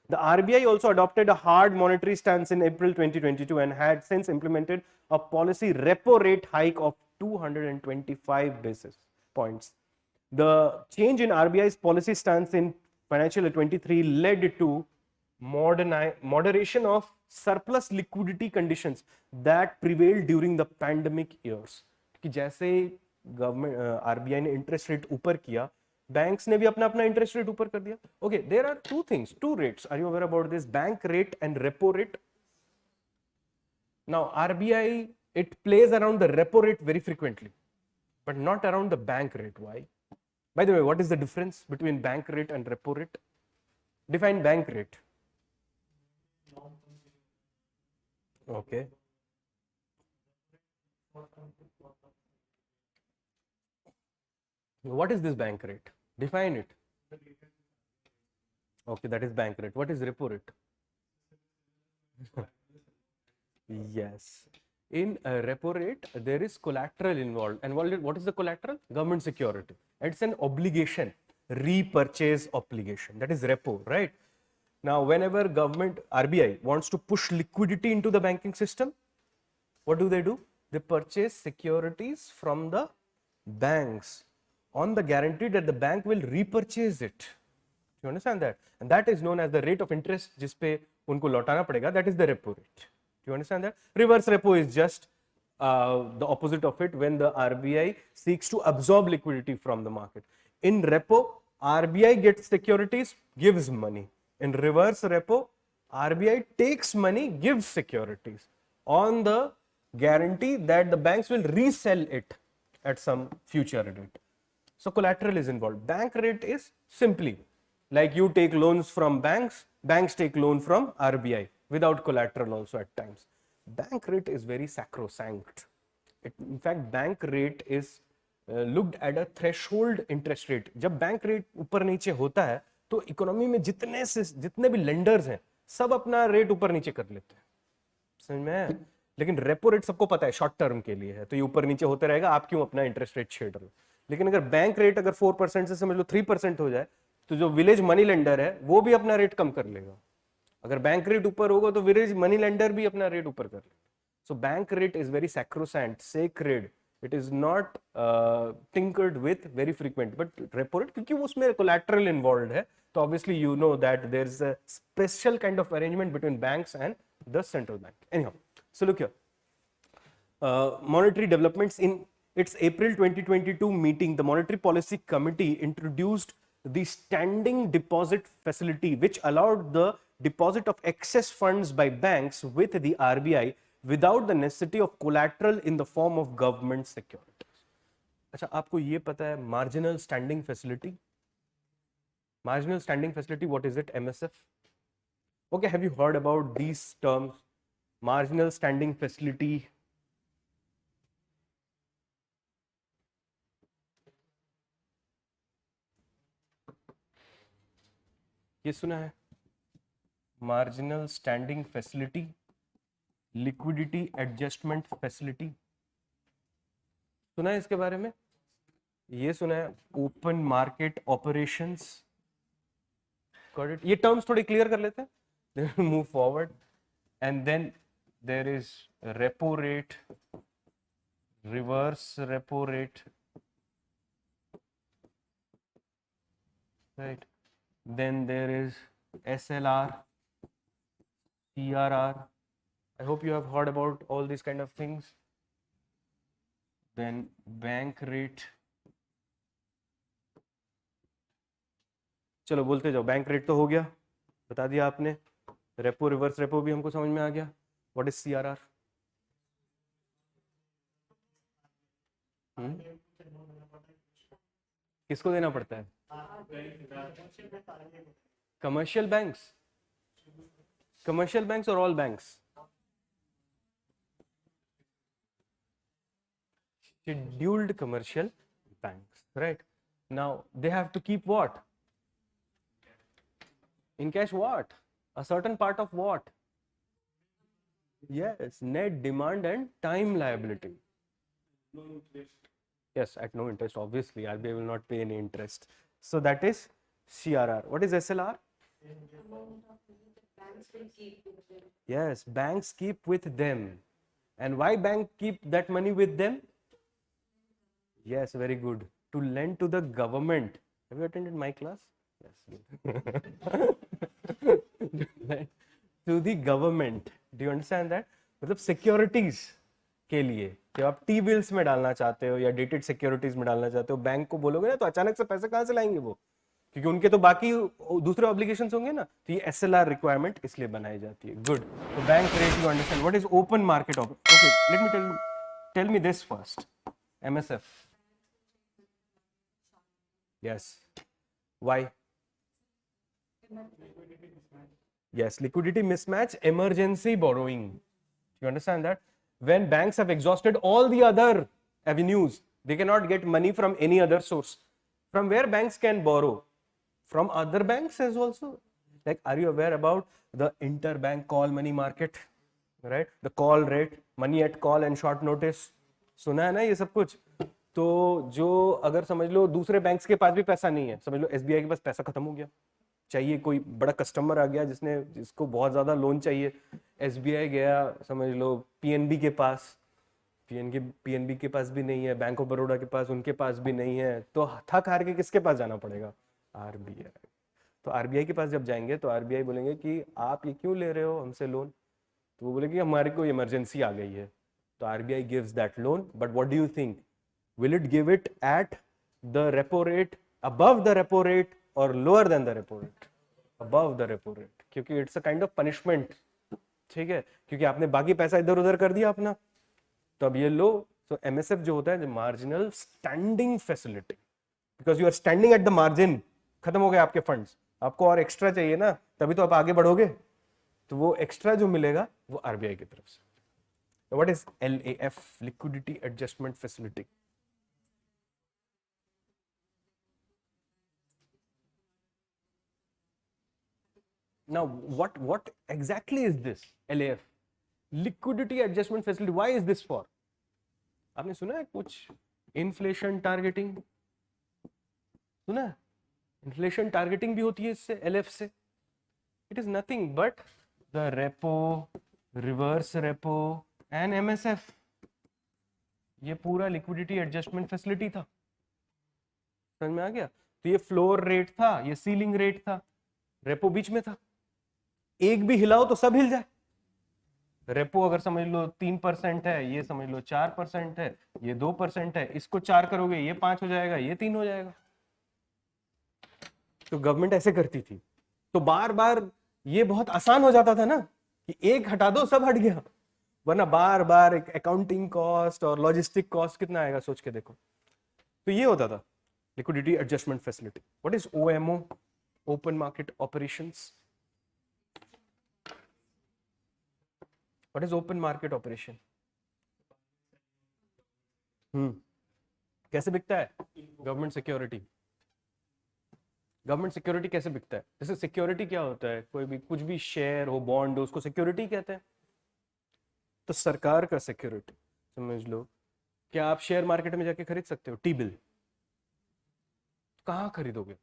The RBI also adopted a hard monetary stance in April 2022 and had since implemented a policy repo rate hike of 225 basis points. The change in RBI's policy stance in financial year 23 led to moderation of surplus liquidity conditions that prevailed during the pandemic years. कि जैसे government RBI ने interest rate ऊपर किया, banks ने भी अपना अपना interest rate ऊपर कर दिया. Okay, there are two things, two rates. Are you aware about this? Bank rate and repo rate. Now RBI, it plays around the repo rate very frequently, but not around the bank rate. Why? By the way, what is the difference between bank rate and repo rate? Define bank rate. Okay. What is this bank rate? Define it. Okay, that is bank rate. What is repo rate? Yes. In repo rate, there is collateral involved. And what is the collateral? Government security. It's an obligation, repurchase obligation. That is repo, right? Now, whenever government, RBI, wants to push liquidity into the banking system, what do? They purchase securities from the banks on the guarantee that the bank will repurchase it. You understand that? And that is known as the rate of interest जिस पे उनको लौटाना पड़ेगा. That is the repo rate. Do you understand that? Reverse repo is just the opposite of it, when the RBI seeks to absorb liquidity from the market. In repo, RBI gets securities, gives money. In reverse repo, RBI takes money, gives securities on the guarantee that the banks will resell it at some future date. So collateral is involved. Bank rate is simply like you take loans from banks, banks take loan from RBI without collateral also at times. Bank rate is very sacrosanct. In fact, bank rate is looked at a threshold interest rate. जब bank rate ऊपर नीचे होता है तो economy में जितने भी lenders हैं सब अपना रेट ऊपर नीचे कर लेते हैं. समझ में है? लेकिन रेपो रेट सबको पता है शॉर्ट टर्म के लिए है, तो ये ऊपर नीचे होते रहेगा, आप क्यों अपना इंटरेस्ट रेट छेड़ रहे हो. लेकिन अगर बैंक रेट अगर 4% से समझ लो 3% हो जाए तो जो विलेज मनी लेंडर है वो भी अपना रेट कम कर लेगा. अगर बैंक रेट ऊपर होगा तो विलेज मनी लेंडर भी अपना रेट ऊपर कर लेगा. So bank rate is very sacrosanct, sacred. It is not tinkered with very frequent. But repo rate क्योंकि उसमें कोलैटरल इन्वॉल्व है, तो obviously you know that there is a special kind of arrangement between banks and the central bank. Anyhow, so look here. Monetary developments. In its April 2022 meeting, the Monetary Policy Committee introduced the standing deposit facility, which allowed the deposit of excess funds by banks with the RBI without the necessity of collateral in the form of government securities. अच्छा, आपको ये पता है marginal standing facility? Marginal standing facility, what is it? MSF. Okay, have you heard about these terms? Marginal standing facility. ये सुना है? Marginal standing facility, liquidity adjustment facility, सुना है इसके बारे में? ये सुना है ओपन मार्केट ऑपरेशंस. ये टर्म्स थोड़े क्लियर कर लेते हैं, move forward. And then there is repo rate, reverse repo rate, right. Then there is SLR, CRR. I hope you have heard about all these kind of things. Then bank rate. चलो बोलते जाओ. Bank rate तो हो गया, बता दिया आपने. Repo, reverse repo भी हमको समझ में आ गया. What is CRR? किसको देना पड़ता है? Commercial banks? Commercial banks or all banks? Scheduled commercial banks, right? Now they have to keep what? In cash what? A certain part of what? Yes, net demand and time liability. Yes, at no interest, obviously. RBI will not pay any interest. So that is CRR. What is SLR? Yes, banks keep with them. And why bank keep that money with them? Yes, very good. to lend to the government. Have you attended my class? Yes. To the government. Do you understand that? मतलब securities के लिए जब आप T bills में डालना चाहते हो या डेटेड सिक्योरिटीज में डालना चाहते हो, बैंक को बोलोगे ना तो अचानक से पैसे कहां से लाएंगे वो, क्योंकि उनके तो बाकी दूसरे ऑब्लिगेशंस होंगे ना, तो ये एसएलआर रिक्वायरमेंट इसलिए बनाई जाती है. गुड. तो bank rate, you understand what is open market. Okay, let me tell me this first. MSF. Yes. Why? Yes, liquidity mismatch, emergency borrowing. You understand that? When banks have exhausted all the other avenues, they cannot get money from any other source. From where banks can borrow? From other banks as also. Like, are you aware about the interbank call money market? Right? The call rate, money at call and short notice. सुना है ना ये सब कुछ? तो जो अगर समझ लो दूसरे बैंक्स के पास भी पैसा नहीं है, समझ लो एसबीआई के पास पैसा खत्म हो गया, चाहिए कोई बड़ा कस्टमर आ गया जिसको बहुत ज्यादा लोन चाहिए, एसबीआई गया समझ लो पीएनबी के पास, पीएनबी के पास भी नहीं है, बैंक ऑफ बड़ौदा के पास, उनके पास भी नहीं है, तो थक हार के किसके पास जाना पड़ेगा? आरबीआई. तो आरबीआई के पास जब जाएंगे तो आरबीआई बोलेंगे कि आप ये क्यों ले रहे हो हमसे लोन? तो वो बोलेंगे हमारी कोई इमरजेंसी आ गई है. तो RBI gives that loan, but what do you think, will it give it at the repo rate, above the repo rate or lower than the repo rate? Above the repo rate, क्योंकि it's a kind of punishment. ठीक है, क्योंकि आपने बाकी पैसा इधर उधर कर दिया अपना, तो अब ये लो. तो एमएसएफ जो होता है marginal standing facility, because you are standing at the margin, खत्म हो गए आपके फंड्स, आपको और एक्स्ट्रा चाहिए ना, तभी तो आप आगे बढ़ोगे, तो वो एक्स्ट्रा जो मिलेगा वो आरबीआई की तरफ से. What is LAF, liquidity adjustment facility? Now, what exactly is this LAF? Liquidity Adjustment Facility. Why is this for? आपने सुना है कुछ इन्फ्लेशन टारगेटिंग? सुना है? इन्फ्लेशन टारगेटिंग भी होती है इससे, LF से. It is nothing but the repo, reverse repo and MSF. ये पूरा लिक्विडिटी एडजस्टमेंट फैसिलिटी था. समझ में आ गया? तो ये फ्लोर रेट था, ये सीलिंग रेट था, रेपो बीच में था. एक भी हिलाओ तो सब हिल जाए. रेपो अगर समझ लो 3% है, ये समझ लो 4% है, ये 2% है, इसको 4 करोगे ये 5 हो जाएगा, ये 3 हो जाएगा. तो गवर्नमेंट ऐसे करती थी. तो बार बार ये बहुत आसान हो जाता था ना कि एक हटा दो सब हट गया, वरना बार बार अकाउंटिंग कॉस्ट और लॉजिस्टिक कॉस्ट कितना आएगा सोच के देखो. तो ये होता था liquidity adjustment facility. What is OMO, open market operations? What is open market operation? कैसे बिकता है? Government security. गवर्नमेंट सिक्योरिटी कैसे बिकता है? जैसे सिक्योरिटी क्या होता है, कोई भी कुछ भी शेयर हो, बॉन्ड हो, उसको सिक्योरिटी कहते हैं. तो सरकार का सिक्योरिटी समझ लो, क्या आप शेयर मार्केट में जाके खरीद सकते हो टी बिल? कहां खरीदोगे?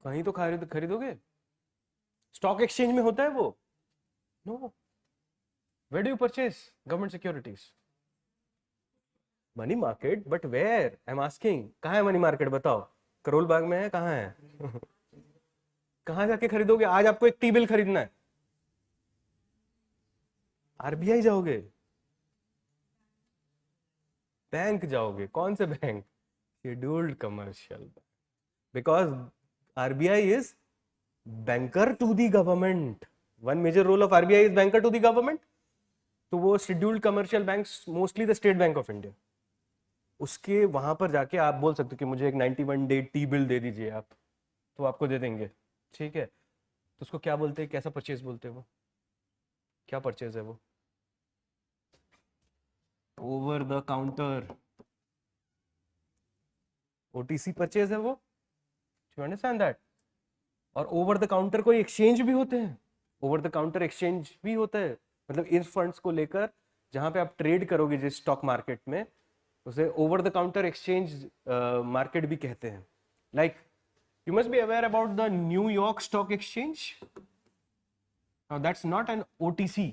कहीं तो खरीदोगे. स्टॉक एक्सचेंज में होता है वो? No. Where do you purchase government securities? Money market, but where? I'm asking. कहाँ है money market बताओ? करोल बाग में है, कहाँ है? कहाँ जाके खरीदोगे? आज आपको एक टी बिल खरीदना है, आरबीआई जाओगे? बैंक जाओगे? कौन से bank? Scheduled commercial. Because RBI is banker to the government. One major role of RBI is banker to the government. तो वो scheduled commercial banks, mostly the State Bank of India, उसके वहां पर जाके आप बोल सकते हो कि मुझे एक 91 डे टी बिल दे दीजिए आप, तो आपको दे देंगे. ठीक है. तो उसको क्या बोलते हैं, कैसा परचेज बोलते हैं वो? क्या परचेज है वो? Over the counter, OTC purchase है वो. You understand that? और ओवर द काउंटर कोई एक्सचेंज भी होते हैं, ओवर द काउंटर एक्सचेंज भी होता है. मतलब इन फंड्स को लेकर जहां पे आप ट्रेड करोगे जिस स्टॉक मार्केट में, उसे over the counter exchange market भी कहते हैं. Like you must be aware about the New York stock exchange. That's not an OTC.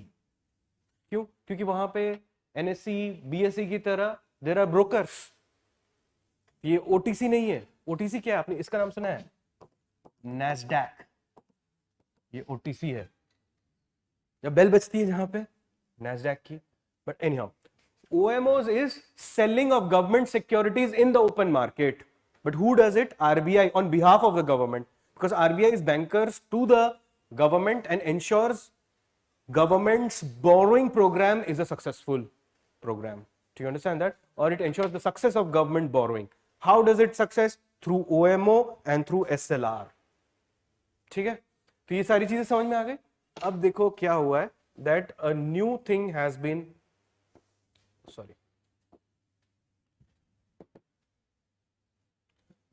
क्यों? क्योंकि वहां पे एनएससी, बीएससी की तरह देयर आर ब्रोकर्स. ये ओटीसी नहीं है। ओटीसी क्या है, आपने इसका नाम सुना है? नैस्डैक, ये ओटीसी है। जब बेल बजती है जहां पे नैस्डैक की। But any how, OMOs is selling of government securities in the open market. But who does it? RBI on behalf of the government, because RBI is bankers to the government and ensures government's borrowing program is a successful program. Do you understand that? Or it ensures the success of government borrowing. How does it success? Through OMO and through SLR. ठीक है, तो ये सारी चीजें समझ में आ गई। अब देखो क्या हुआ है, that a new thing has been, sorry,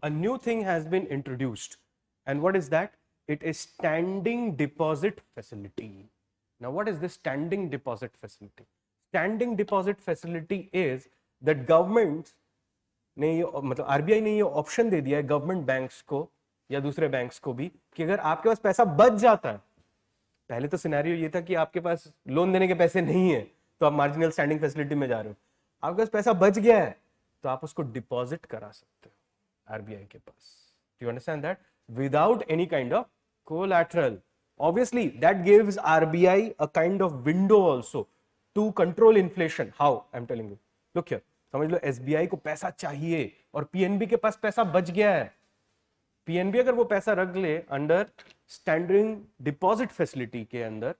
a new thing has been introduced, and what is that? It is standing deposit facility. Now what is this standing deposit facility? Standing deposit facility is that government ने ये, मतलब RBI ने ये option दे दिया है government banks को या दूसरे बैंक्स को भी कि अगर आपके पास पैसा बच जाता है, पहले तो सिनेरियो ये था कि आपके पास लोन देने के पैसे नहीं है तो आप मार्जिनल स्टैंडिंग फैसिलिटी में जा रहे हो, आपके पास पैसा बच गया है तो आप उसको डिपॉजिट करा सकते हो आरबीआई के पास। Do you understand that? Without any kind of collateral. Obviously, that gives RBI a kind of window also to control inflation. How? I'm telling you. Look here. समझ लो SBI को पैसा चाहिए और पीएनबी के पास पैसा बच गया है। पीएनबी अगर वो पैसा रख ले अंडर स्टैंडिंग डिपॉजिट फैसिलिटी के अंदर,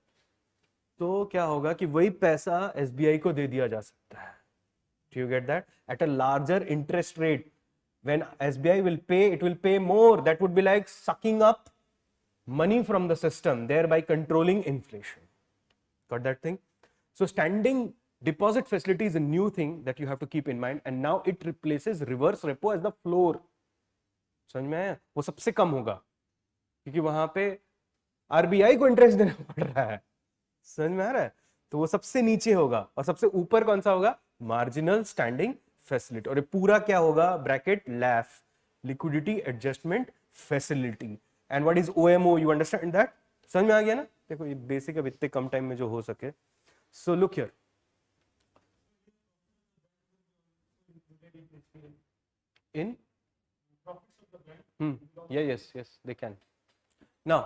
तो क्या होगा कि वही पैसा SBI को दे दिया जा सकता है। Do you get that? At a larger interest rate. When SBI will pay, it will pay more. That would be like sucking up money from the system, thereby controlling inflation. Got that thing? So standing deposit facility is a new thing that you have to keep in mind, and now it replaces reverse repo as the floor. समझ में आया? वो सबसे कम होगा क्योंकि वहां पे RBI को इंटरेस्ट देना पड़ रहा है। समझ में आ रहा है? तो वो सबसे नीचे होगा और सबसे ऊपर कौन सा होगा? Marginal standing facility. और ये पूरा क्या होगा? Bracket LAF, liquidity adjustment facility. And what is OMO? You understand that? समझ में आ गया ना? देखो ये बेसिक अब इतने कम टाइम में जो हो सके। So look here. In? Yes, they can. Now,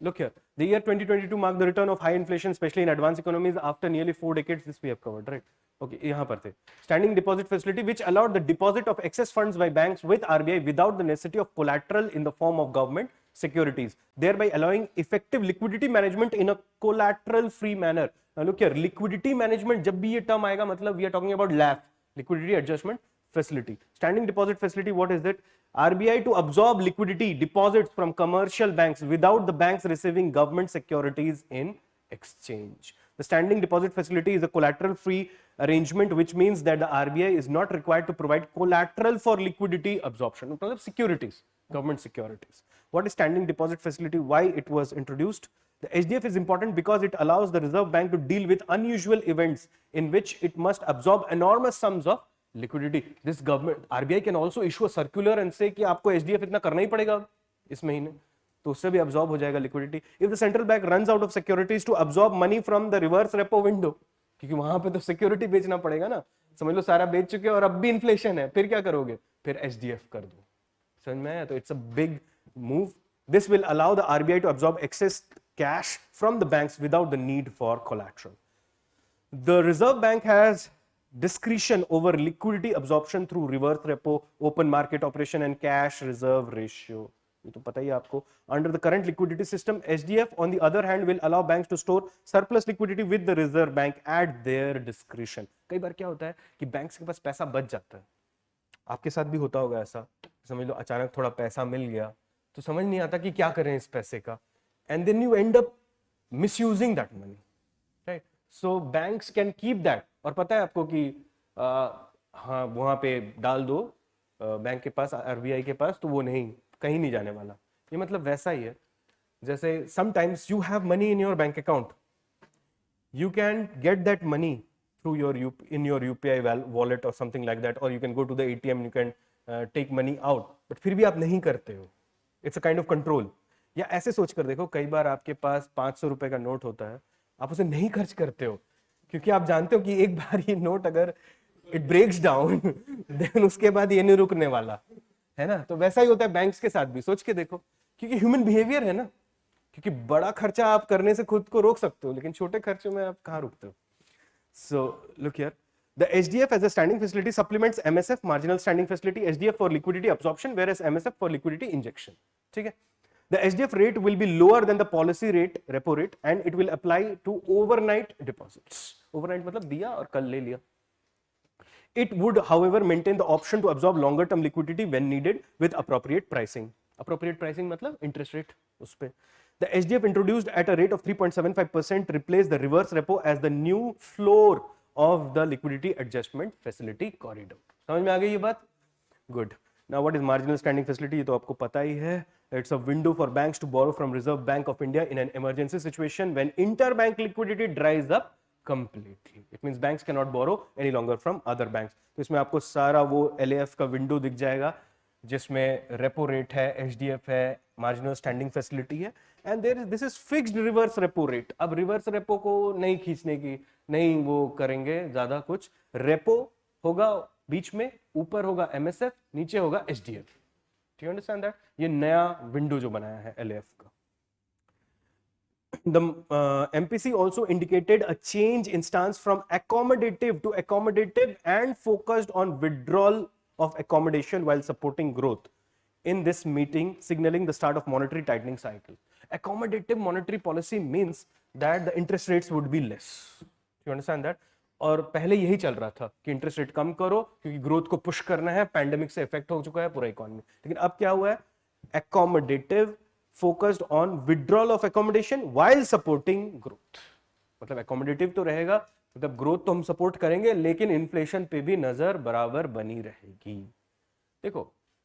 look here. The year 2022 marked the return of high inflation, especially in advanced economies after nearly 4 decades. This we have covered, right? Okay, यहाँ पर थे. Standing deposit facility, which allowed the deposit of excess funds by banks with RBI without the necessity of collateral in the form of government securities, thereby allowing effective liquidity management in a collateral-free manner. Now look here, liquidity management, जब भी ये term आएगा, मतलब we are talking about LAF, liquidity adjustment facility. Standing deposit facility, what is it? RBI to absorb liquidity deposits from commercial banks without the banks receiving government securities in exchange. The standing deposit facility is a collateral-free arrangement, which means that the RBI is not required to provide collateral for liquidity absorption. मतलब securities, government securities. What is standing deposit facility? Why it was introduced? The SDF is important because it allows the Reserve Bank to deal with unusual events in which it must absorb enormous sums of liquidity. This government, RBI can also issue a circular and say कि आपको SDF इतना करना ही पड़ेगा इस महीने, तो उससे भी absorb हो जाएगा liquidity. If the central bank runs out of securities to absorb money from the reverse repo window, क्योंकि वहां पे तो सिक्योरिटी बेचना पड़ेगा ना, समझ लो सारा बेच चुके और अब भी इन्फ्लेशन है, फिर क्या करोगे? फिर SDF कर दो। समझ में आया? तो it's a big move. This will allow the RBI to absorb excess cash from the banks without the need for collateral. The Reserve Bank has discretion over liquidity absorption through reverse repo, open market operation and cash reserve ratio. ये तो पता ही आपको. Under the current liquidity system, SDF on the other hand will allow banks to store surplus liquidity with the Reserve Bank at their discretion. कई बार क्या होता है कि banks के पास पैसा बच जाता है, आपके साथ भी होता होगा ऐसा, समझ लो अचानक थोड़ा पैसा मिल गया तो समझ नहीं आता कि क्या करें इस पैसे का, and then you end up misusing that money, right? So banks can keep that. और पता है आपको कि हाँ वहां पे डाल दो बैंक के पास, आरबीआई के पास, तो वो नहीं, कहीं नहीं जाने वाला. ये मतलब वैसा ही है जैसे sometimes you have money in your bank account, you can get that money through your in your UPI wallet or something like that, or you can go to the ATM, you can take money out, but फिर भी आप नहीं करते हो. It's a kind of control. या ऐसे सोच कर देखो, कई बार आपके पास 500 रुपए का नोट होता है, आप उसे नहीं खर्च करते हो क्योंकि आप जानते हो कि एक बार ये नोट अगर इट ब्रेक्स डाउन देन उसके बाद ये नहीं रुकने वाला. है ना। तो वैसा ही होता है बैंक्स के साथ भी, सोच के देखो, क्योंकि ह्यूमन बिहेवियर है ना, क्योंकि बड़ा खर्चा आप करने से खुद को रोक सकते हो, लेकिन छोटे खर्चों में आप कहाँ रुकते हो। सो look here, the HDF as a standing facility supplements MSF, marginal standing facility, HDF for liquidity absorption, whereas MSF for liquidity injection. ठीक है, the HDF rate will be lower than the policy rate, repo rate, and it will apply to overnight deposits. Overnight मतलब दिया और कल ले लिया. It would, however, maintain the option to absorb longer term liquidity when needed with appropriate pricing. Appropriate pricing मतलब interest rate उस पे. The HDF introduced at a rate of 3.75% replaced the reverse repo as the new floor of the liquidity adjustment facility corridor. समझ में आ गई ये बात? Good. Now what is marginal standing facility? ये तो आपको पता ही है. It's a window for banks to borrow from Reserve Bank of India in an emergency situation when interbank liquidity dries up completely. It means banks cannot borrow any longer from other banks. तो इसमें आपको सारा वो LAF का window दिख जाएगा जिसमें repo rate है, HDF है, मार्जिनल स्टैंडिंग फैसिलिटी है, and there is this is fixed reverse repo rate. अब रिवर्स रेपो को नहीं खींचने की, नहीं वो करेंगे ज्यादा कुछ. रेपो होगा बीच में, ऊपर होगा MSF, नीचे होगा HDF. Do you understand that? ये नया विंडो जो बनाया है LAF का. The MPC also indicated a change in stance from accommodative to accommodative and focused on withdrawal of accommodation while supporting growth in this meeting, signaling the start of monetary tightening cycle. Accommodative monetary policy means that the interest rates would be less. You understand that? और पहले यही चल रहा था कि interest rate कम करो क्योंकि growth को पुश करना है, पैंडेमिक से इफेक्ट हो चुका है पूरा इकोनॉमी. लेकिन अब क्या हुआ है? accommodative focused on withdrawal of accommodation while supporting growth. मतलब accommodative तो रहेगा, मतलब ग्रोथ तो हम सपोर्ट करेंगे, लेकिन इन्फ्लेशन पे भी नजर बराबर बनी रहेगी. देखो,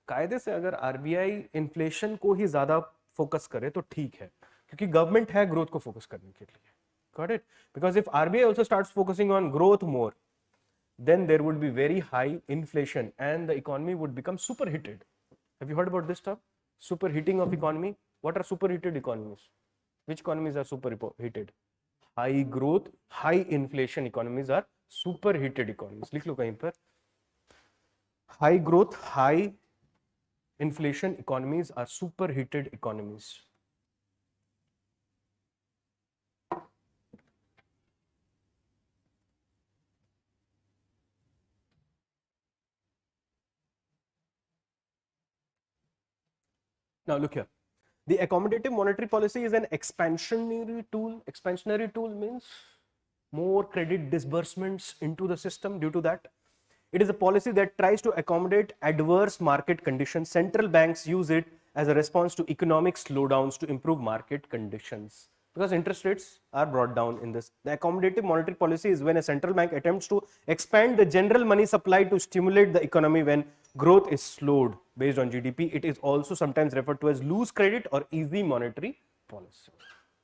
कायदे से अगर आरबीआई इन्फ्लेशन को ही ज्यादा फोकस करे तो ठीक है, क्योंकि गवर्नमेंट है ग्रोथ को फोकस करने के लिए. Got it? Because if RBI also starts focusing on growth more, then there would be very high inflation and the economy would become superheated. Have you heard about this term? Superheating of economy. What are superheated economies? Which economies are superheated? High growth, high inflation economies are superheated economies. लिख लो कहीं पर. High growth, high inflation economies are superheated economies. Now look here. The accommodative monetary policy is an expansionary tool. Expansionary tool means more credit disbursements into the system due to that. It is a policy that tries to accommodate adverse market conditions. Central banks use it as a response to economic slowdowns to improve market conditions. Because interest rates are brought down in this. The accommodative monetary policy is when a central bank attempts to expand the general money supply to stimulate the economy when growth is slowed based on GDP. It is also sometimes referred to as loose credit or easy monetary policy,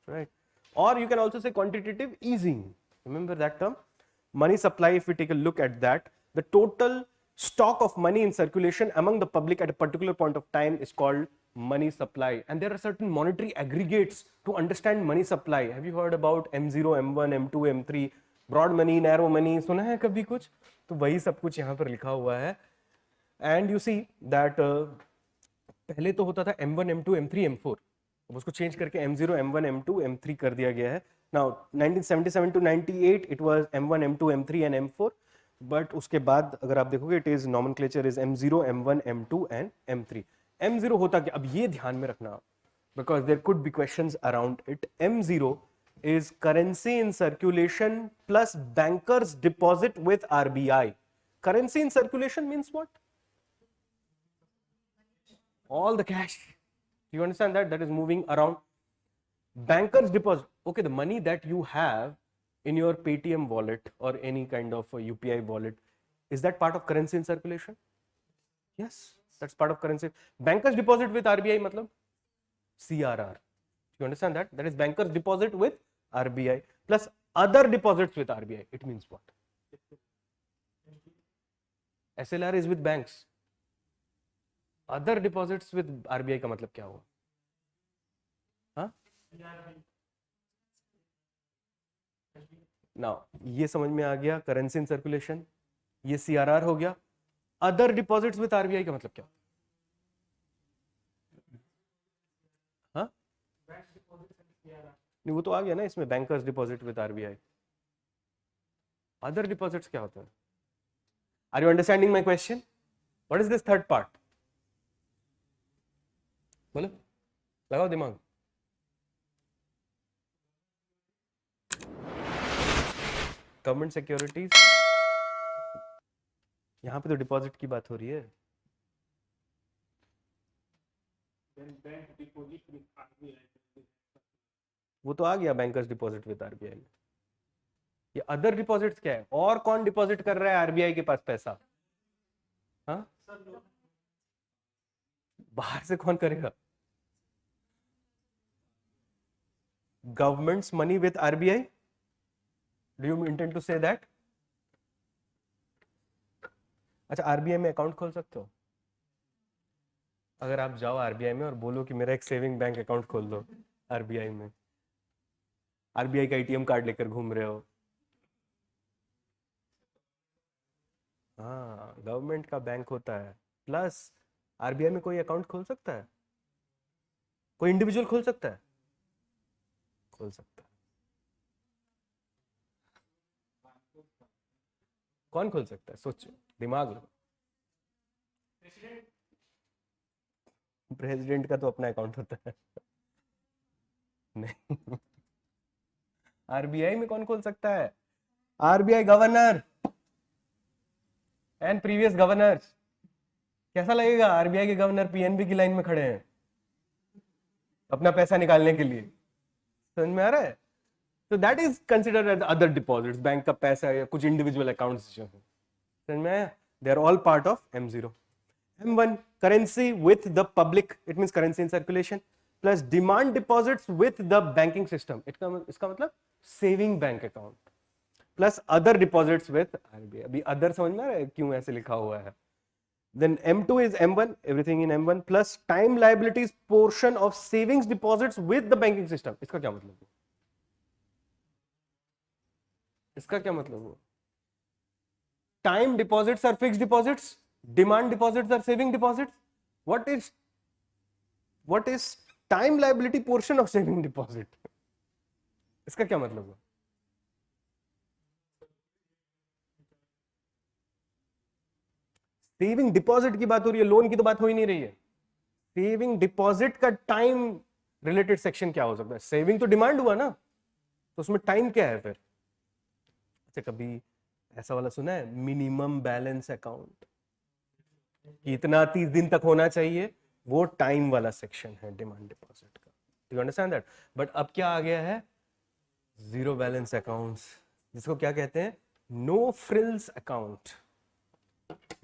right? Or you can also say quantitative easing. Remember that term? Money supply, if we take a look at that, the total stock of money in circulation among the public at a particular point of time is called money supply. And there are certain monetary aggregates to understand money supply. Have you heard about M0, M1, M2, M3, broad money, narrow money? सुना है कभी कुछ? तो वही सब कुछ यहाँ पर लिखा हुआ है. And you see that पहले तो होता था M1, M2, M3, M4. अब उसको चेंज करके M0, M1, M2, M3 कर दिया गया है. Now 1977 to 98 it was M1, M2, M3 and M4. But उसके बाद अगर आप देखोगे it is nomenclature is M0, M1, M2 and M3. M0 होता क्या? अब ये ध्यान में रखना, because there could be questions around it. M0 is currency in circulation plus bankers deposit with RBI. Currency in circulation means what? All the cash. You understand that? That is moving around. Bankers deposit. Okay, the money that you have in your Paytm wallet or any kind of UPI wallet, is that part of currency in circulation? Yes, that's part of currency. Bankers deposit with RBI matlab CRR. You understand that? That is bankers deposit with RBI plus other deposits with RBI. It means what? SLR is with banks. Other deposits with RBI का मतलब क्या हुआ? हाँ? Now ये समझ में आ गया currency in circulation, ये CRR हो गया. अदर डिपॉजिट्स विद RBI का मतलब क्या? नहीं, वो तो आ गया ना इसमें, bankers deposit with RBI. Other deposits क्या होता है? Are you understanding my question? What is this third part? बोलो, लगाओ दिमाग। गवर्नमेंट सिक्योरिटीज, यहां पे तो डिपॉजिट की बात हो रही है। वो तो आ गया बैंकर्स डिपॉजिट विद आरबीआई में। ये अदर डिपॉजिट्स क्या है? और कौन डिपॉजिट कर रहा है आरबीआई के पास पैसा? हाँ, बाहर से कौन करेगा? Governments money with RBI, do you intend to say that? अच्छा, आरबीआई में अकाउंट खोल सकते हो? अगर आप जाओ आरबीआई में और बोलो कि मेरा एक सेविंग बैंक अकाउंट खोल दो आरबीआई में, आरबीआई का एटीएम कार्ड लेकर घूम रहे हो। हाँ, गवर्नमेंट का बैंक होता है। प्लस आरबीआई में कोई अकाउंट खोल सकता है? कोई इंडिविजुअल खोल सकता है? खोल सकता है। कौन खोल सकता है? सोचो, दिमाग लो। प्रेसिडेंट का तो अपना अकाउंट होता है। नहीं, आरबीआई में कौन खोल सकता है? RBI governor and previous governors. कैसा लगेगा आरबीआई के गवर्नर पीएनबी की लाइन में खड़े हैं अपना पैसा निकालने के लिए? समझ में आ रहा है? तो that is considered as other deposits, bank का पैसा या कुछ इंडिविजुअल अकाउंट्स जो है। समझ में आया? They are all part of M0। M1 currency with the public, it means currency in circulation, plus demand deposits with the banking system, इसका मतलब saving bank account, plus other deposits with RBI. अभी other समझ में आ रहा है क्यों ऐसे लिखा हुआ है? Then M2 is M1, everything in M1, plus time liabilities portion of savings deposits with the banking system. इसका क्या मतलब है? इसका क्या मतलब है? Time deposits are fixed deposits, demand deposits are saving deposits. What is time liability portion of saving deposit? इसका क्या मतलब है? सेविंग डिपॉजिट की बात हो रही है, लोन की तो बात हो ही नहीं रही है। सेविंग डिपॉजिट का टाइम रिलेटेड सेक्शन क्या हो सकता है? सेविंग तो डिमांड हुआ ना, तो उसमें टाइम क्या है फिर? अच्छा, कभी ऐसा वाला सुना है, मिनिमम बैलेंस अकाउंट, कि इतना 30 दिन तक होना चाहिए? वो टाइम वाला सेक्शन है डिमांड डिपॉजिट का। You understand that? बट अब क्या आ गया है? जीरो बैलेंस अकाउंट्स, जिसको क्या कहते हैं? No frills account.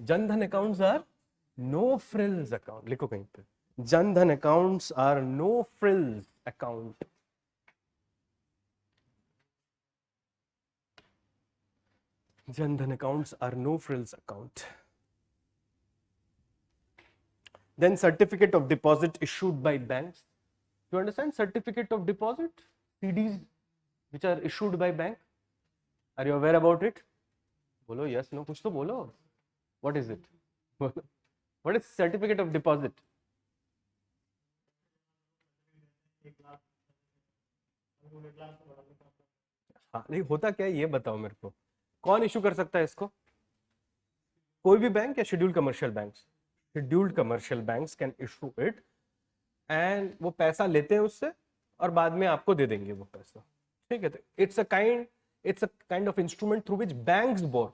Jan Dhan accounts are no frills account, लिखो कहीं पे, Jan Dhan accounts are no frills account. Jan Dhan accounts are no frills account. Then certificate of deposit issued by banks. You understand certificate of deposit, CDs which are issued by bank? Are you aware about it? बोलो yes no, कुछ तो बोलो। What is it? What is certificate of deposit? हाँ, नहीं होता क्या है ये बताओ मेरे को। कौन इशू कर सकता है इसको? कोई भी बैंक या scheduled commercial banks? Scheduled commercial banks can issue it, and वो पैसा लेते हैं उससे और बाद में आपको दे देंगे वो पैसा। ठीक है, it's a kind of instrument through which banks bore,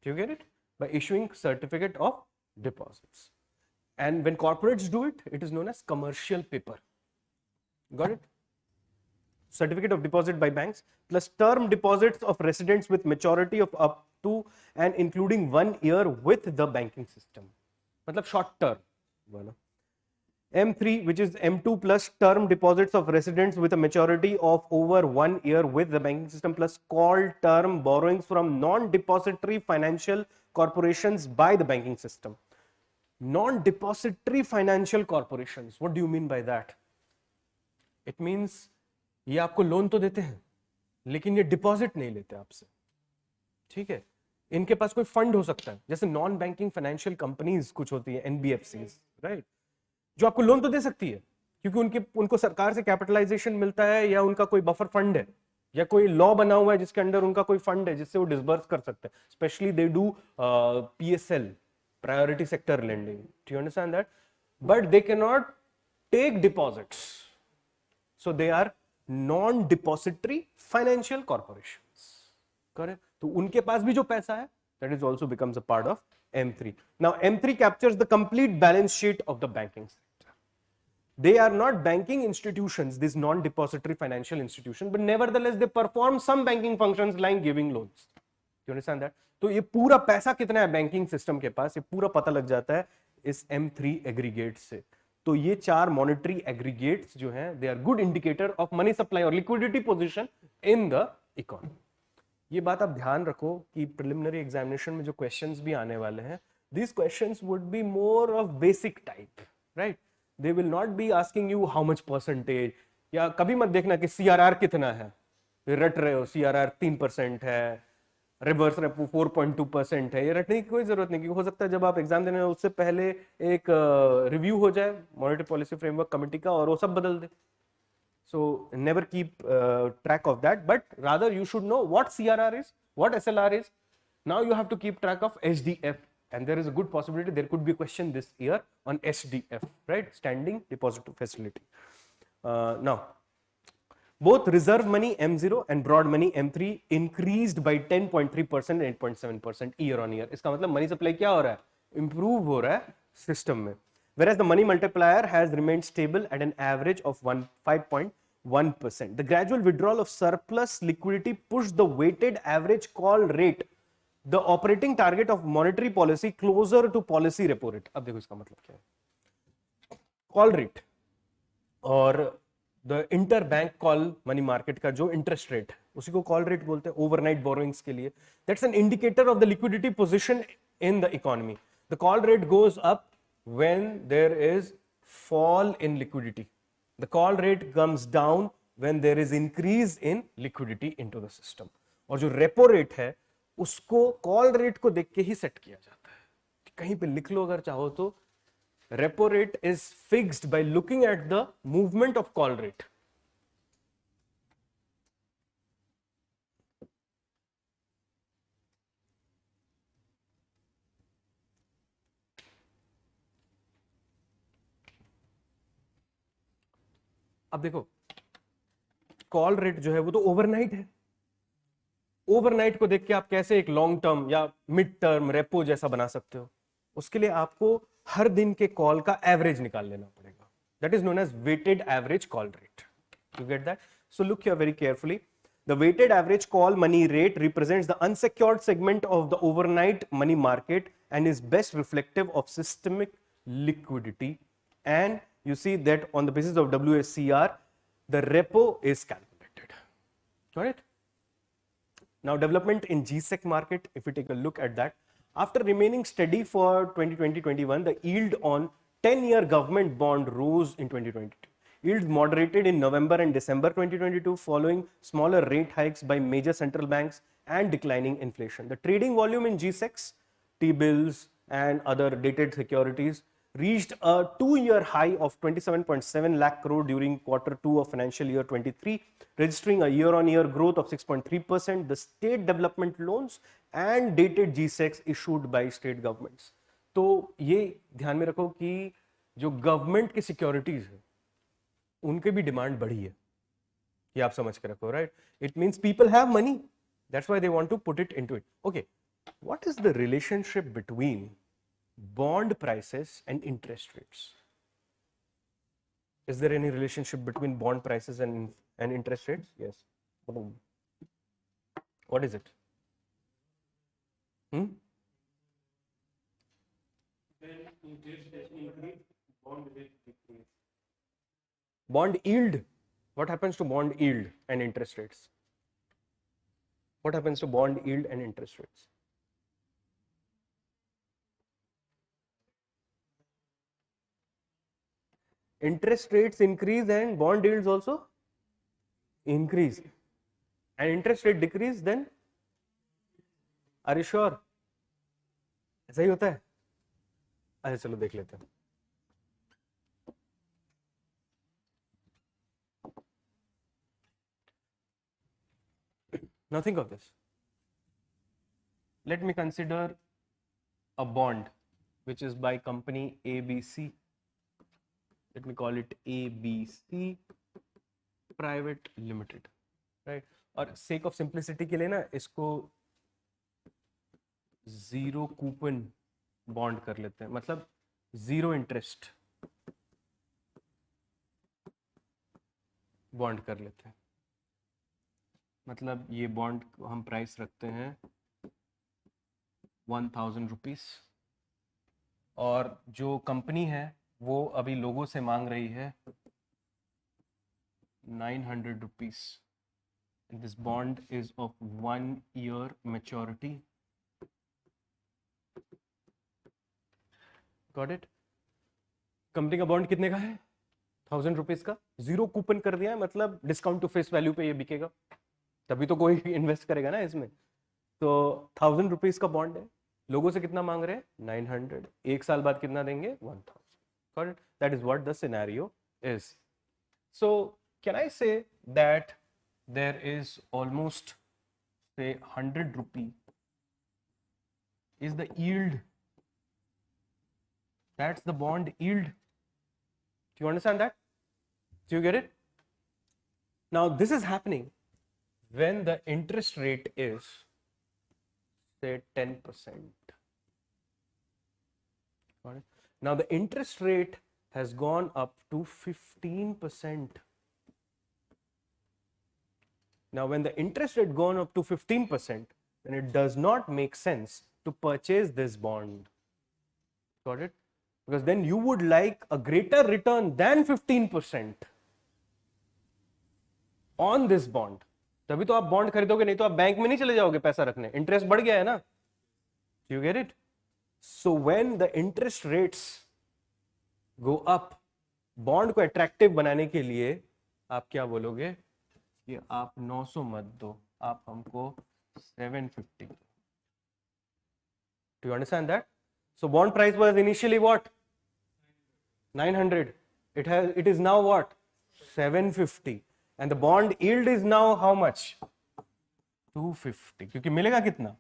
you get it, by issuing certificate of deposits. And when corporates do it, it is known as commercial paper. Got it? Certificate of deposit by banks, plus term deposits of residents with maturity of up to and including 1 year with the banking system. मतलब short term वाला। M3, which is M2 plus term deposits of residents with a maturity of over 1 year with the banking system, plus call term borrowings from non-depository financial corporations by the banking system. Non-depository financial corporations, what do you mean by that? It means ये आपको loan तो देते हैं लेकिन ये deposit नहीं लेते आपसे। ठीक है, इनके पास कोई फंड हो सकता है, जैसे नॉन बैंकिंग फाइनेंशियल कंपनीज कुछ होती है, NBFCs, राइट, जो आपको लोन तो दे सकती है क्योंकि उनको सरकार से कैपिटलाइजेशन मिलता है, या उनका कोई बफर फंड है, या कोई लॉ बना हुआ है जिसके अंडर उनका कोई फंड है जिससे वो डिसबर्स कर सकते हैं. Specially they do PSL, priority sector lending. Do you understand that? But they can not take deposits, so they are non depository financial corporations. Correct? तो उनके पास भी जो पैसा है, that is also becomes a part of M3. Now M3 captures the complete balance sheet of the banking sector. They are not banking institutions, these non-depository financial institutions, but nevertheless they perform some banking functions like giving loans. You understand that? तो ये पूरा पैसा कितना है banking system के पास, ये पूरा पता लग जाता है इस M3 एग्रीगेट से. तो ये 4 मॉनेटरी एग्रीगेट्स जो हैं, they are good indicator of money supply और liquidity position in the economy. ये बात आप ध्यान रखो कि प्रिलिमिनरी एग्जामिनेशन में जो क्वेश्चंस भी आने वाले हैं, these questions would be more of basic type, right? They will not be asking you how much percentage, या कभी मत देखना कि CRR कितना है, रट रहे हो CRR 3% है, रिवर्स रेपो 4.2% है, ये रटने की कोई जरूरत नहीं, क्योंकि हो सकता है जब आप एग्जाम देने उससे पहले एक रिव्यू हो जाए मॉनेटरी पॉलिसी फ्रेमवर्क कमेटी का और वो सब बदल दे. So never keep track of that, but rather you should know what CRR is, what SLR is. Now you have to keep track of SDF, and there is a good possibility there could be a question this year on SDF, right? Standing Deposit Facility. Now, both reserve money M0 and broad money M3 increased by 10.3% and 8.7% year on year. इसका मतलब money supply क्या हो रहा है? Improve हो रहा है system में. Whereas the money multiplier has remained stable at an average of 5.1%. The gradual withdrawal of surplus liquidity pushed the weighted average call rate, the operating target of monetary policy, closer to policy repo rate. अब देखो इसका मतलब क्या है. Call rate और the interbank call money market का जो interest rate है, उसी को call rate बोलते हैं overnight borrowings के लिए. That's an indicator of the liquidity position in the economy. The call rate goes up when there is fall in liquidity. The call rate comes down when there is increase in liquidity into the system. और जो repo rate है उसको call rate को देख के ही set किया जाता है. कहीं पे लिख लो अगर चाहो तो, repo rate is fixed by looking at the movement of call rate. अब देखो कॉल रेट जो है वो तो ओवरनाइट है. ओवरनाइट को देख के आप कैसे एक लॉन्ग टर्म या मिड टर्म रेपो जैसा बना सकते हो? उसके लिए आपको हर दिन के कॉल का एवरेज निकाल लेना पड़ेगा. That is known as weighted average call rate. You get that? So look here very carefully. The weighted average call money rate represents the unsecured segment of the overnight money market and is best reflective of systemic liquidity. And you see that on the basis of WSCR, the repo is calculated. Got it? Now, development in GSEC market, if we take a look at that, after remaining steady for 2020-21, the yield on 10-year government bond rose in 2022. Yields moderated in November and December 2022 following smaller rate hikes by major central banks and declining inflation. The trading volume in GSECs, T-bills and other dated securities reached a 2-year high of 27.7 lakh crore during Q2 of financial year 23, registering a year-on-year growth of 6.3%. The state development loans and dated GSECs issued by state governments. तो ये ध्यान में रखो कि जो government की securities है उनके भी डिमांड बढ़ी है. ये आप समझ के रखो, right? It means people have money, that's why they want to put it into it. Okay, what is the relationship between bond prices and interest rates? Is there any relationship between bond prices and interest rates? Yes. What is it? Bond yield. What happens to bond yield and interest rates? What happens to bond yield and interest rates? Interest rates increase and bond yields also increase, and interest rate decrease, then are you sure? ऐसा ही होता है? अच्छा चलो देख लेते हैं. Now think of this. Let me consider a bond which is by company ABC. Let me call it ABC Private Limited, right? और sake of simplicity के लिए ना इसको जीरो कूपन बॉन्ड कर लेते हैं, मतलब जीरो इंटरेस्ट बॉन्ड कर लेते हैं. मतलब ये बॉन्ड को हम प्राइस रखते हैं 1000 रुपीज़, और जो कंपनी है वो अभी लोगों से मांग रही है 900 rupees. This bond is of 1 year maturity. Got it? Company का बॉन्ड कितने का है? 1000 रुपीज़ का. जीरो कूपन कर दिया है, मतलब डिस्काउंट टू फेस वैल्यू पे ये बिकेगा, तभी तो कोई इन्वेस्ट करेगा ना इसमें. तो 1000 रुपीज़ का बॉन्ड है, लोगों से कितना मांग रहे हैं? 900. एक साल बाद कितना देंगे? 1000. Got it? That is what the scenario is. So can I say that there is almost, say, 100 rupee is the yield? That's the bond yield. Do you understand that? Do you get it? Now this is happening when the interest rate is, say, 10%. Got it? Now the interest rate has gone up to 15%. Now when the interest rate gone up to 15%, then it does not make sense to purchase this bond. Got it? Because then you would like a greater return than 15% on this bond. तभी तो आप bond खरीदोगे, नहीं तो आप bank में नहीं चले जाओगे पैसा रखने, इंटरेस्ट बढ़ गया है ना. You get it? So when the interest rates go up, bond को अट्रैक्टिव बनाने के लिए आप क्या बोलोगे कि आप 900 मत दो, आप हमको 750. Do you understand that? So bond price was initially what? 900. It is now what? 750. And the bond yield is now how much? 250. क्योंकि मिलेगा कितना?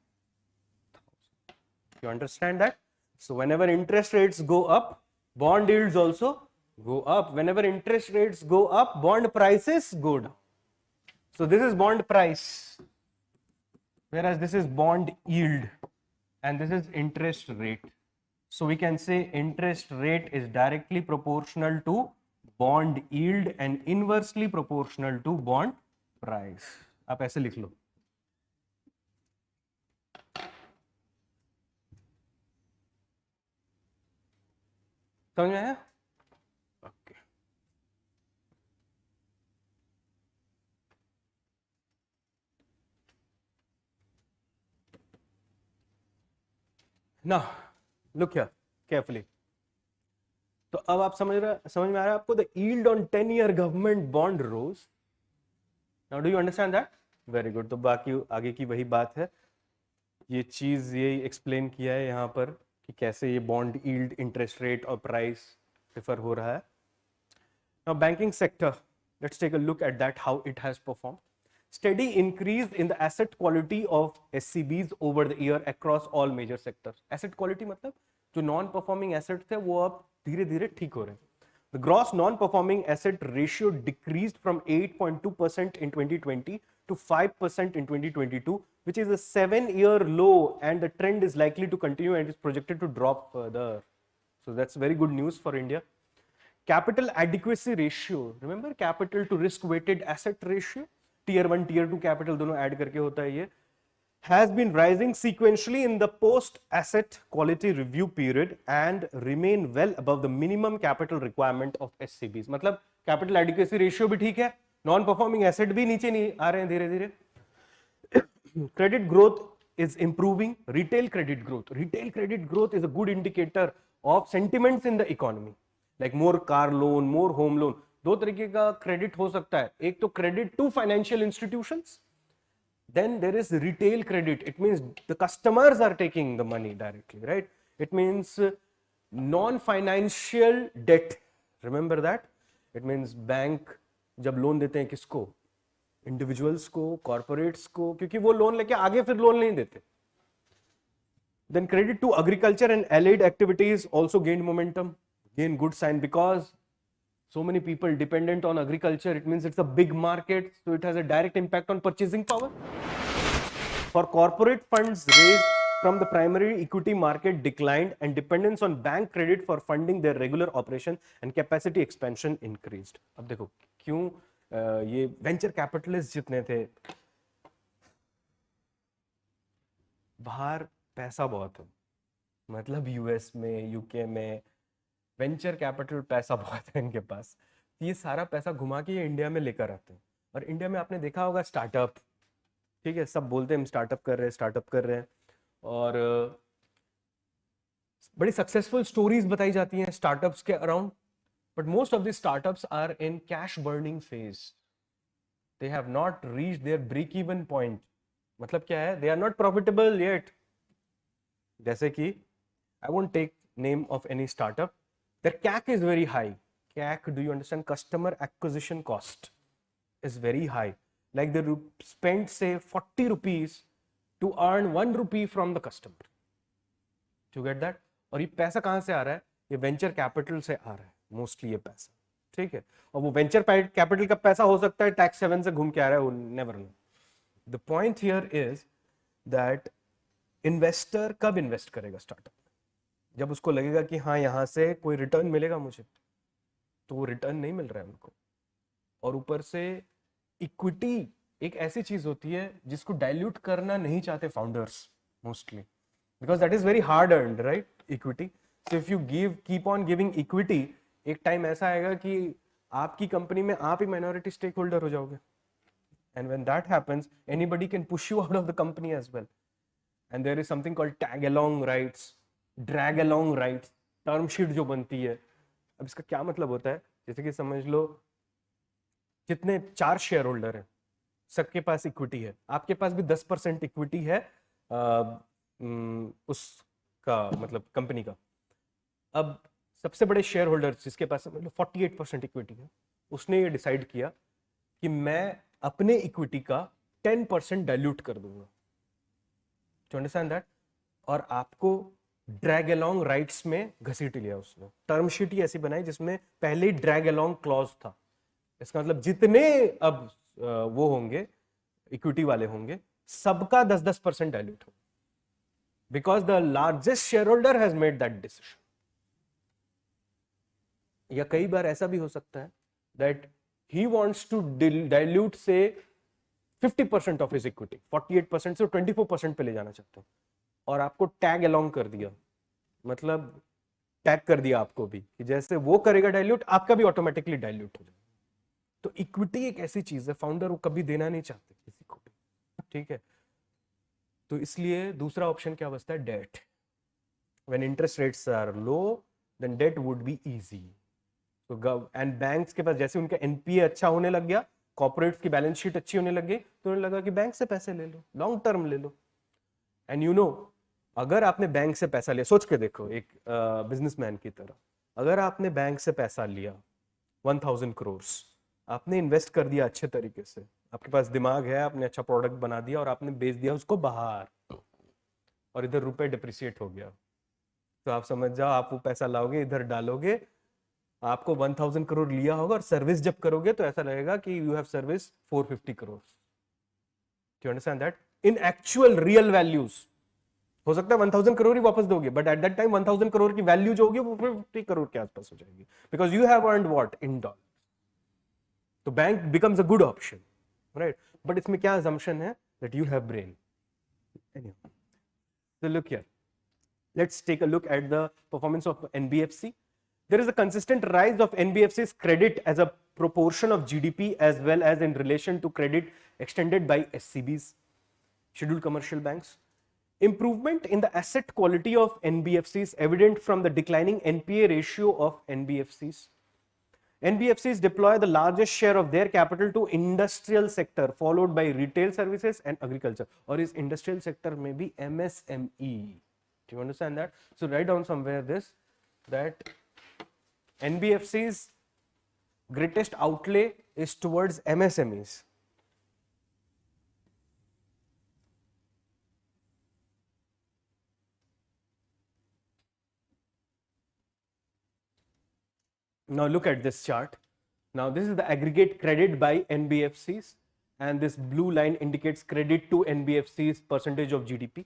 You understand that? So whenever interest rates go up, bond yields also go up. Whenever interest rates go up, bond prices go down. So this is bond price, whereas this is bond yield, and this is interest rate. So we can say interest rate is directly proportional to bond yield and inversely proportional to bond price. आप ऐसे लिख लो. समझ में आया? Okay. Now, look here carefully. तो अब आप समझ में आ रहा है आपको? The yield on 10-year government bond rose. Now, do you understand that? Very good. तो बाकी आगे की वही बात है. ये चीज ये एक्सप्लेन किया है यहाँ पर कि कैसे ये बॉन्ड यील्ड, इंटरेस्ट रेट और प्राइस डिफर हो रहा है. Now banking sector, let's take a look at that, how it has perform. Steady increase in the asset quality of SCBs over the year across all major sectors. Asset quality मतलब जो non performing asset थे वो अब धीरे धीरे ठीक हो रहे हैं. The gross non-performing asset ratio decreased from 8.2% in 2020 to 5% in 2022, which is a 7-year low, and the trend is likely to continue and is projected to drop further. So that's very good news for India. Capital adequacy ratio, remember capital to risk weighted asset ratio, tier 1 tier 2 capital दोनों add करके होता है ये, has been rising sequentially in the post asset quality review period and remain well above the minimum capital requirement of SCBs. मतलब capital adequacy ratio भी ठीक है, non performing asset भी नीचे नहीं आ रहे हैं धीरे धीरे. Credit growth is improving. Retail credit growth is a good indicator of sentiments in the economy, like more car loan, more home loan. दो तरीके का credit हो सकता है. एक तो credit to financial institutions. Then there is retail credit. It means the customers are taking the money directly, right? It means non-financial debt. Remember that? It means bank जब loan देते हैं किसको? इंडिविजुअल्स को, कॉर्पोरेट्स को, क्योंकि वो loan लेके आगे फिर लोन नहीं देते. Then credit to agriculture and allied activities also gained momentum. Again, good sign, because so many people dependent on agriculture. It means it's a big market, so it has a direct impact on purchasing power. For corporate funds raised from the primary equity market declined, and dependence on bank credit for funding their regular operation and capacity expansion increased. अब देखो क्यों ये venture capitalists जितने थे, बाहर पैसा बहुत है, मतलब यूएस में, यूके में वेंचर कैपिटल पैसा बहुत है इनके पास. ये सारा पैसा घुमा के ये इंडिया में लेकर आते हैं. और इंडिया में आपने देखा होगा स्टार्टअप, ठीक है, सब बोलते हैं हम स्टार्टअप कर रहे हैं, स्टार्टअप कर रहे हैं, और बड़ी सक्सेसफुल स्टोरीज बताई जाती हैं स्टार्टअप्स के around. But most of the startups are in cash burning phase. They have not reached their break even point. मतलब क्या है, they are not profitable yet. जैसे कि I won't take name of any startup. Their CAC is very high. CAC, do you understand? Customer acquisition cost is very high. Like they spend say 40 rupees to earn 1 rupee from the customer. Do you get that? और ये पैसा कहाँ से आ रहा है? ये venture capital से आ रहा है मोस्टली ये पैसा, ठीक है. और वो वेंचर कैपिटल का पैसा हो सकता है टैक्स हेवन से घूम के आ रहा है, never know. The point here is that investor कब इन्वेस्ट करेगा स्टार्टअप? जब उसको लगेगा कि हाँ यहाँ से कोई रिटर्न मिलेगा मुझे. तो वो रिटर्न नहीं मिल रहा है उनको. और ऊपर से इक्विटी एक ऐसी चीज होती है जिसको डाइल्यूट करना नहीं चाहते founders mostly, because that is very hard earned, right, equity. So if you keep on giving equity, एक टाइम ऐसा आएगा कि आपकी कंपनी में आप ही माइनॉरिटी स्टेक होल्डर हो जाओगे. And when that happens, anybody can push you out of the company as well. And there is something called tag along rights, drag along rights, term sheet जो बनती है. अब इसका क्या मतलब होता है? जैसे कि समझ लो जितने 4 शेयर होल्डर हैं, सबके पास इक्विटी है, आपके पास भी 10% इक्विटी है उसका मतलब कंपनी का. अब सबसे बड़े शेयर होल्डर जिसके पास मतलब 48% इक्विटी है, उसने ये डिसाइड किया कि मैं अपने इक्विटी का 10% डाइल्यूट कर दूंगा. To understand that? और आपको ड्रैग अलोंग राइट्स में घसीट लिया उसने. टर्म शीट ही ऐसी बनाई जिसमें पहले ही ड्रैग अलोंग क्लॉज था. इसका मतलब जितने अब वो होंगे इक्विटी वाले होंगे, सबका 10-10% डाइल्यूट हो, because the largest share holder has made that decision. या कई बार ऐसा भी हो सकता है that he wants to dilute से 50% ऑफ हिज इक्विटी, 48% से 24% पे ले जाना चाहते हैं, और आपको टैग अलोंग कर दिया, मतलब टैग कर दिया आपको भी कि जैसे वो करेगा डाइल्यूट, आपका भी ऑटोमेटिकली डाइल्यूट हो जाएगा. तो इक्विटी एक ऐसी चीज है, फाउंडर वो कभी देना नहीं चाहते किसी को भी, ठीक है. तो इसलिए दूसरा ऑप्शन क्या बचता है? Debt. When interest rates are low, then debt would be easy. तो एंड बैंक्स के पास जैसे उनका एनपीए अच्छा होने लग गया, कॉर्पोरेट्स की बैलेंस शीट अच्छी होने लग गई, तो उन्हें लगा कि बैंक से पैसे ले लो, लॉन्ग टर्म ले लो. एंड यू नो, अगर आपने बैंक से पैसा लिया, सोच के देखो एक बिजनेसमैन की तरह, अगर आपने बैंक से पैसा लिया 1000 करोड़, आपने इन्वेस्ट कर दिया अच्छे तरीके से, आपके पास दिमाग है, आपने अच्छा प्रोडक्ट बना दिया और आपने बेच दिया उसको बाहर, और इधर रुपए डिप्रिसिएट हो गया, तो आप समझ जाओ आप वो पैसा लाओगे, इधर डालोगे, आपको 1000 करोड़ लिया होगा, और सर्विस जब करोगे तो ऐसा लगेगा कि you have service 450 crore. Do you understand that? In actual real values हो सकता है 1000 करोड़ ही वापस दोगे, but at that time 1000 crore की वैल्यू जो होगी वो 50 करोड़ के आसपास हो जाएगी, because you have earned what in dollar. तो bank becomes a good option, right? But इसमें क्या assumption है? That you have brain. So look here, let's take a look at the performance of NBFC. There is a consistent rise of NBFC's credit as a proportion of GDP, as well as in relation to credit extended by SCBs, scheduled commercial banks. Improvement in the asset quality of NBFCs evident from the declining NPA ratio of NBFCs. NBFCs deploy the largest share of their capital to industrial sector, followed by retail services and agriculture. Or is industrial sector maybe MSME? Do you understand that? So write down somewhere this, that NBFC's greatest outlay is towards MSMEs. Now look at this chart. Now this is the aggregate credit by NBFCs and this blue line indicates credit to NBFCs percentage of GDP.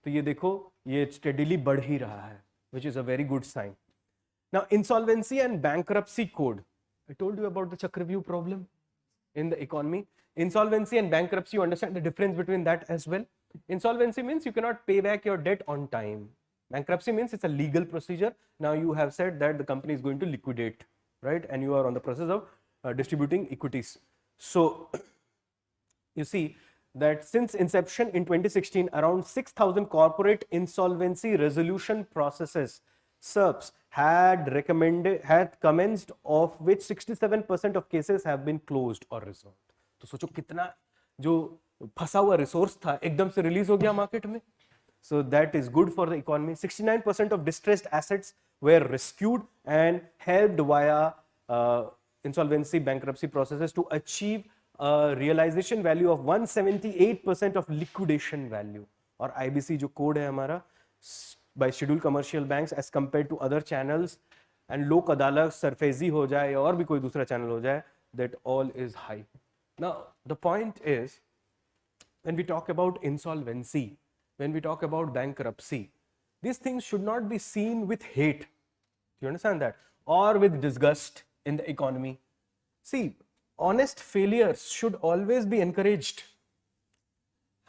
तो ये देखो ये steadily बढ़ ही रहा है, which is a very good sign. Now insolvency and bankruptcy code. I told you about the Chakravyuh problem in the economy. Insolvency and bankruptcy, you understand the difference between that as well. Insolvency means you cannot pay back your debt on time. Bankruptcy means it's a legal procedure. Now you have said that the company is going to liquidate, right? And you are on the process of distributing equities. So you see that since inception in 2016, around 6,000 corporate insolvency resolution processes, SERPs, had commenced, of which 67% of cases have been closed or resolved. तो सोचो कितना जो फंसा हुआ resource था एकदम से release हो गया मार्केट में. So that is good for the economy. 69% of distressed assets were rescued and helped via insolvency bankruptcy processes to achieve a realization value of 178% of liquidation value. और IBC जो code है हमारा by scheduled commercial banks as compared to other channels, and लोक अदालत सरफेजी हो जाए और भी कोई दूसरा चैनल हो जाए, that all is high. Now the point is, when we talk about insolvency, when we talk about bankruptcy, these things should not be seen with hate. Do you understand that? Or with disgust in the economy. See, honest failures should always be encouraged.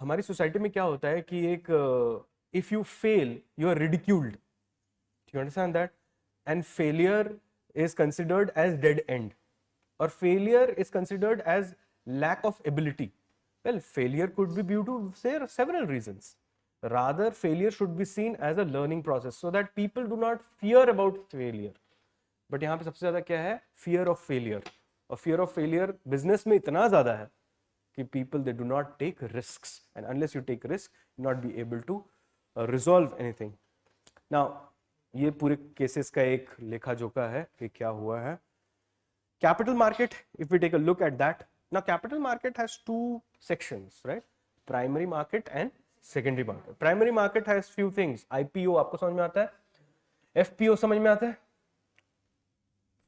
हमारी society में क्या होता है कि एक if you fail, you are ridiculed. Do you understand that? And failure is considered as dead end, or failure is considered as lack of ability. Well, failure could be due to say several reasons. Rather, failure should be seen as a learning process so that people do not fear about failure. But यहाँ पे सबसे ज़्यादा क्या है? Fear of failure. और fear of failure business में इतना ज़्यादा है कि people they do not take risks, and unless you take risk, you not be able to resolve anything. Now ये पूरे cases का एक लेखा जोखा है कि क्या हुआ है. Capital market, if we take a look at that. Now capital market has two sections, right? Primary market and secondary market. Primary market has few things. IPO आपको समझ में आता है, FPO समझ में आता है,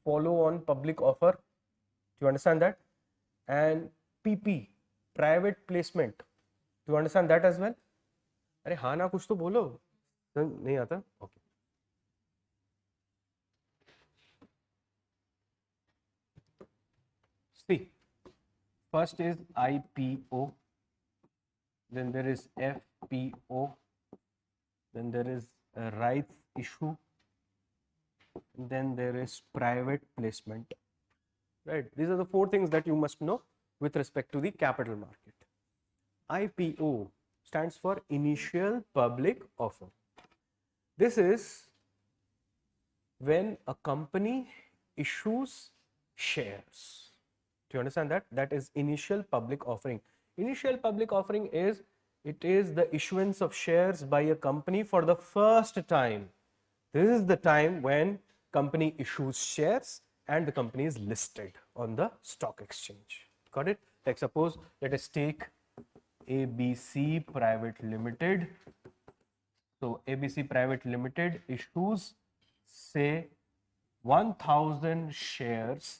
follow on public offer. Do you understand that? And PP, private placement. Do you understand that as well? अरे हाँ ना कुछ तो बोलो, नहीं आता? Okay. See, first is IPO, then there is FPO, then there is a rights issue, then there is private placement, right? These are the four things that you must know with respect to the capital market. IPO stands for initial public offer. This is when a company issues shares. Do you understand that? That is initial public offering. Initial public offering is, it is the issuance of shares by a company for the first time. This is the time when company issues shares and the company is listed on the stock exchange. Got it? Like suppose let us take ABC Private Limited. So ABC Private Limited issues say 1000 shares.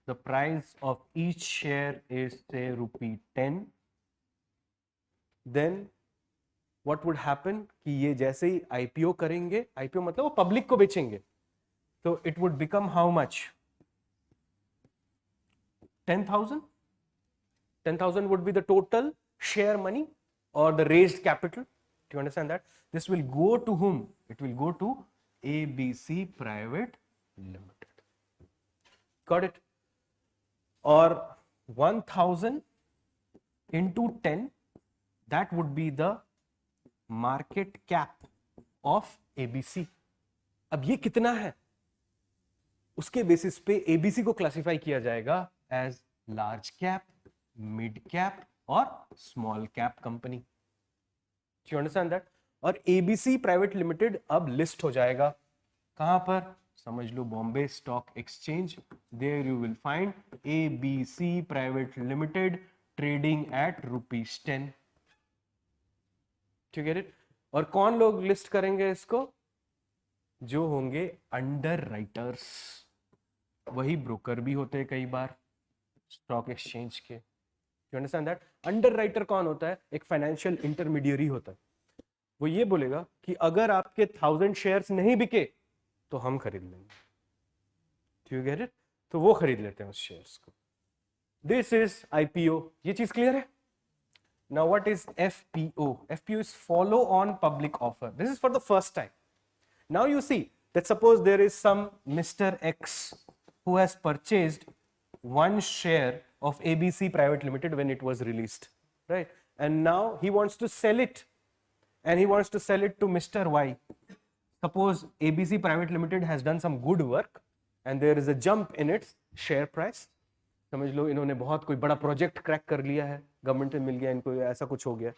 The price of each share is say ₹10. Then what would happen कि ये जैसे ही IPO करेंगे, IPO मतलब वो public को बेचेंगे, तो it would become how much? 10,000. 10,000 would be the total share money or the raised capital. Do you understand that? This will go to whom? It will go to ABC Private Limited. Got it? Or 1000 into 10, that would be the market cap of ABC. अब ये कितना है? उसके basis पे ABC को classify किया जाएगा as large cap, mid cap और small cap company. Do you understand that? और ABC प्राइवेट लिमिटेड अब लिस्ट हो जाएगा कहां पर? समझ लो Bombay stock exchange. There you will find ABC private limited trading at ₹10. To get it? और कौन लोग लिस्ट करेंगे इसको? जो होंगे अंडर राइटर्स. वही ब्रोकर भी होते हैं कई बार स्टॉक एक्सचेंज के। You understand that? अंडरराइटर कौन होता है? एक फाइनेंशियल इंटरमीडियरी होता है। वो ये बोलेगा कि अगर आपके 1000 शेयर्स नहीं बिके तो हम खरीद लेंगे। You get it? तो वो खरीद लेते हैं उस शेयर्स को। This is IPO. ये चीज क्लियर है? Now what is FPO? FPO is follow on public offer. This is for the first time. Now you see that suppose there is some Mr. X who has purchased one share of ABC Private Limited when it was released, right? And now he wants to sell it, and he wants to sell it to Mr. Y. Suppose ABC Private Limited has done some good work and there is a jump in its share price. समझ लो इन्होंने बहुत कोई बड़ा project crack कर लिया है, government से मिल गया इनको, ऐसा कुछ हो गया,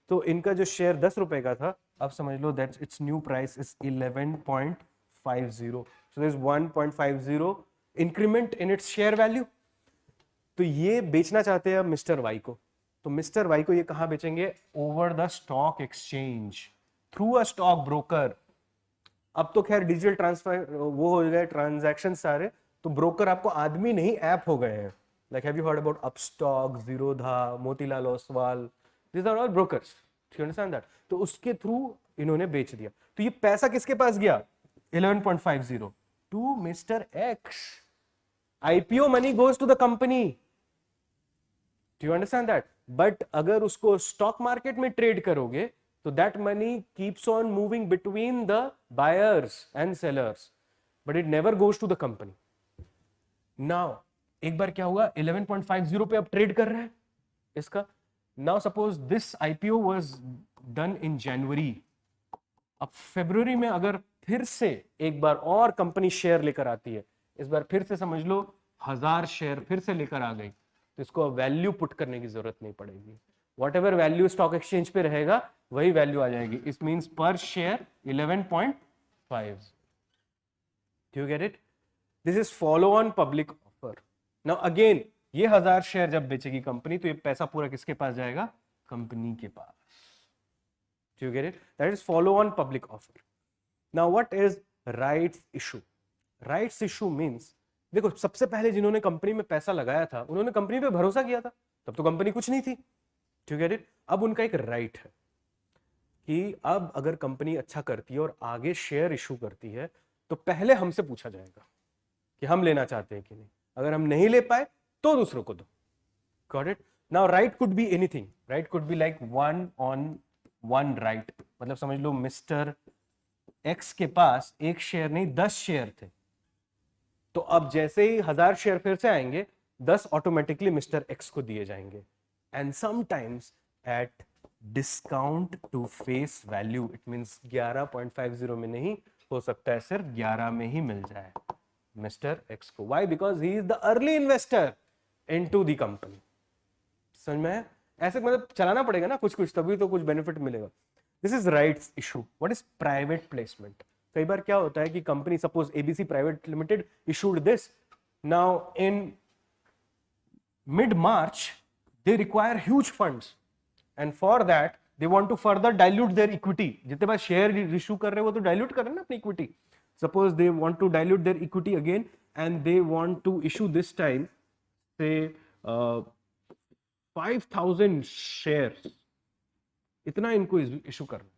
तो इनका जो शेयर 10 रुपए का था, अब समझ लो that its new price is 11.50, so there is 1.50 increment in its share value. तो ये बेचना चाहते हैं अब मिस्टर वाई को, तो मिस्टर वाई को ये कहाँ बेचेंगे? Over the stock exchange through a stock broker. अब तो खैर डिजिटल ट्रांसफर वो हो गए ट्रांजैक्शन सारे, तो ब्रोकर आपको आदमी नहीं ऐप हो गए हैं। Like have you heard about Upstox, Zerodha, Motilal Oswal, these are all brokers. You understand that? तो उसके थ्रू इन्होंने बेच दिया। तो ये पैसा किसके पास गया? 11.50 to mister X. IPO money goes to the company. Do you understand that? But अगर उसको स्टॉक मार्केट में ट्रेड करोगे तो that money keeps on moving between the buyers and sellers, but it never goes to the company. Now एक बार क्या हुआ, 11.50 पे अब ट्रेड कर रहा है इसका। Now suppose this IPO was done in January, अब फरवरी में अगर फिर से एक बार और कंपनी शेयर लेकर आती है, इस बार फिर से समझ लो 1000 शेयर फिर से लेकर आ गई, तो इसको वैल्यू पुट करने की जरूरत नहीं पड़ेगी। What ever value stock exchange पे रहेगा वही वैल्यू आ जाएगी। इट मींस पर share 11.5। Do you get it? This is follow on public offer. Now again ये 1000 शेयर जब बेचेगी कंपनी तो ये पैसा पूरा किसके पास जाएगा? कंपनी के पास। Do you get it? That is follow on public offer. Now what is rights issue? Rights issue means, देखो सबसे पहले जिन्होंने कंपनी में पैसा लगाया था उन्होंने कंपनी पे भरोसा किया था, तब तो कंपनी कुछ नहीं थी। Do you get it? अब उनका एक राइट है कि अब अगर कंपनी अच्छा करती है और आगे शेयर इशू करती है तो पहले हमसे पूछा जाएगा कि हम लेना चाहते हैं कि नहीं। अगर हम नहीं ले पाए तो दूसरों को दो। Got it? Now right could be anything. Right could be like one on one right, मतलब समझ लो मिस्टर एक्स के पास एक शेयर नहीं 10 शेयर थे, तो अब जैसे ही 1000 शेयर फिर से आएंगे 10 ऑटोमेटिकली मिस्टर एक्स को दिए जाएंगे। And sometimes at discount to face value, it means 11.50 में नहीं हो सकता है, सिर्फ 11 में ही मिल जाए मिस्टर एक्स को। Why? Because he is the early investor into the company. समझ में? ऐसे मतलब चलाना पड़ेगा ना कुछ कुछ, तभी तो कुछ बेनिफिट मिलेगा। This is rights issue. What is private placement? कई बार क्या होता है कि company suppose ABC private limited issued this, now in mid March they require huge funds and for that they want to further dilute their equity। जितने बार share issue कर रहे हो वो तो डाइल्यूट कर रहे हैं ना अपनी equity. Suppose they want to dilute their equity again and they want to issue this time से 5000 शेयर्स, इतना इनको इशू करना है।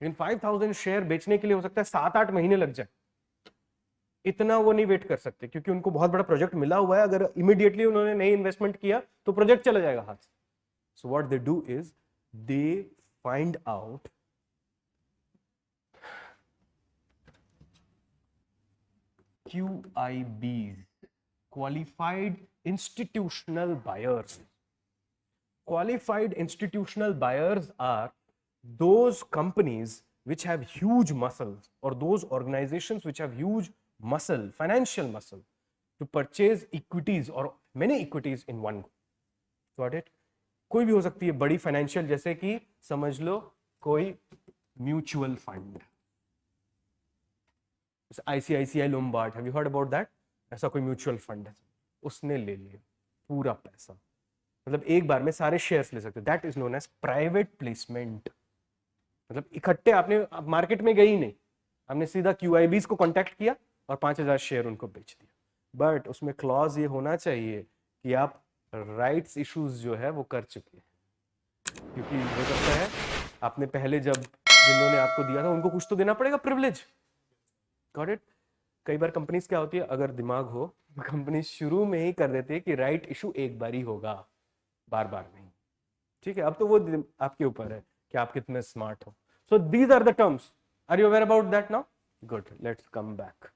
लेकिन 5000 शेयर बेचने के लिए हो सकता है 7-8 महीने लग जाए, इतना वो नहीं वेट कर सकते क्योंकि उनको बहुत बड़ा प्रोजेक्ट मिला हुआ है। अगर इमीडिएटली उन्होंने नहीं इन्वेस्टमेंट किया तो प्रोजेक्ट चला जाएगा हाथ से। So what they do is they find out QIBs, qualified institutional buyers. Qualified institutional buyers are those companies which have huge muscles or those organizations which have huge muscle, financial muscle to purchase equities or many equities in one go. Got it? कोई भी हो सकती है बड़ी financial, जैसे कि समझ लो कोई mutual fund, ICICI Lombard, have you heard about that? ऐसा कोई म्यूचुअल फंड है, उसने ले लिया पूरा पैसा, मतलब एक बार में सारे शेयर्स ले सकते, that is known as private placement. मतलब इकट्ठे आपने मार्केट में गई नहीं, आपने सीधा QIBs को कांटेक्ट किया और 5000 शेयर उनको बेच दिया। बट उसमें क्लॉज ये होना चाहिए कि आप राइट्स इश्यूज जो है वो कर चुके हैं, क्योंकि हो सकता है आपने पहले जब जिन्होंने आपको दिया था उनको कुछ तो देना पड़ेगा, प्रिविलेज। Got it? कई बार कंपनीज क्या होती है, अगर दिमाग हो कंपनी शुरू में ही कर देती है कि राइट इशू एक बार ही होगा, बार बार नहीं। ठीक है, अब तो वो आपके ऊपर है कि आप कितने स्मार्ट हो। So these are the terms. Are you aware about that now? Good, let's come back.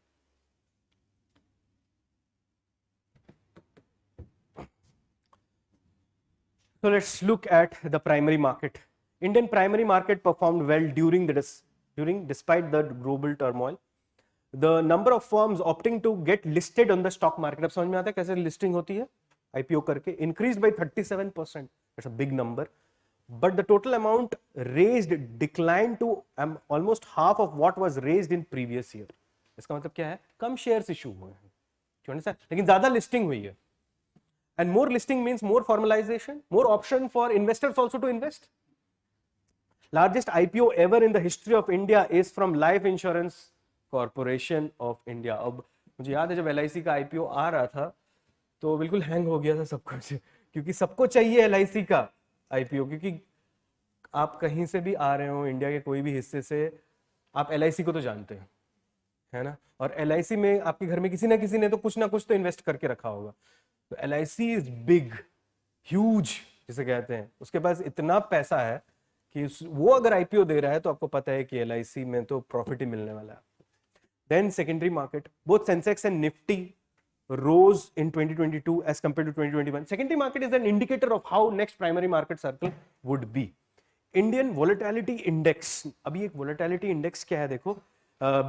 So let's look at the primary market. Indian primary market performed well despite the global turmoil. The number of firms opting to get listed on the stock market, अब समझ में आता है कैसे listing होती है IPO करके, increased by 37%. That's a big number. But the total amount raised declined to almost half of what was raised in previous year. इसका मतलब क्या है? कम शेयर्स इशू हुए हैं, लेकिन ज्यादा लिस्टिंग हुई है. And more listing means more formalization, more option for investors also to invest. Largest IPO ever in the history of India is from Life Insurance Corporation of India. अब मुझे याद है जब LIC का IPO आ रहा था तो बिल्कुल हैंग हो गया था सब कुछ, क्योंकि सबको चाहिए LIC का IPO, क्योंकि आप कहीं से भी आ रहे हो इंडिया के कोई भी हिस्से से, आप LIC को तो जानते हैं, है ना? और LIC में आपके घर में किसी ना किसी ने तो कुछ ना कुछ तो इन्वेस्ट करके रखा होगा. तो LIC इज बिग, ह्यूज जिसे कहते हैं, उसके पास इतना पैसा है कि वो अगर IPO दे रहा है तो आपको पता है कि LIC में तो प्रॉफिट ही मिलने वाला है. Then secondary market, both Sensex and Nifty rose in 2022 as compared to 2021. Secondary market is an indicator of how next primary market circle would be. Indian volatility index, अभी एक volatility index क्या है देखो,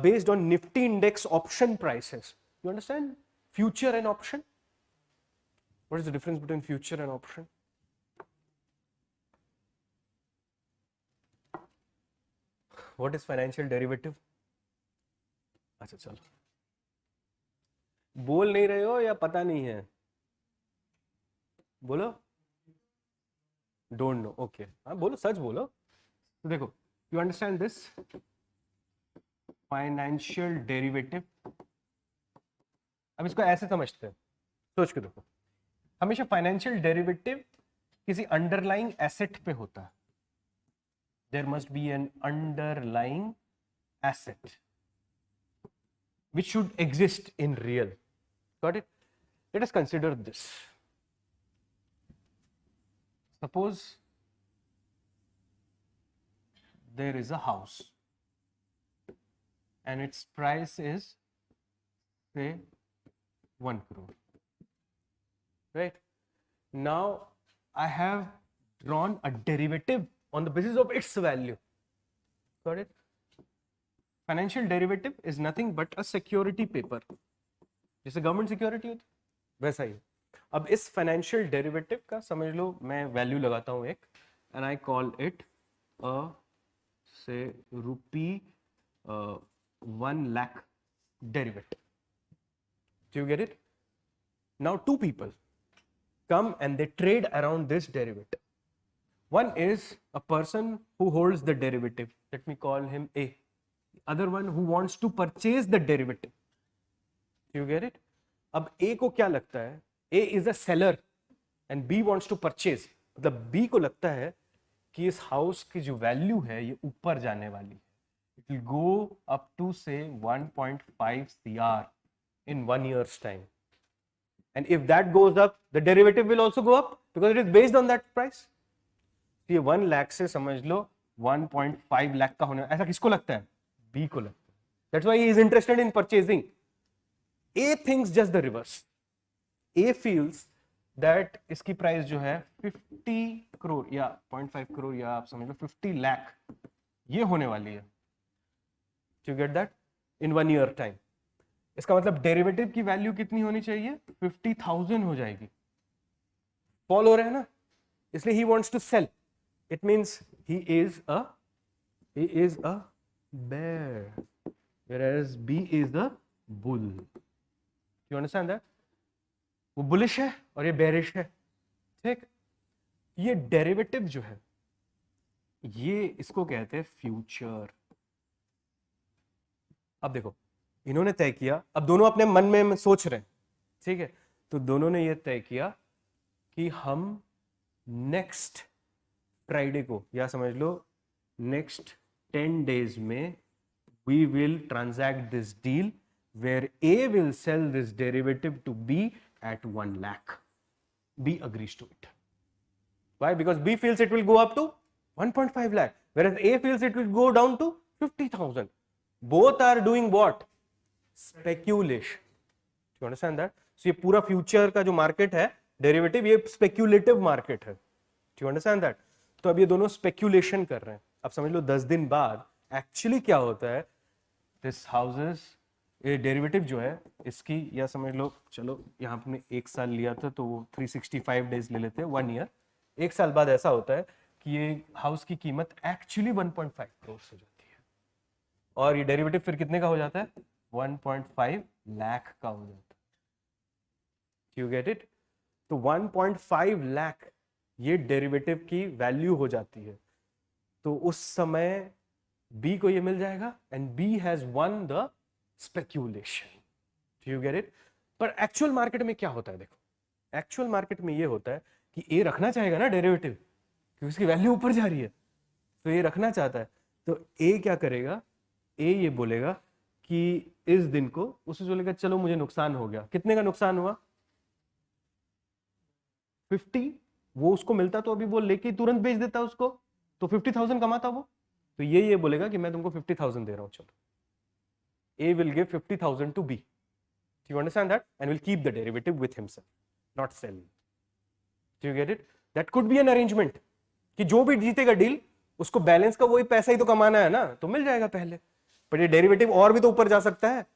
based on Nifty index option prices. You understand future and option? What is the difference between future and option? What is financial derivative? अच्छा चलो, बोल नहीं रहे हो या पता नहीं है? बोलो. Don't know, okay. हाँ बोलो, सच बोलो. तो देखो, you understand this financial derivative. अब इसको ऐसे समझते हैं, सोच के देखो. हमेशा फाइनेंशियल डेरिवेटिव किसी अंडरलाइंग एसेट पे होता है. There must be an underlying asset which should exist in real. Got it? Let us consider this. Suppose there is a house and its price is say 1 crore. Right? Now I have drawn a derivative on the basis of its value. Got it? Financial derivative is nothing but a security paper. जैसे government security होती वैसा ही. अब इस financial derivative का समझ लो मैं value लगाता हूं एक, एंड आई कॉल इट से ₹1 lakh derivative. Do you get it? Now two people come and they trade around this derivative. One is a person who holds the derivative. Let me call him A. The other one who wants to purchase the derivative. You get it? अब A को क्या लगता है? A is a seller and B wants to purchase. मतलब B को लगता है कि इस हाउस की जो वैल्यू है ये ऊपर जाने वाली है. It will go up to say 1.5 CR in 1 year's time. And if that goes up, the derivative will also go up because it is based on that price. ये 1 लाख से समझ लो 1.5 लाख का होने, ऐसा किसको लगता है? B को लगता है. That's why he is interested in purchasing. A thinks just the reverse. A feels that इसकी प्राइस जो है 50 करोड़ या 0.5 करोड़ या आप समझ लो 50 लाख ये होने वाली है. You get that? In 1 year time. इसका मतलब डेरिवेटिव की वैल्यू कितनी होनी चाहिए? 50,000 हो जाएगी. फॉल हो रहा है ना, इसलिए he wants to sell. It means he is a bear, whereas B is the bull. You understand that? वो बुलिश है और ये बेरिश है. ठीक, ये डेरिवेटिव जो है ये इसको कहते हैं फ्यूचर. अब देखो, इन्होंने तय किया, अब दोनों अपने मन में सोच रहे हैं ठीक है, तो दोनों ने ये तय किया कि हम नेक्स्ट फ्राइडे को, या समझ लो नेक्स्ट 10 days में we will transact this deal where A will sell this derivative to B at 1 lakh. B agrees to it. Why? Because B feels it will go up to 1.5 lakh, whereas A feels it will go down to 50,000. Both are doing what? Speculation. Do you understand that? So ये पूरा future का जो market है derivative, ये speculative market है. Do you understand that? तो अब ये दोनों स्पेक्यूलेशन कर रहे हैं. अब समझ लो 10 दिन बाद एक्चुअली क्या होता है, दिस हाउसेस, ये डेरिवेटिव जो है इसकी, या समझ लो चलो यहाँ पे 1 साल लिया था तो वो 365 days ले लेते हैं, 1 year. 1 साल बाद ऐसा होता है कि ये हाउस की कीमत एक्चुअली 1.5 crore हो जाती है, और ये डेरिवेटिव फिर कितने का हो जाता है, 1.5 लाख का हो जाता है. You get it? तो 1.5 लाख ये डेरिवेटिव की वैल्यू हो जाती है. तो उस समय बी को ये मिल जाएगा and B has won the speculation. You get it? पर एक्चुअल मार्केट में क्या होता है, देखो एक्चुअल मार्केट में ये होता है कि ए रखना चाहेगा ना डेरिवेटिव, क्योंकि उसकी वैल्यू ऊपर जा रही है, तो ये रखना चाहता है. तो ए क्या करेगा, ए ये बोलेगा कि इस दिन को, उसे बोलेगा चलो मुझे नुकसान हो गया, कितने का नुकसान हुआ, 50. वो उसको मिलता तो अभी वो लेके तुरंत बेच देता उसको, तो 50,000 कमाता वो. तो ये बोलेगा कि मैं तुमको 50,000 दे रहा हूं, चलो. A will give 50,000 to B. Do you understand that? And will keep the derivative with himself, not sell. Do you get it? That could be an arrangement. कि जो भी जीतेगा डील उसको बैलेंस का वही पैसा ही तो कमाना है ना, तो मिल जाएगा पहले. पर ये डेरिवेटिव और भी तो ऊपर जा सकता है.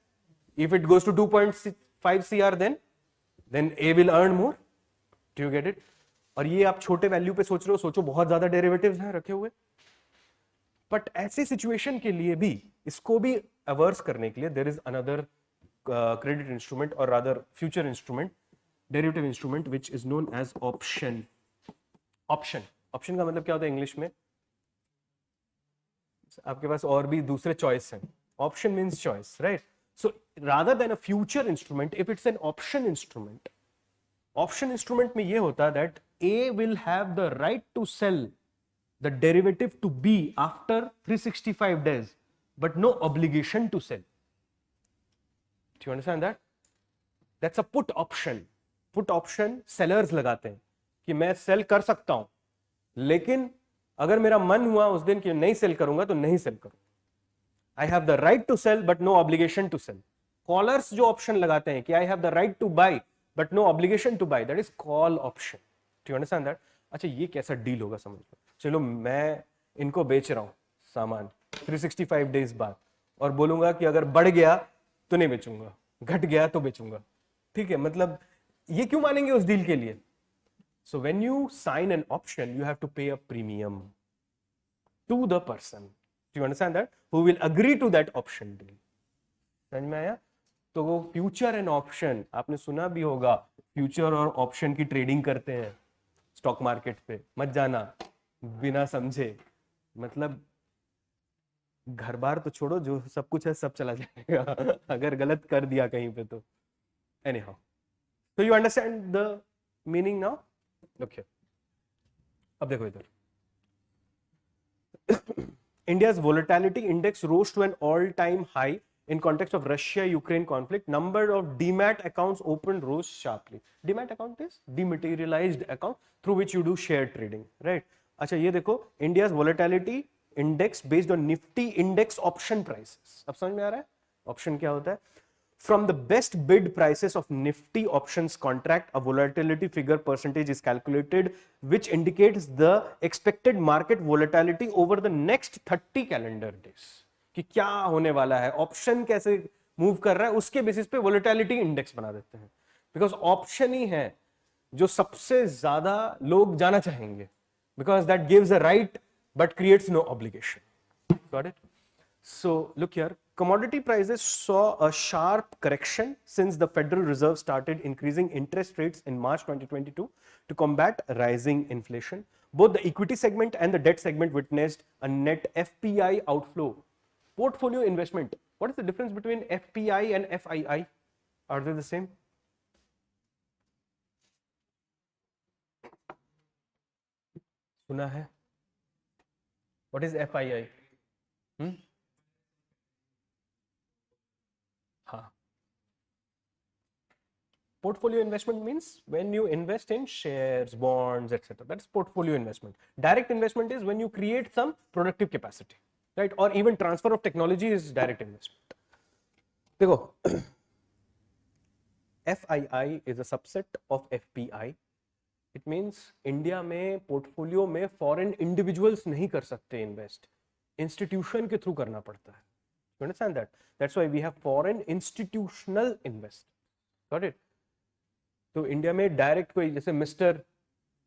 If it goes to 2.5 CR, then A will earn more. Do you get it? और ये आप छोटे वैल्यू पे सोच रहे हो, सोचो बहुत ज्यादा डेरिवेटिव्स हैं रखे हुए. बट ऐसी सिचुएशन के लिए भी, इसको भी अवर्स करने के लिए, there is another credit instrument, और rather future instrument, derivative instrument, which is known as option. Option, option का मतलब क्या होता है इंग्लिश में, आपके पास और भी दूसरे चॉइस हैं. Option means choice, right? So rather than a future instrument, if it's an option instrument, option instrument में ये होता है that A will have the right to sell the derivative to B after 365 days, but no obligation to sell. Do you understand that? That's a put option. Put option sellers लगाते हैं कि मैं cell कर सकता हूं, लेकिन अगर मेरा मन हुआ उस दिन कि नहीं सेल करूंगा तो नहीं सेल करूंगा. I have the right to sell but no obligation to sell. Callers जो ऑप्शन लगाते हैं कि I have the right to buy but no obligation to buy, that is call option. Do you understand that? अच्छा, ये कैसा deal होगा समझ लो. चलो मैं इनको बेच रहा हूं सामान 365 डेज बाद, और बोलूंगा कि अगर बढ़ गया तो नहीं बेचूंगा, घट गया तो बेचूंगा. ठीक है, मतलब ये क्यों मानेंगे उस डील के लिए? So when you sign an option you have to pay a premium to the person. Do you understand that? Who will agree to that option deal. समझ में आया? तो वो फ्यूचर एंड ऑप्शन, आपने सुना भी होगा, फ्यूचर और ऑप्शन की ट्रेडिंग करते हैं स्टॉक मार्केट पे. मत जाना बिना समझे, मतलब घर बार तो छोड़ो, जो सब कुछ है सब चला जाएगा अगर गलत कर दिया कहीं पे तो. एनी हाउ, तो you understand the meaning now? Okay, अब देखो इधर. India's volatility index rose to an all-time high in context of Russia-Ukraine conflict. Number of demat accounts opened rose sharply. Demat account is dematerialized account through which you do share trading, right? अच्छा, ये देखो, India's volatility index based on Nifty index option prices. अब समझ में आ रहा है option क्या होता है? From the best bid prices of Nifty options contract, a volatility figure percentage is calculated, which indicates the expected market volatility over the next 30 calendar days. कि क्या होने वाला है, ऑप्शन कैसे मूव कर रहा है, उसके बेसिस पे वोलेटिलिटी इंडेक्स बना देते हैं. बिकॉज ऑप्शन ही है जो सबसे ज्यादा लोग जाना चाहेंगे, because that gives a right but creates no obligation. Got it? So look here, commodity prices saw a sharp correction since the Federal Reserve started increasing interest rates in March 2022 to combat rising inflation. Both the equity segment and the debt segment witnessed a net FPI outflow. Portfolio investment. What is the difference between FPI and FII? Are they the same? सुना है? What is FII? हाँ, portfolio investment means when you invest in shares, bonds, etc. That's portfolio investment. Direct investment is when you create some productive capacity, right? Or even transfer of technology is direct investment. देखो, FII is a subset of FPI. It means India में portfolio में foreign individuals नहीं कर सकते invest, institution के through करना पड़ता है. You understand that? That's why we have foreign institutional invest. Got it? तो इंडिया में डायरेक्ट कोई जैसे mister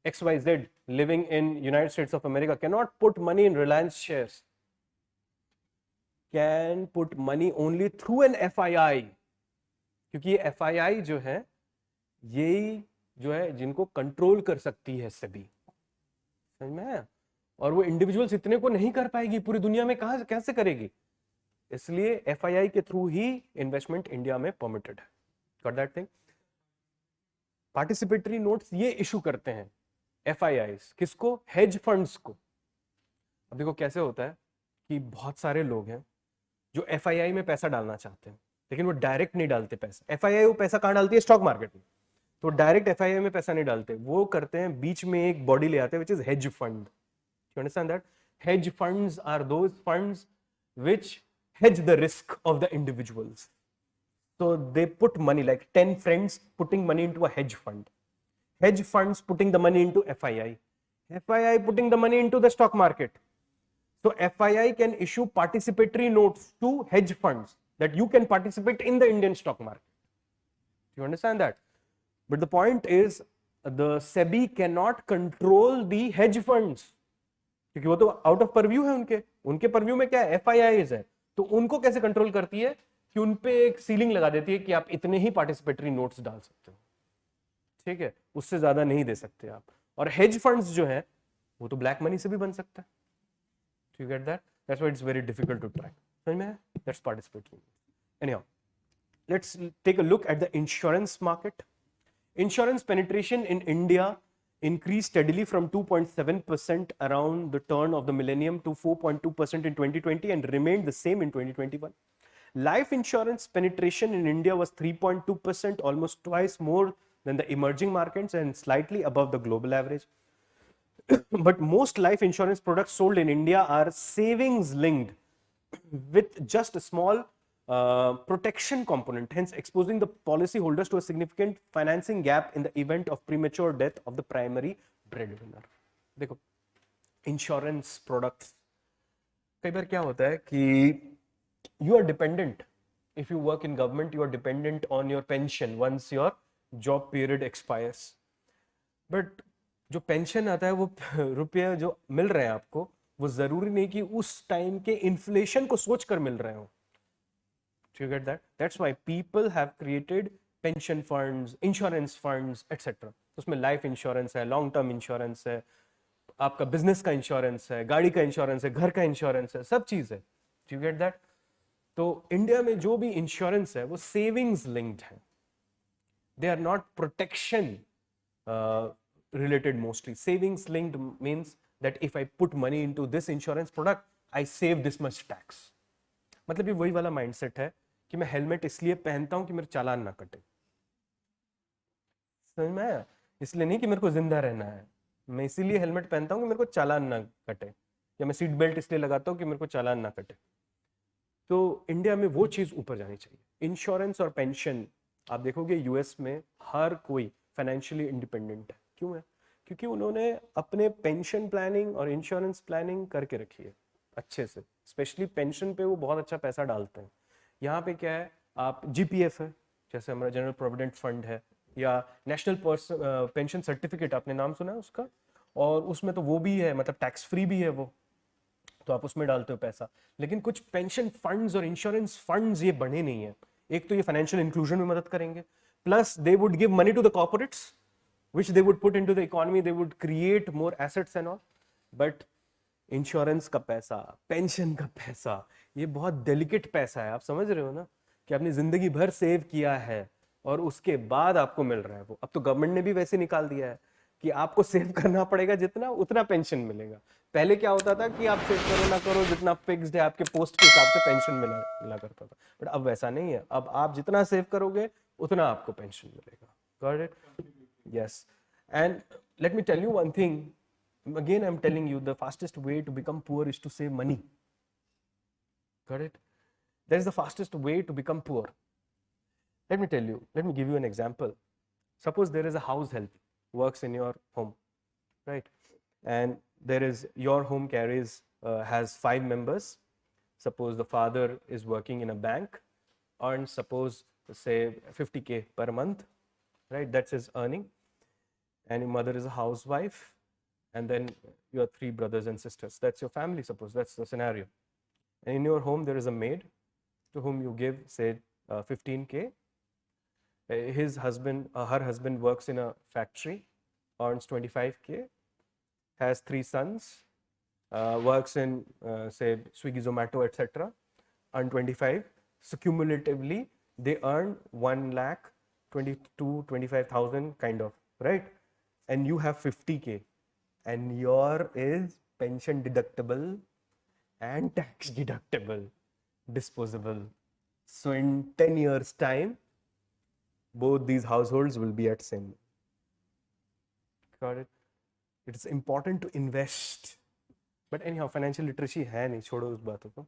XYZ living in United states of America can not put money in Reliance shares, can put money only through an FII, क्योंकि ये FII जो है यही जो है जिनको कंट्रोल कर सकती है सेबी. समझ में आया? और वो इंडिविजुअल्स इतने को नहीं कर पाएगी, पूरी दुनिया में कहां कैसे करेगी, इसलिए FII के थ्रू ही इन्वेस्टमेंट इंडिया में परमिटेड है. Got that thing? Participatory notes ये इशू करते हैं FIIs, किसको? हेज फंड्स को. अब देखो कैसे होता है कि बहुत सारे लोग हैं जो FII में पैसा डालना चाहते हैं, लेकिन वो डायरेक्ट नहीं डालते पैसा. FII वो पैसा कहाँ डालती है? स्टॉक मार्केट में. तो डायरेक्ट FII में पैसा नहीं डालते, वो करते हैं बीच में एक बॉडी ले आते हैं which is hedge fund. You understand that? Hedge funds are those funds which hedge the risk of the individuals. So they put money, like 10 friends putting money into a hedge fund. Hedge funds putting the money into FII. FII putting the money into the stock market. So FII can issue participatory notes to hedge funds that you can participate in the Indian stock market. You understand that? But the point is, the SEBI cannot control the hedge funds. क्योंकि वो तो out of purview है उनके purview में क्या है? FIIs है. तो उनको कैसे कंट्रोल करती है कि उनपे एक सीलिंग लगा देती है कि आप इतने ही पार्टिसिपेटरी नोट्स डाल सकते हो, ठीक है, उससे ज्यादा नहीं दे सकते आप. और हेज फंड्स जो है वो तो ब्लैक मनी से भी बन सकता है. You get that? That's why it's very difficult to track. समझ में है? That's participatory. Anyhow, let's take a look at the insurance market. Insurance penetration in India increased steadily from 2.7% around the turn of the millennium to 4.2% in 2020 and remained the same in 2021. Life insurance penetration in India was 3.2%, almost twice more than the emerging markets and slightly above the global average. But most life insurance products sold in India are savings linked with just a small protection component, hence exposing the policy holders to a significant financing gap in the event of premature death of the primary breadwinner. देखो, insurance products कई बार क्या होता है कि you are dependent, if you work in government you are dependent on your pension once your job period expires. but जो pension आता है वो रुपये जो मिल रहे हैं आपको, वो जरूरी नहीं कि उस टाइम के इन्फ्लेशन को सोचकर मिल रहे हो. Do you get that? That's why people have created pension funds, insurance funds, etc. उसमें लाइफ इंश्योरेंस है, लॉन्ग टर्म इंश्योरेंस है, आपका बिजनेस का इंश्योरेंस है, गाड़ी का इंश्योरेंस है, घर का इंश्योरेंस है, सब चीज है. Do you get that? तो इंडिया में जो भी इंश्योरेंस है वो सेविंग्स लिंक्ड है. They are not protection related mostly. Savings linked means that if I put money into this insurance product, I save this much tax. मतलब ये वही वाला माइंडसेट है कि मैं हेलमेट इसलिए पहनता हूं कि मेरा चालान ना कटे. समझ में आया? इसलिए नहीं कि मेरे को जिंदा रहना है, मैं इसीलिए हेलमेट पहनता हूं कि मेरे को चालान ना कटे, या मैं सीट बेल्ट इसलिए लगाता हूं कि मेरे को चालान ना कटे. तो इंडिया में वो चीज ऊपर जानी चाहिए. इंश्योरेंस और पेंशन आप देखोगे यूएस में हर कोई फाइनेंशियली इंडिपेंडेंट है. क्यों है? क्योंकि उन्होंने अपने पेंशन प्लानिंग और इंश्योरेंस प्लानिंग करके रखी है अच्छे से. स्पेशली पेंशन पे वो बहुत अच्छा पैसा डालते हैं. यहाँ पे क्या है, आप GPF है जैसे हमारा जनरल प्रोविडेंट फंड है, या नेशनल पेंशन सर्टिफिकेट, आपने नाम सुना है उसका, और उसमें तो वो भी है, मतलब टैक्स फ्री भी है वो, तो आप उसमें डालते हो पैसा. लेकिन कुछ पेंशन फंड्स और इंश्योरेंस फंड्स ये बने नहीं है. एक तो ये फाइनेंशियल इंक्लूजन में मदद करेंगे, plus they would give money to the corporates which they would put into the economy, they would create more assets and all. But insurance का पैसा, पेंशन का पैसा, ये बहुत डेलिकेट पैसा है. आप समझ रहे हो ना कि आपने जिंदगी भर सेव किया है और उसके बाद आपको मिल रहा है वो. अब तो गवर्नमेंट ने भी वैसे निकाल दिया है कि आपको सेव करना पड़ेगा जितना उतना पेंशन मिलेगा। पहले क्या होता था कि आप सेव करो ना करो, जितना फिक्स्ड है आपके पोस्ट के हिसाब से पेंशन मिला करता था, बट अब वैसा नहीं है। अब आप जितना सेव करोगे उतना आपको पेंशन मिलेगा। Got it? Yes. And let me tell you one thing, again I'm telling you, the fastest way to become poor is to save money. Got it? That is the fastest way to become poor. Let me tell you, let me give you an example. Suppose there is a house help works in your home, right? And there is, your home carries has 5 members. Suppose the father is working in a bank, earns, suppose, say 50K per month, right? That's his earning. And your mother is a housewife, and then you have 3 brothers and sisters. That's your family, suppose. That's the scenario. And in your home there is a maid to whom you give, say, 15K. His husband, her husband works in a factory, earns 25K, has 3 sons, works in, say, Swiggy, Zomato, etc., earn 25. So cumulatively they earn 1,22,25,000 kind of, right? And you have 50K, and your is pension deductible and tax deductible, disposable. So in 10 years time, both these households will be at same. Got it? It is important to invest. But anyhow, financial literacy है नहीं, छोड़ो उस बातों को.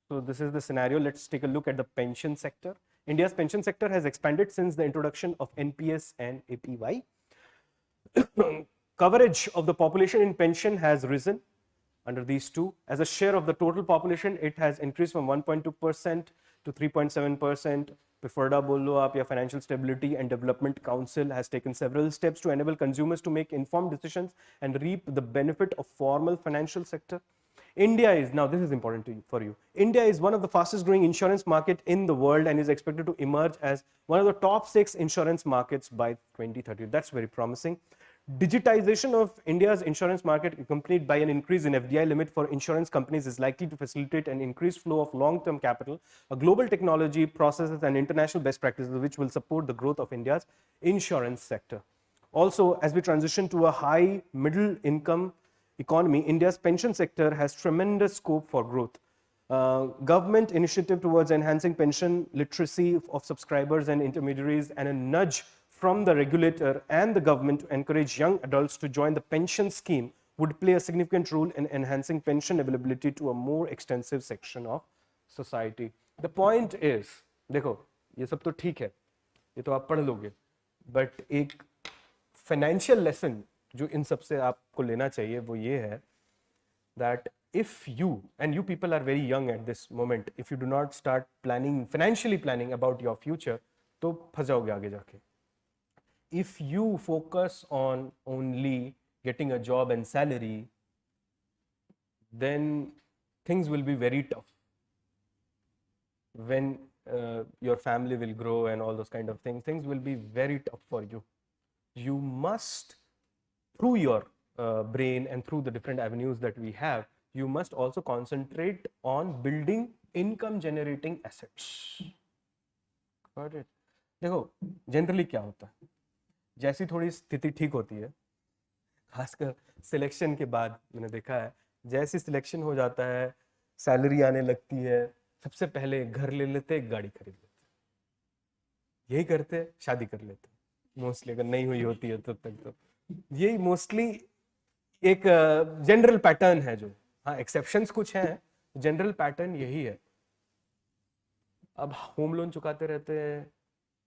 So this is the scenario. Let's take a look at the pension sector. India's pension sector has expanded since the introduction of NPS and APY. Coverage of the population in pension has risen under these two. As a share of the total population, it has increased from 1.2% to 3.7%. PIFRDA bolo aap ya Financial Stability and Development Council has taken several steps to enable consumers to make informed decisions and reap the benefit of formal financial sector. India is, now this is important for you, India is one of the fastest growing insurance market in the world and is expected to emerge as one of the top 6 insurance markets by 2030. That's very promising. Digitization of India's insurance market, accompanied by an increase in FDI limit for insurance companies, is likely to facilitate an increased flow of long-term capital, a global technology, processes, and international best practices which will support the growth of India's insurance sector. Also, as we transition to a high middle income economy, India's pension sector has tremendous scope for growth. Government initiative towards enhancing pension literacy of subscribers and intermediaries, and a nudge from the regulator and the government to encourage young adults to join the pension scheme would play a significant role in enhancing pension availability to a more extensive section of society. The point is, देखो ये सब तो ठीक है, ये तो आप पढ़ लोगे, but एक financial lesson जो इन सब से आपको लेना चाहिए वो ये है that if you, and you people are very young at this moment, if you do not start planning, financially planning about your future, तो फंस जाओगे आगे जाके. If you focus on only getting a job and salary, then things will be very tough. When your family will grow and all those kind of things will be very tough for you. You must, through your brain and through the different avenues that we have, you must also concentrate on building income generating assets. Got it? देखो generally क्या होता है, जैसी थोड़ी स्थिति ठीक होती है, खासकर सिलेक्शन के बाद मैंने देखा है, जैसी सिलेक्शन हो जाता है, सैलरी आने लगती है, सबसे पहले घर ले लेते, गाड़ी खरीद लेते, यही करते, शादी कर लेते मोस्टली, अगर नहीं हुई होती है तब तक. तो यही मोस्टली एक जनरल पैटर्न है. जो हाँ एक्सेप्शंस कुछ हैं, जनरल पैटर्न यही है. अब होम लोन चुकाते रहते हैं,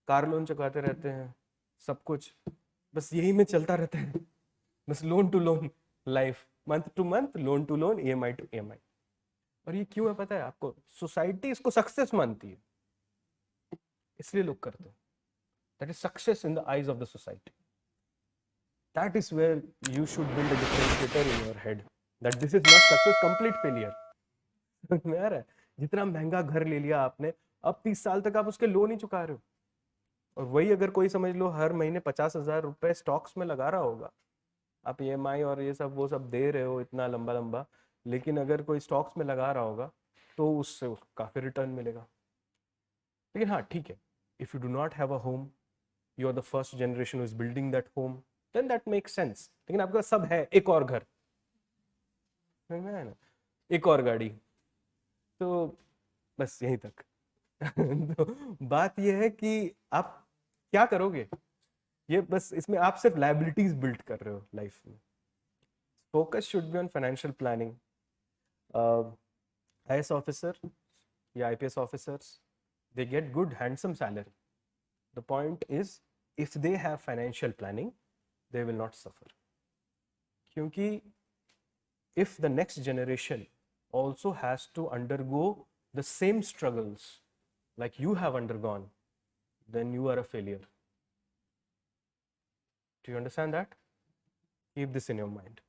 कार लोन चुकाते रहते हैं, सब कुछ बस यही में चलता रहता है, बस loan to loan life, month to month, loan to loan, EMI to EMI. और ये क्यों है पता है आपको? सोसाइटी इसको सक्सेस मानती है, इसलिए लोग करते हैं. That is success in the eyes of the society. That is where you should build a differentiator in your head, that this is not success, complete failure. समझ में आ रहा है? जितना महंगा घर ले लिया आपने, अब 30 साल तक आप उसके लोन ही चुका रहे हो. और वही अगर कोई समझ लो हर महीने 50,000 रुपए स्टॉक्स में लगा रहा होगा, आप EMI और ये सब वो सब दे रहे हो इतना लंबा लंबा, लेकिन अगर कोई स्टॉक्स में लगा रहा होगा तो उससे उसको काफी रिटर्न मिलेगा. लेकिन हाँ ठीक है, if you do not have a home, you are the first generation who is building that home, then that makes sense. लेकिन आपका सब है, एक और घर है ना, एक और गाड़ी, तो बस यहीं तक। तो बात यह है कि आप क्या करोगे, ये बस इसमें आप सिर्फ लायबिलिटीज बिल्ड कर रहे हो लाइफ में। Focus should be on financial planning. IAS officer या IPS officers, they get good handsome salary. The point is, if they have financial planning, they will not suffer. क्योंकि if the next generation also has to undergo the same struggles like you have undergone, then you are a failure. Do you understand that? Keep this in your mind.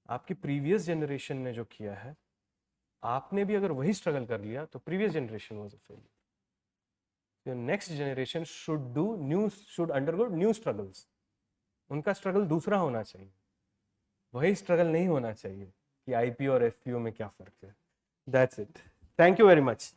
आपकी previous generation ने जो किया है, आपने भी अगर वही struggle कर लिया तो previous generation was a failure. The next generation should undergo new struggles. उनका struggle दूसरा होना चाहिए, वही struggle नहीं होना चाहिए कि IP और FPO में क्या फर्क है. That's it. Thank you very much.